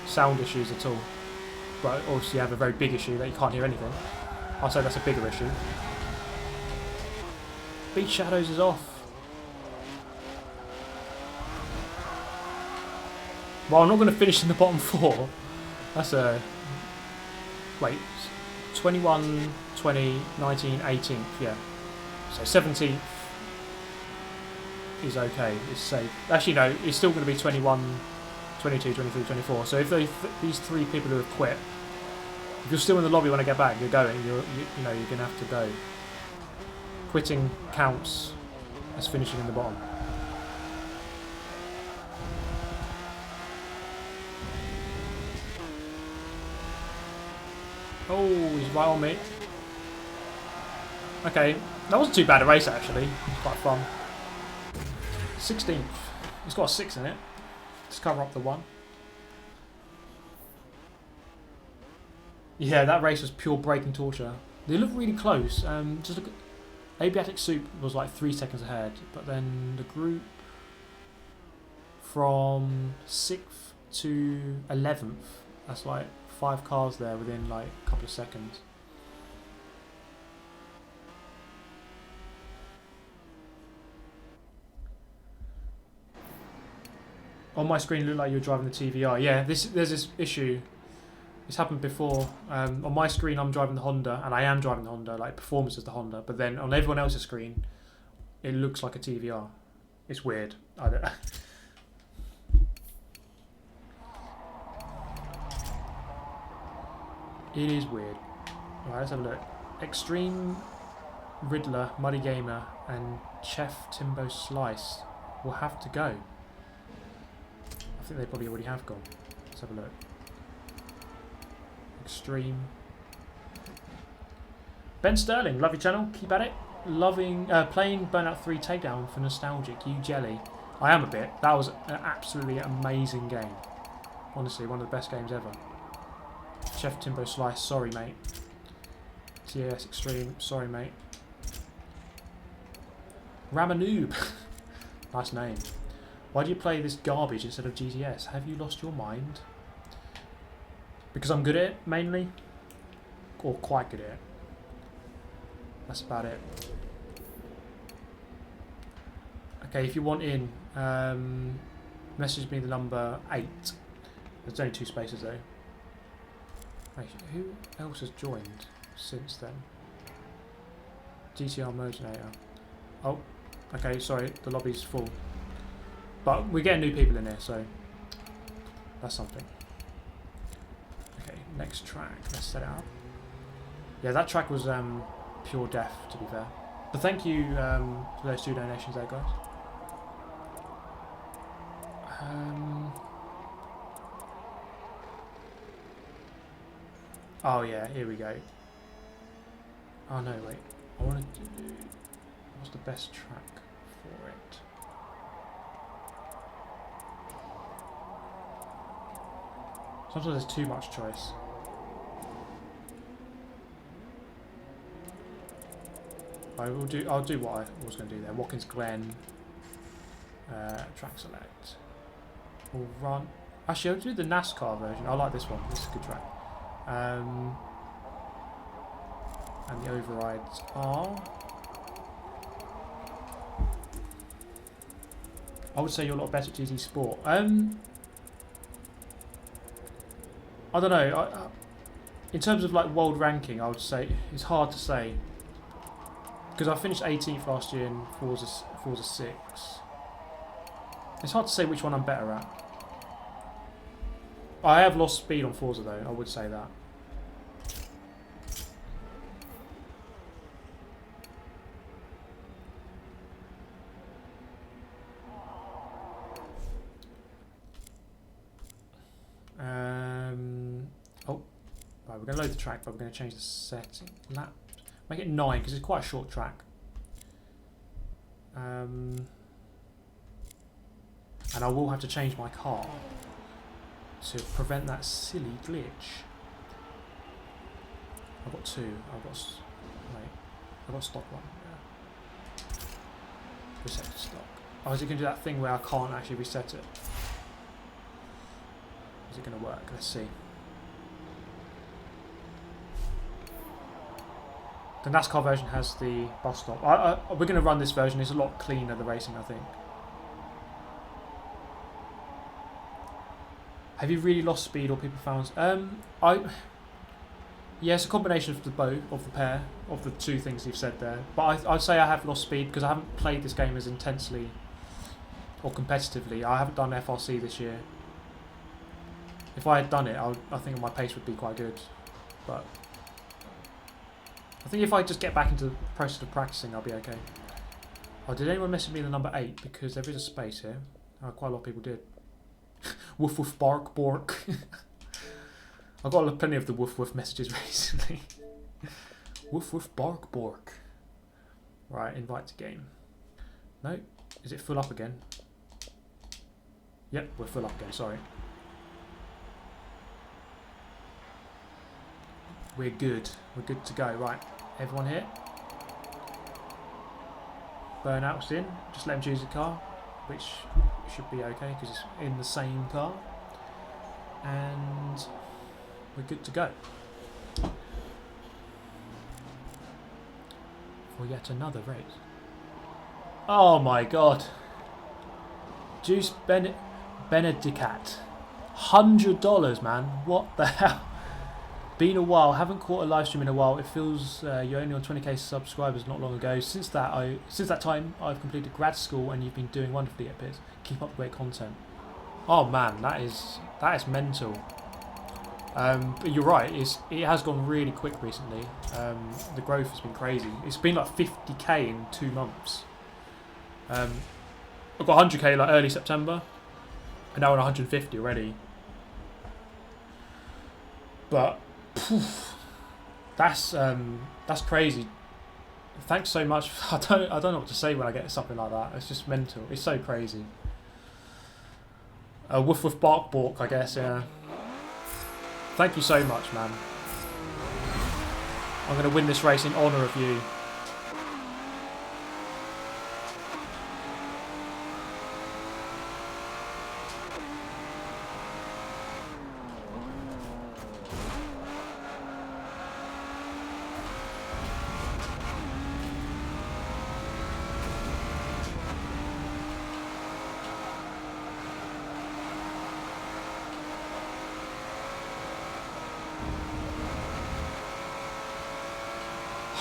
sound issues at all. But obviously you have a very big issue that you can't hear anything. I'll say that's a bigger issue. Beach Shadows is off. Well, I'm not going to finish in the bottom 4. That's a... Wait. 21, 20, 19, 18th. Yeah. So 17th is okay. It's safe. Actually, no. It's still going to be 21, 22, 23, 24. So if these 3 people who have quit, if you're still in the lobby when I get back, you're going. You know, you're going to have to go. Quitting counts as finishing in the bottom. Oh, he's right on me. Okay, that wasn't too bad a race actually. It was quite fun. 16th. It's got a 6 in it. Just cover up the 1. Yeah, that race was pure breaking torture. They look really close. Just look at Abiatic Soup was like 3 seconds ahead, but then the group from 6th to 11th. That's like 5 cars there within like a couple of seconds. On my screen, it looked like you were driving the TVR. Yeah, there's this issue. It's happened before. On my screen, I'm driving the Honda, and I am driving the Honda, like performance as the Honda. But then on everyone else's screen, it looks like a TVR. It's weird. I don't. It is weird. Alright, let's have a look. Extreme Riddler, Muddy Gamer, and Chef Timbo Slice will have to go. I think they probably already have gone. Let's have a look. Extreme. Ben Sterling, love your channel. Keep at it. Loving playing Burnout 3 Takedown for nostalgic. You jelly. I am a bit. That was an absolutely amazing game. Honestly, one of the best games ever. Chef Timbo Slice, sorry mate. TAS Extreme, sorry mate. Ramanoob, nice name. Why do you play this garbage instead of GTS? Have you lost your mind? Because I'm good at it, mainly. Or quite good at it. That's about it. Okay, if you want in, message me the number 8. There's only 2 spaces though. Wait, who else has joined since then? GTR Modinator. Oh, okay, sorry, the lobby's full. But we're getting new people in here, so that's something. Okay, next track, let's set it up. Yeah, that track was pure death, to be fair. But thank you for those 2 donations there, guys. Oh yeah, here we go. Oh no, wait. I wanted to do... What's the best track for it? Sometimes there's too much choice. I'll do what I was going to do there. Watkins Glen. Track select. We'll run. Actually, I'll do the NASCAR version. I like this one. This is a good track. And the overrides are. I would say you're a lot better at GT Sport. I don't know. In terms of like world ranking, I would say it's hard to say because I finished 18th last year in Forza 6. It's hard to say which one I'm better at. I have lost speed on Forza though. I would say that. Right, we're going to load the track, but we're going to change the setting. Lap. Make it 9 because it's quite a short track. And I will have to change my car to prevent that silly glitch. I've got two. I've got stock one. Yeah. Reset to stock. Oh, is it going to do that thing where I can't actually reset it? Is it going to work? Let's see. The NASCAR version has the bus stop. We're going to run this version. It's a lot cleaner, the racing, I think. Have you really lost speed or people found? Yeah, it's a combination of the both, of the pair, of the two things you've said there. But I'd say I have lost speed because I haven't played this game as intensely or competitively. I haven't done FRC this year. If I had done it, I think my pace would be quite good. But I think if I just get back into the process of practicing, I'll be okay. Oh, did anyone message me the number 8? Because there is a space here. Oh, quite a lot of people did. Woof woof bark bork. I've got plenty of the woof woof messages recently. Woof woof bark bork. Right, invite to game. No, is it full up again? Yep, we're full up again, sorry. We're good. We're good to go. Right, everyone here. Burnout's in. Just let him choose a car, which should be okay because it's in the same car. And we're good to go. For yet another race. Oh my god. Juice Benedicat. $100, man. What the hell? Been a while, haven't caught a live stream in a while. It feels you're only on 20k subscribers not long ago. Since that time, I've completed grad school, and you've been doing wonderfully at Piz. Keep up the great content. Oh man, that is mental. But you're right. It has gone really quick recently. The growth has been crazy. It's been like 50k in 2 months. I've got 100k like early September, and now I'm 150 already. But that's crazy. Thanks so much. I don't know what to say when I get something like that. It's just mental. It's so crazy. Woof woof bark bork, I guess. Yeah. Thank you so much, man. I'm gonna win this race in honour of you.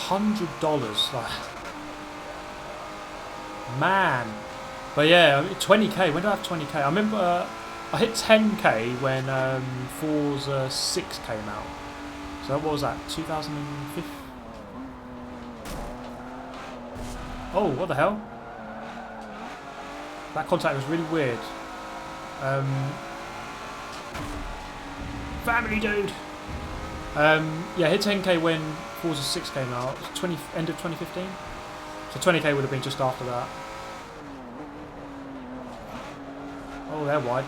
$100, like, man. But yeah, 20k. When did I have 20k? I remember I hit 10k when Forza 6 came out. So what was that? 2015. Oh, what the hell? That contact was really weird. Family dude. Yeah, hit 10k when Forza 6 came out. End of 2015. So 20k would have been just after that. Oh, they're wide.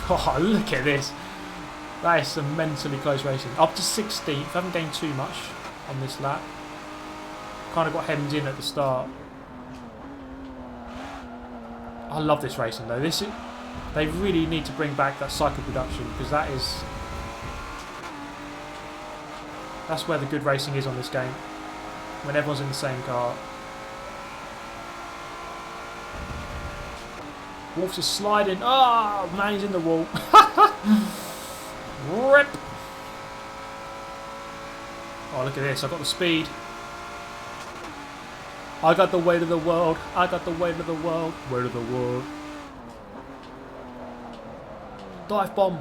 Oh, look at this. That is some mentally close racing. Up to 16th. Haven't gained too much on this lap. Kind of got hemmed in at the start. I love this racing though. They really need to bring back that cycle production because that's where the good racing is on this game. When everyone's in the same car. Wolf's is sliding. Oh man, he's in the wall. Rip. Oh, look at this. I got the speed. I got the weight of the world. I got the weight of the world. Weight of the world. Dive bomb.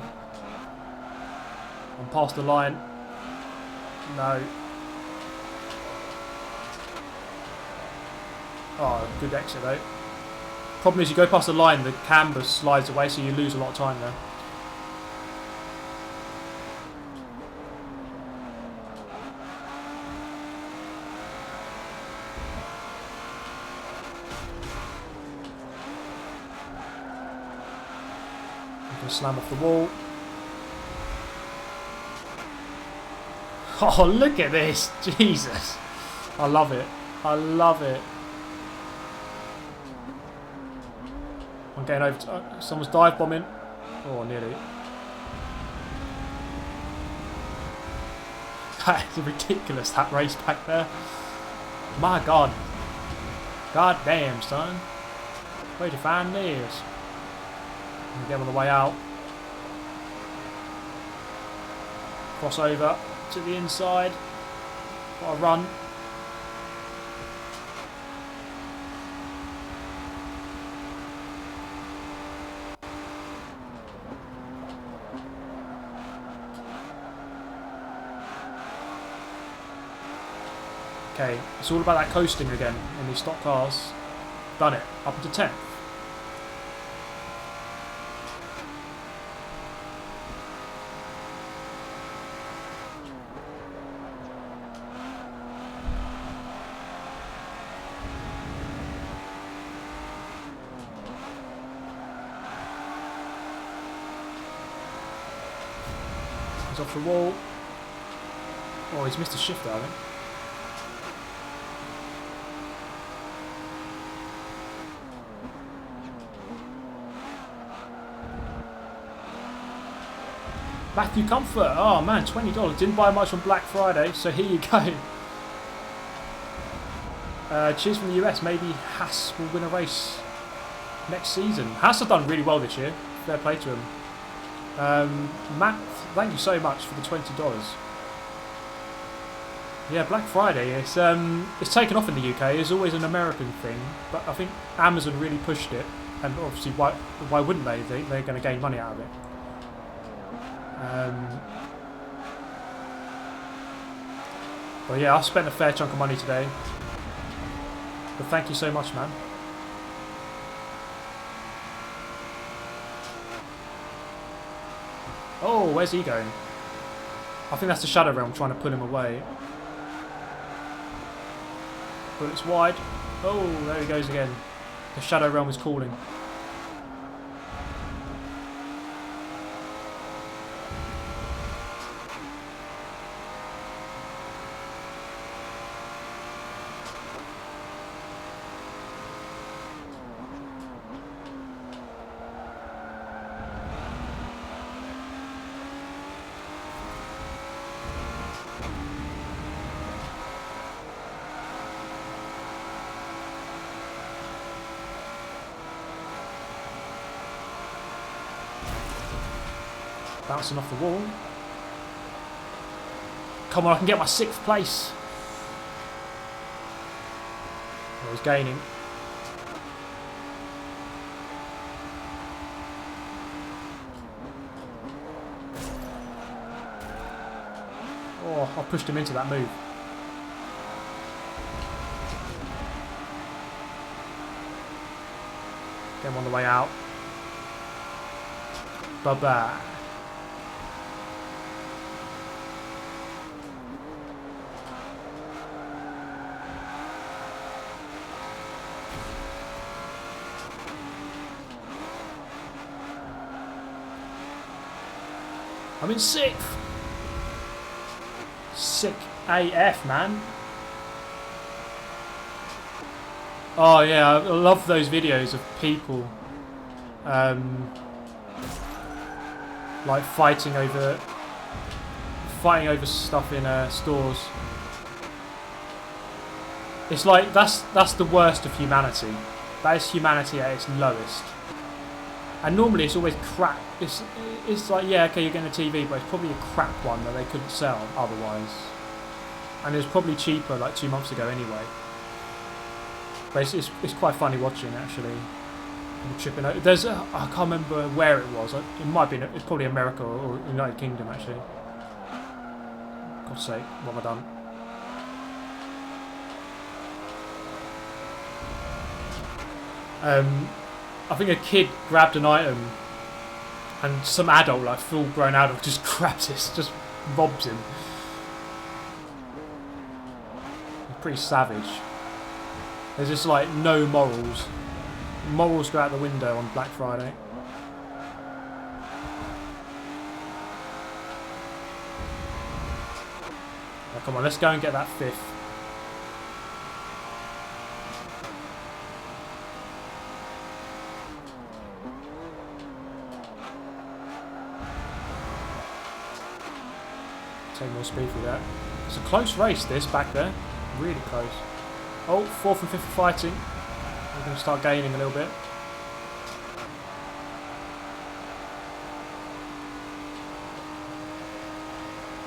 I'm past the line. No. Oh, good exit though. Problem is you go past the line, the camber slides away, so you lose a lot of time there. Slam off the wall. Oh, look at this. Jesus. I love it. I love it. I'm getting over to... someone's dive bombing. Oh, nearly. That is ridiculous, that race back there. My God. God damn, son. Where'd you find this? Get on the way out. Cross over to the inside. Got a run. Okay, it's all about that coasting again in these stock cars. Done it. Up to 10th. He's off the wall. Oh, he's missed a shift there, I think. Matthew Comfort. Oh man, $20. Didn't buy much on Black Friday, so here you go. Cheers from the US. Maybe Haas will win a race next season. Haas have done really well this year. Fair play to him. Matt, thank you so much for the $20. Yeah, Black Friday. It's taken off in the UK. It's always an American thing, but I think Amazon really pushed it, and obviously why wouldn't they? They're going to gain money out of it. But yeah, I spent a fair chunk of money today. But thank you so much, man. Oh, where's he going? I think that's the Shadow Realm trying to pull him away. Bullets wide. Oh, there he goes again. The Shadow Realm is calling. Bouncing off the wall. Come on, I can get my 6th place. Oh, he's gaining. Oh, I pushed him into that move. Get him on the way out. Bye-bye. I'm in 6th. Sick AF, man. Oh yeah, I love those videos of people like fighting over stuff in stores. It's like that's the worst of humanity. That is humanity at its lowest. And normally it's always crap. It's like, yeah, okay, you're getting a TV, but it's probably a crap one that they couldn't sell otherwise. And it was probably cheaper like 2 months ago anyway. But it's quite funny watching actually. I'm tripping over. There's I can't remember where it was. It might be. It's probably America or United Kingdom actually. God's sake, what have I done? I think a kid grabbed an item and some adult, like full grown adult, just grabs it, just robs him. Pretty savage. There's just like no morals. Morals go out the window on Black Friday. Now, come on, let's go and get that 5th. Take more speed through that. It's a close race this back there. Really close. Oh, 4th and 5th fighting. We're going to start gaining a little bit.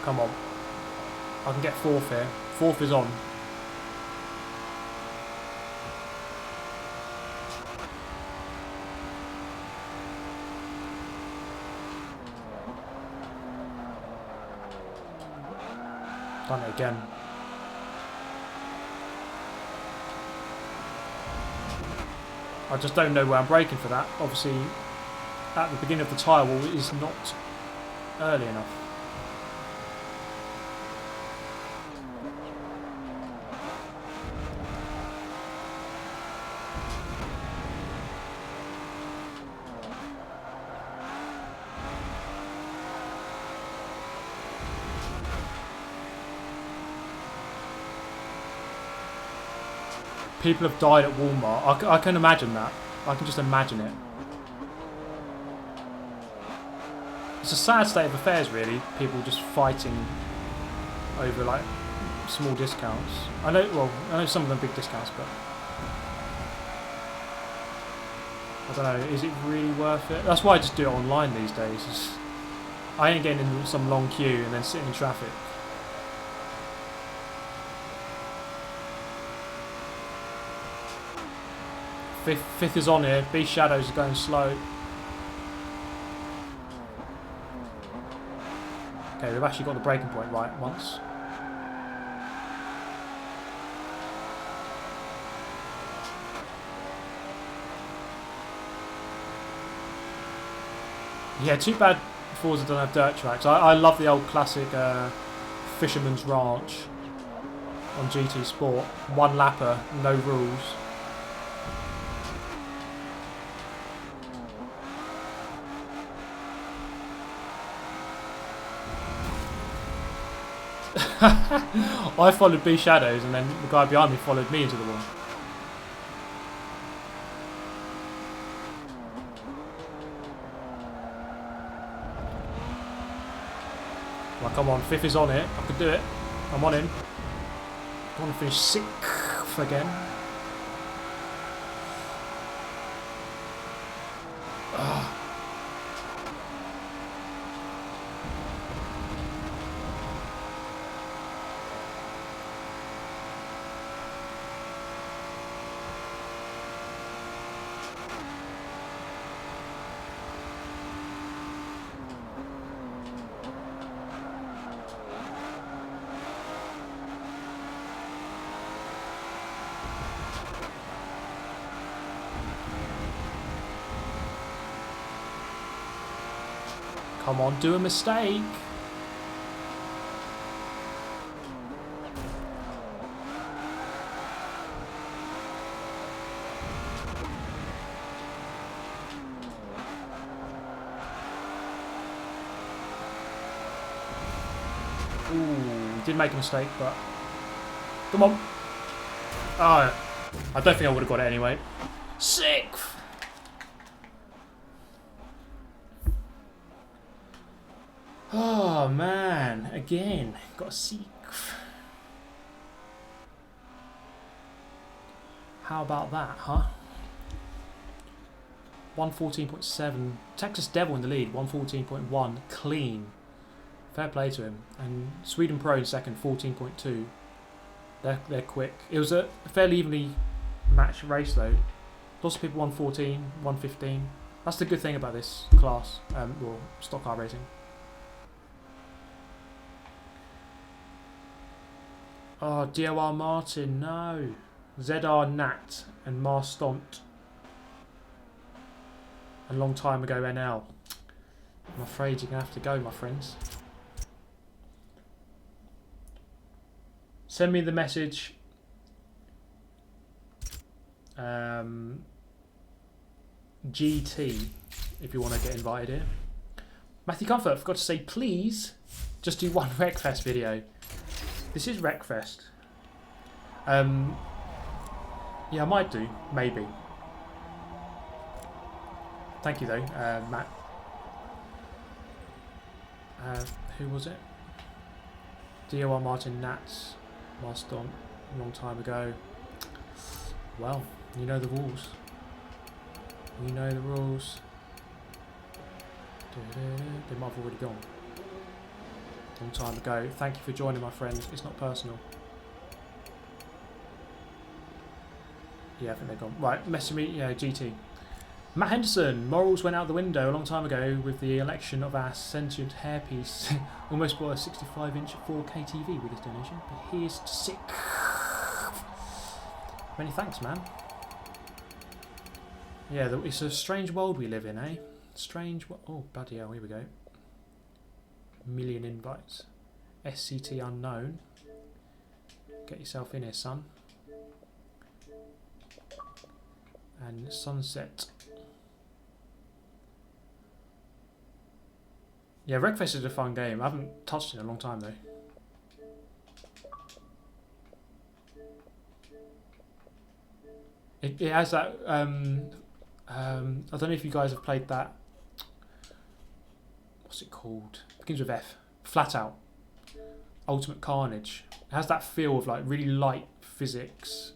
Come on. I can get 4th here. 4th is on. Done it again. I just don't know where I'm braking for that. Obviously, at the beginning of the tyre wall is not early enough. People have died at Walmart. I can imagine that. I can just imagine it. It's a sad state of affairs, really. People just fighting over like small discounts. I know some of them big discounts, but I don't know. Is it really worth it? That's why I just do it online these days. I ain't getting in some long queue and then sitting in traffic. 5th is on here. B Shadows are going slow. Okay, we've actually got the breaking point right once. Yeah, too bad Forza don't have dirt tracks. I love the old classic Fisherman's Ranch on GT Sport. One lapper, no rules. I followed B Shadows and then the guy behind me followed me into the wall. Well, come on, 5th is on it. I could do it. I'm on him. I want to finish 6th again. Ugh. Come on, do a mistake. Did make a mistake, but come on. Oh, I don't think I would have got it anyway. 6th. Oh man, again, got a 6th. How about that, huh? 114.7. Texas Devil in the lead, 114.1. Clean. Fair play to him. And Sweden Pro in second, 14.2. They're quick. It was a fairly evenly matched race though. Lots of people 114, 115. That's the good thing about this class, well, stock car racing. Oh, DOR Martin, no. ZR Nat and Marstont. A long time ago NL. I'm afraid you're going to have to go, my friends. Send me the message. GT, if you want to get invited here. Matthew Comfort, I forgot to say, please just do one Wreckfest video. This is Wreckfest. Yeah, I might do, maybe. Thank you though, Matt. Who was it? DOR Martin Nats, Marston, a long time ago. Well, you know the rules. You know the rules. They might have already gone. Long time ago. Thank you for joining, my friends. It's not personal. Yeah, I think they're gone. Right, message me. Yeah, GT. Matt Henderson. Morals went out the window a long time ago with the election of our sentient hairpiece. Almost bought a 65-inch 4K TV with this donation. But here's to 6. Many thanks, man. Yeah, it's a strange world we live in, eh? Strange. Oh, bloody hell! Here we go. Million invites. SCT unknown. Get yourself in here, son. And Sunset. Yeah, Wreckfest is a fun game. I haven't touched it in a long time though. It has that. I don't know if you guys have played that. What's it called? It begins with F. Flat Out. Ultimate Carnage. It has that feel of like really light physics.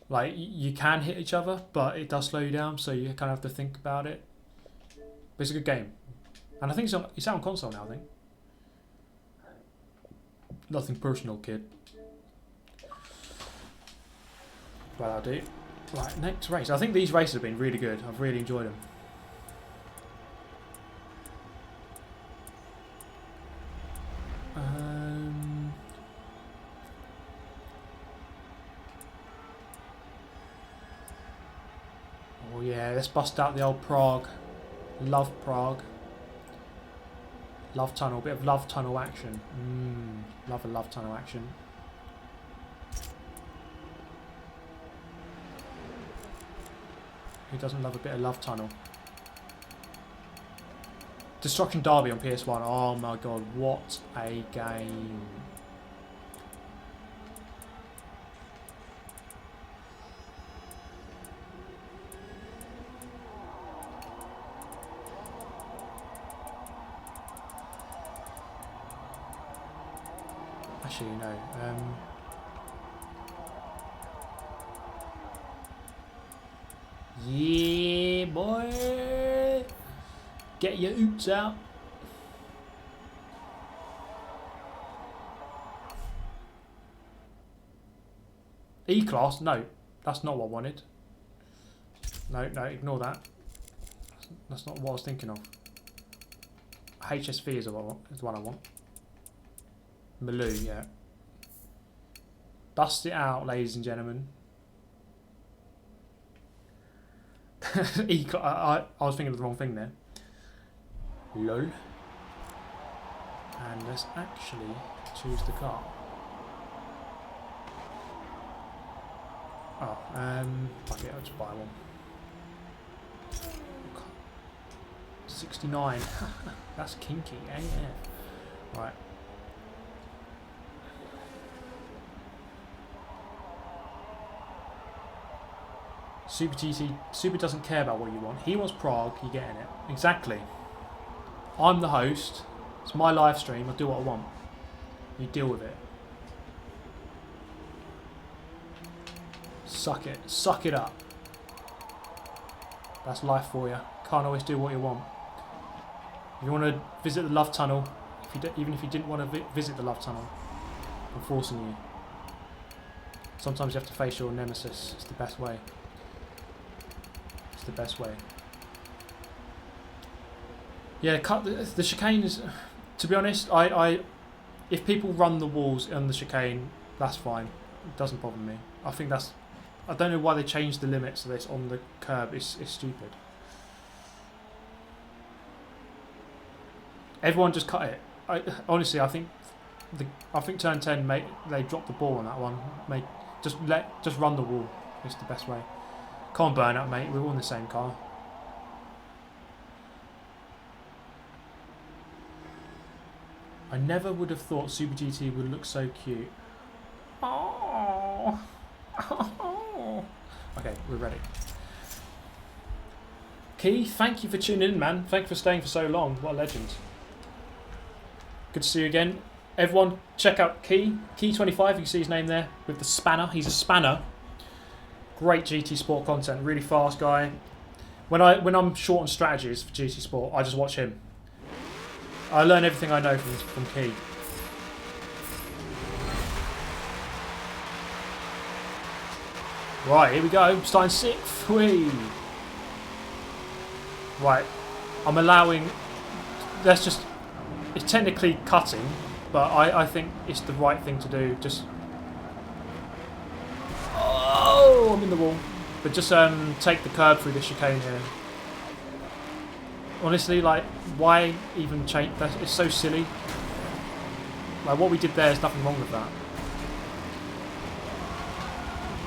Like you can hit each other, but it does slow you down, so you kind of have to think about it. But it's a good game, and I think it's out on console now. I think. Nothing personal, kid. Well, I'll do. Right, next race. I think these races have been really good. I've really enjoyed them. Oh yeah, let's bust out the old Prague. Love Prague. Love Tunnel, bit of Love Tunnel action. Love a Love Tunnel action. Who doesn't love a bit of Love Tunnel? Destruction Derby on PS1. Oh my god, what a game. Actually, no. Yeah, boy. Get your oops out. E-Class? No. That's not what I wanted. No, ignore that. That's not what I was thinking of. HSV is the one I want. Maloo, yeah. Bust it out, ladies and gentlemen. I was thinking of the wrong thing there. Lol. And let's actually choose the car. Oh, fuck it, I'll just buy one. 69. That's kinky. AF. Right. Super GT. Super doesn't care about what you want. He wants Prague. You're getting it. Exactly. I'm the host. It's my live stream. I do what I want. You deal with it. Suck it. Suck it up. That's life for you. Can't always do what you want. If you want to visit the love tunnel, even if you didn't want to visit the love tunnel, I'm forcing you. Sometimes you have to face your nemesis. It's the best way. It's the best way. Yeah, cut the chicane is. To be honest, if people run the walls on the chicane, that's fine. It doesn't bother me. I think that's. I don't know why they changed the limits of this on the curb. It's stupid. Everyone just cut it. Honestly, I think turn 10 they dropped the ball on that one. Just run the wall. It's the best way. Come on, burn out, mate. We're all in the same car. I never would have thought Super GT would look so cute. Oh. Okay, we're ready. Key, thank you for tuning in, man. Thank you for staying for so long. What a legend. Good to see you again. Everyone, check out Key. Key25, you can see his name there with the spanner. He's a spanner. Great GT Sport content. Really fast guy. When I'm short on strategies for GT Sport, I just watch him. I learn everything I know from Key. Right, here we go. Starting 6th. Whee. Right, I'm allowing. It's technically cutting, but I think it's the right thing to do. Just. Oh, I'm in the wall. But just take the curb through the chicane here. Honestly, like, why even change? It's so silly. Like, what we did there is nothing wrong with that.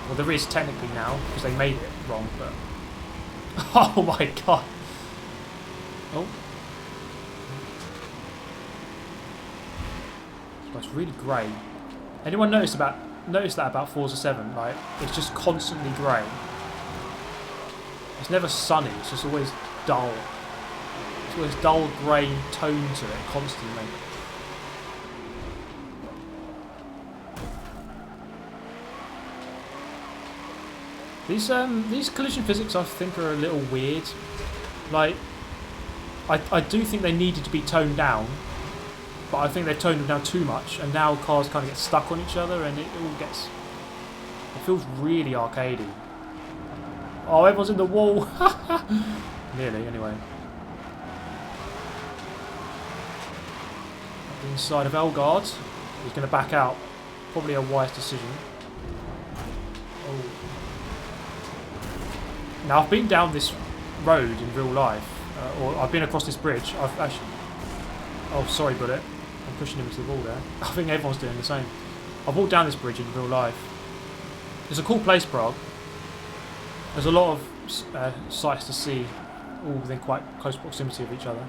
Well, there is technically now, because they made it wrong, but... Oh my god! Oh. Oh, it's really grey. Anyone notice that about Forza 7? Like, it's just constantly grey. It's never sunny, it's just always dull. It's always dull grey tone to it, constantly. These collision physics I think are a little weird. Like, I do think they needed to be toned down, but I think they've toned them down too much, and now cars kind of get stuck on each other, and it feels really arcadey. Oh, everyone's in the wall. Nearly, anyway. At the inside of Elgard, he's going to back out. Probably a wise decision. Oh. Now, I've been down this road in real life, or I've been across this bridge. I've actually... Oh, sorry, Billeck. I'm pushing him into the wall there. I think everyone's doing the same. I've walked down this bridge in real life. It's a cool place, Prague. There's a lot of sights to see, all within quite close proximity of each other.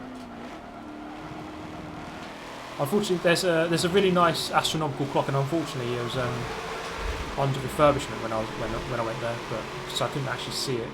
Unfortunately, there's a really nice astronomical clock, and unfortunately, it was under refurbishment when I went there, but so I couldn't actually see it.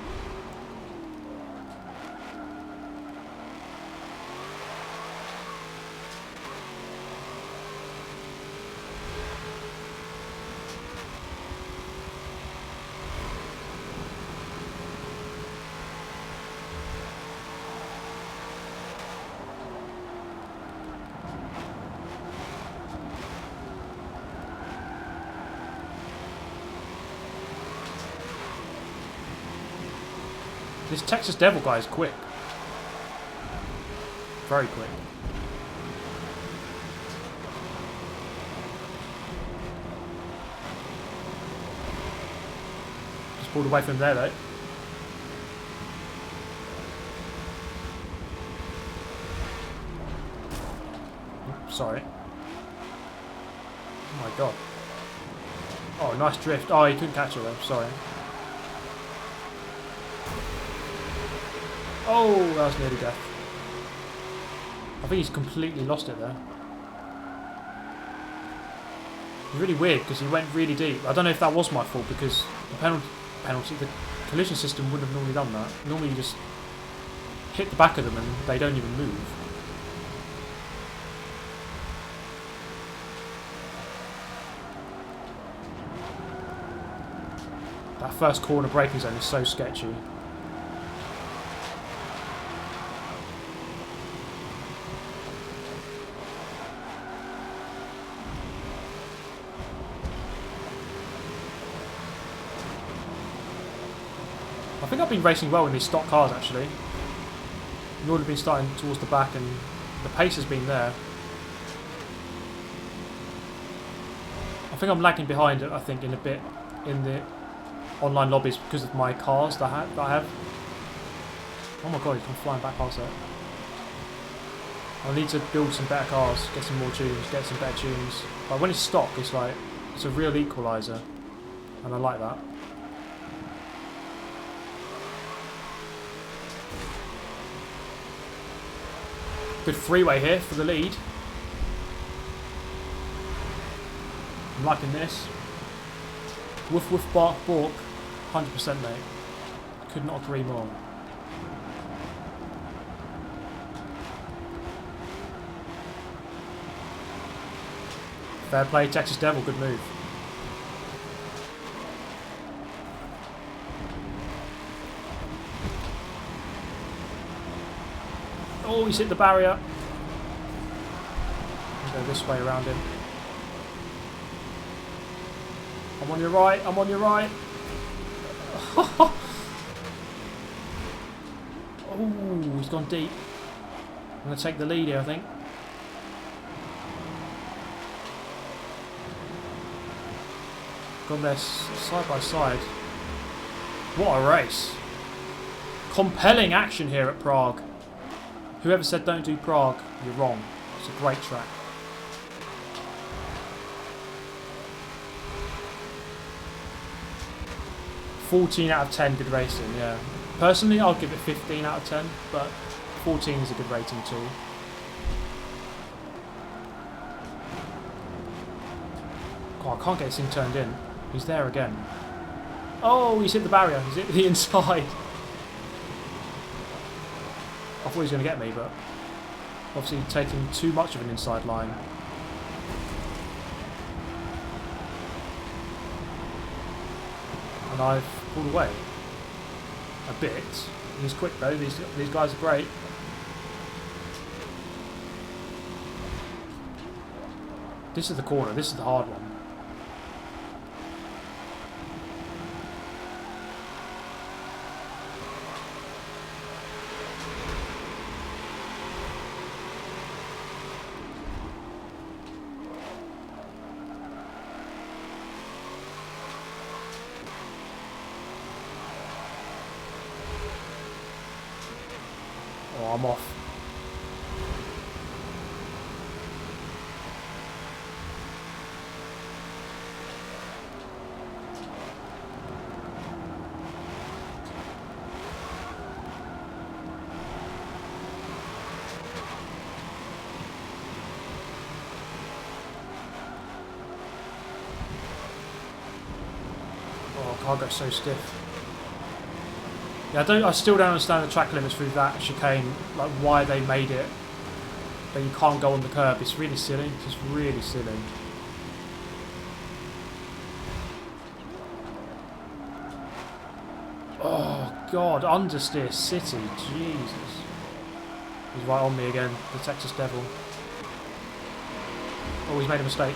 This Texas Devil guy is quick. Very quick. Just pulled away from there though. Oops, sorry. Oh my god. Oh, nice drift. Oh, he couldn't catch it though, sorry. Oh, that was nearly death. I think he's completely lost it there. It's really weird because he went really deep. I don't know if that was my fault because the penalty, the collision system wouldn't have normally done that. Normally you just hit the back of them and they don't even move. That first corner braking zone is so sketchy. I think I've been racing well in these stock cars actually. Nord have been starting towards the back and the pace has been there. I think I'm lagging behind I think in a bit in the online lobbies because of my cars that I have. Oh my god, he's come flying back past that. I need to build some better cars, get some more tunes, get some better tunes. But when it's stock, it's like, it's a real equaliser. And I like that. Good freeway here for the lead. I'm liking this. Woof woof bark balk. 100% mate. Could not agree more. Fair play, Texas Devil, good move. Oh, he's hit the barrier. I'll go this way around him. I'm on your right, I'm on your right. Oh, he's gone deep. I'm going to take the lead here, I think. Gone there side by side. What a race. Compelling action here at Prague. Whoever said don't do Prague, you're wrong. It's a great track. $14 out of 10 good racing, yeah. Personally, I'll give it 15 out of 10, but 14 is a good rating too. God, I can't get this thing turned in. He's there again. Oh, he's hit the barrier. He's hit the inside. I thought he was going to get me, but obviously taking too much of an inside line. And I've pulled away a bit. He's quick though. These guys are great. This is the corner. This is the hard one. Oh, I'm off. Oh, cargo's so stiff. Yeah, I still don't understand the track limits through that chicane, like why they made it that you can't go on the curb. It's really silly. It's just really silly. Oh God, understeer city, Jesus. He's right on me again, the Texas Devil. Oh, he's made a mistake.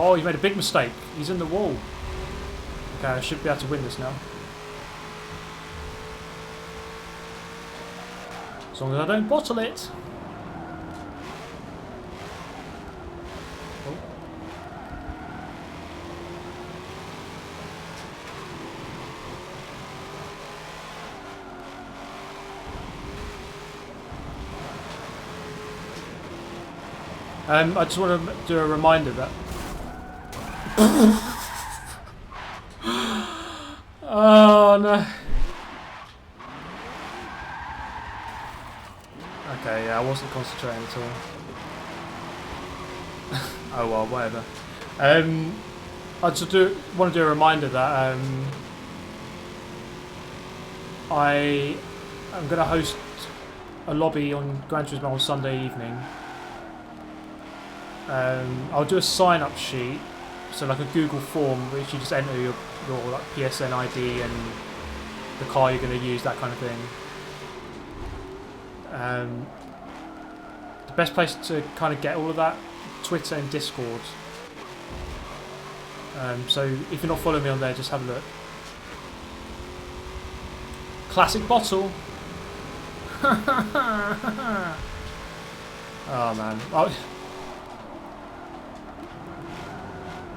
Oh, he's made a big mistake. He's in the wall. Okay, I should be able to win this now. As long as I don't bottle it. Oh. I just want to do a reminder that. Oh no. Okay, yeah, I wasn't concentrating at all. Oh well, whatever. I just want to do a reminder that I am going to host a lobby on Gran Turismo on Sunday evening. I'll do a sign-up sheet, so like a Google form, which you just enter your like PSN ID and the car you're going to use, that kind of thing. The best place to kind of get all of that, Twitter and Discord. So if you're not following me on there, just have a look. Classic bottle. Oh man.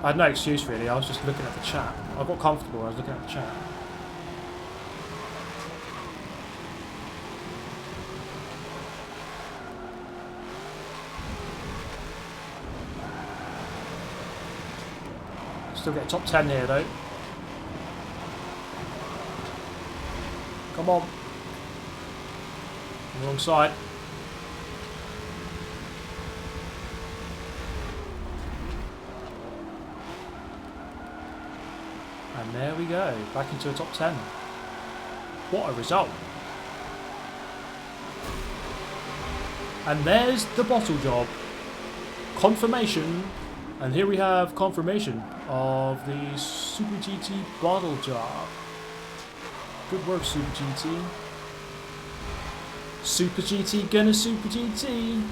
I had no excuse really, I was just looking at the chat. I got comfortable, I was looking at the chat. Still get top 10 here though. Come on. Wrong side. And there we go, back into a top 10. What a result. And there's the bottle job. Confirmation. And here we have confirmation of the Super GT bottle job. Good work, Super GT. Super GT gonna Super GT.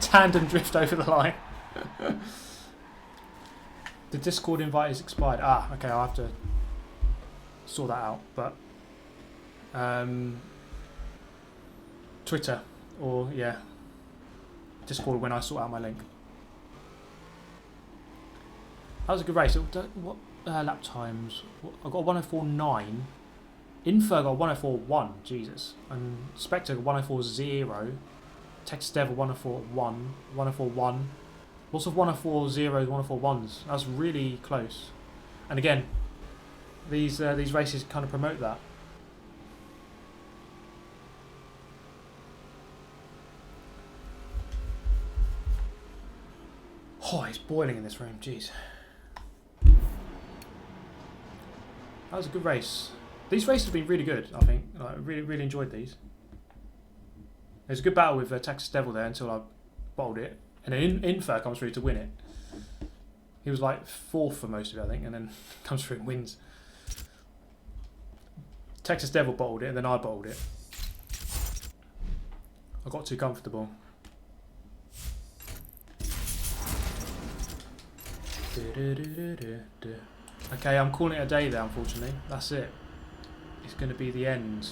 Tandem drift over the line. The Discord invite is expired. Ah, okay, I'll have to sort that out. But Twitter or yeah, Discord when I sort out my link. That was a good race. What lap times? I got 104.9. Infer got 104.1. Jesus. And Spectre got 104.0. Texas Devil 104.1. 104.1. Lots of 104.0s, 104.1s. That's really close. And again, these races kind of promote that. Oh, it's boiling in this room. Jeez. That was a good race. These races have been really good, I think. I really enjoyed these. There's a good battle with Texas Devil there until I bottled it. And then Infer comes through to win it. He was like 4th for most of it, I think, and then comes through and wins. Texas Devil bottled it, and then I bottled it. I got too comfortable. Okay, I'm calling it a day there, unfortunately. That's it. It's going to be the end.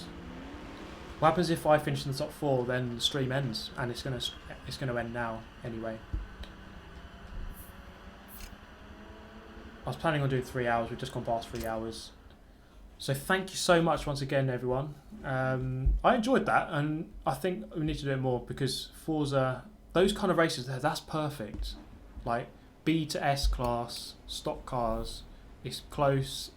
What happens if I finish in the top 4, then the stream ends, and it's going to end now anyway. I was planning on doing 3 hours. We've just gone past 3 hours. So thank you so much once again, everyone. I enjoyed that, and I think we need to do it more because Forza, those kind of races there, that's perfect. Like B to S class, stock cars. It's close.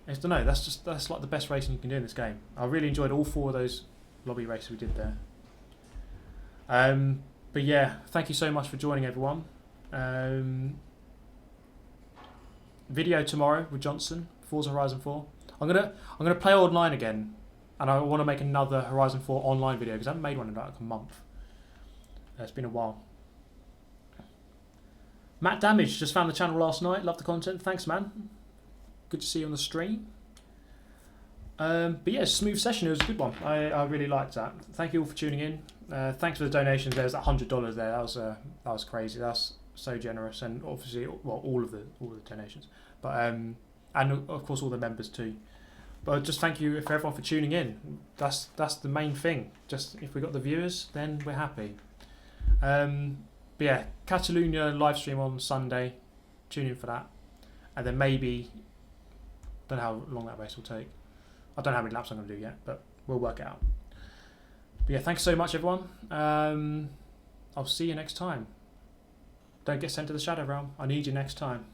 I don't know. That's like the best racing you can do in this game. I really enjoyed all 4 of those lobby races we did there. But yeah, thank you so much for joining, everyone. Video tomorrow with Johnson, Forza Horizon 4. I'm gonna play online again, and I want to make another Horizon 4 online video because I haven't made one in like a month. It's been a while. Matt Damage just found the channel last night. Love the content. Thanks, man. Good to see you on the stream. But yeah, smooth session. It was a good one. I really liked that. Thank you all for tuning in. Thanks for the donations. There's that $100 there. That was crazy. That's so generous, and obviously, well, all of the donations. But and of course all the members too. But just thank you for everyone for tuning in. That's the main thing. Just if we got the viewers, then we're happy. But yeah, Catalonia live stream on Sunday. Tune in for that, and then maybe don't know how long that race will take. I don't know how many laps I'm going to do yet, but we'll work it out. But yeah, thanks so much, everyone. I'll see you next time. Don't get sent to the Shadow Realm. I need you next time.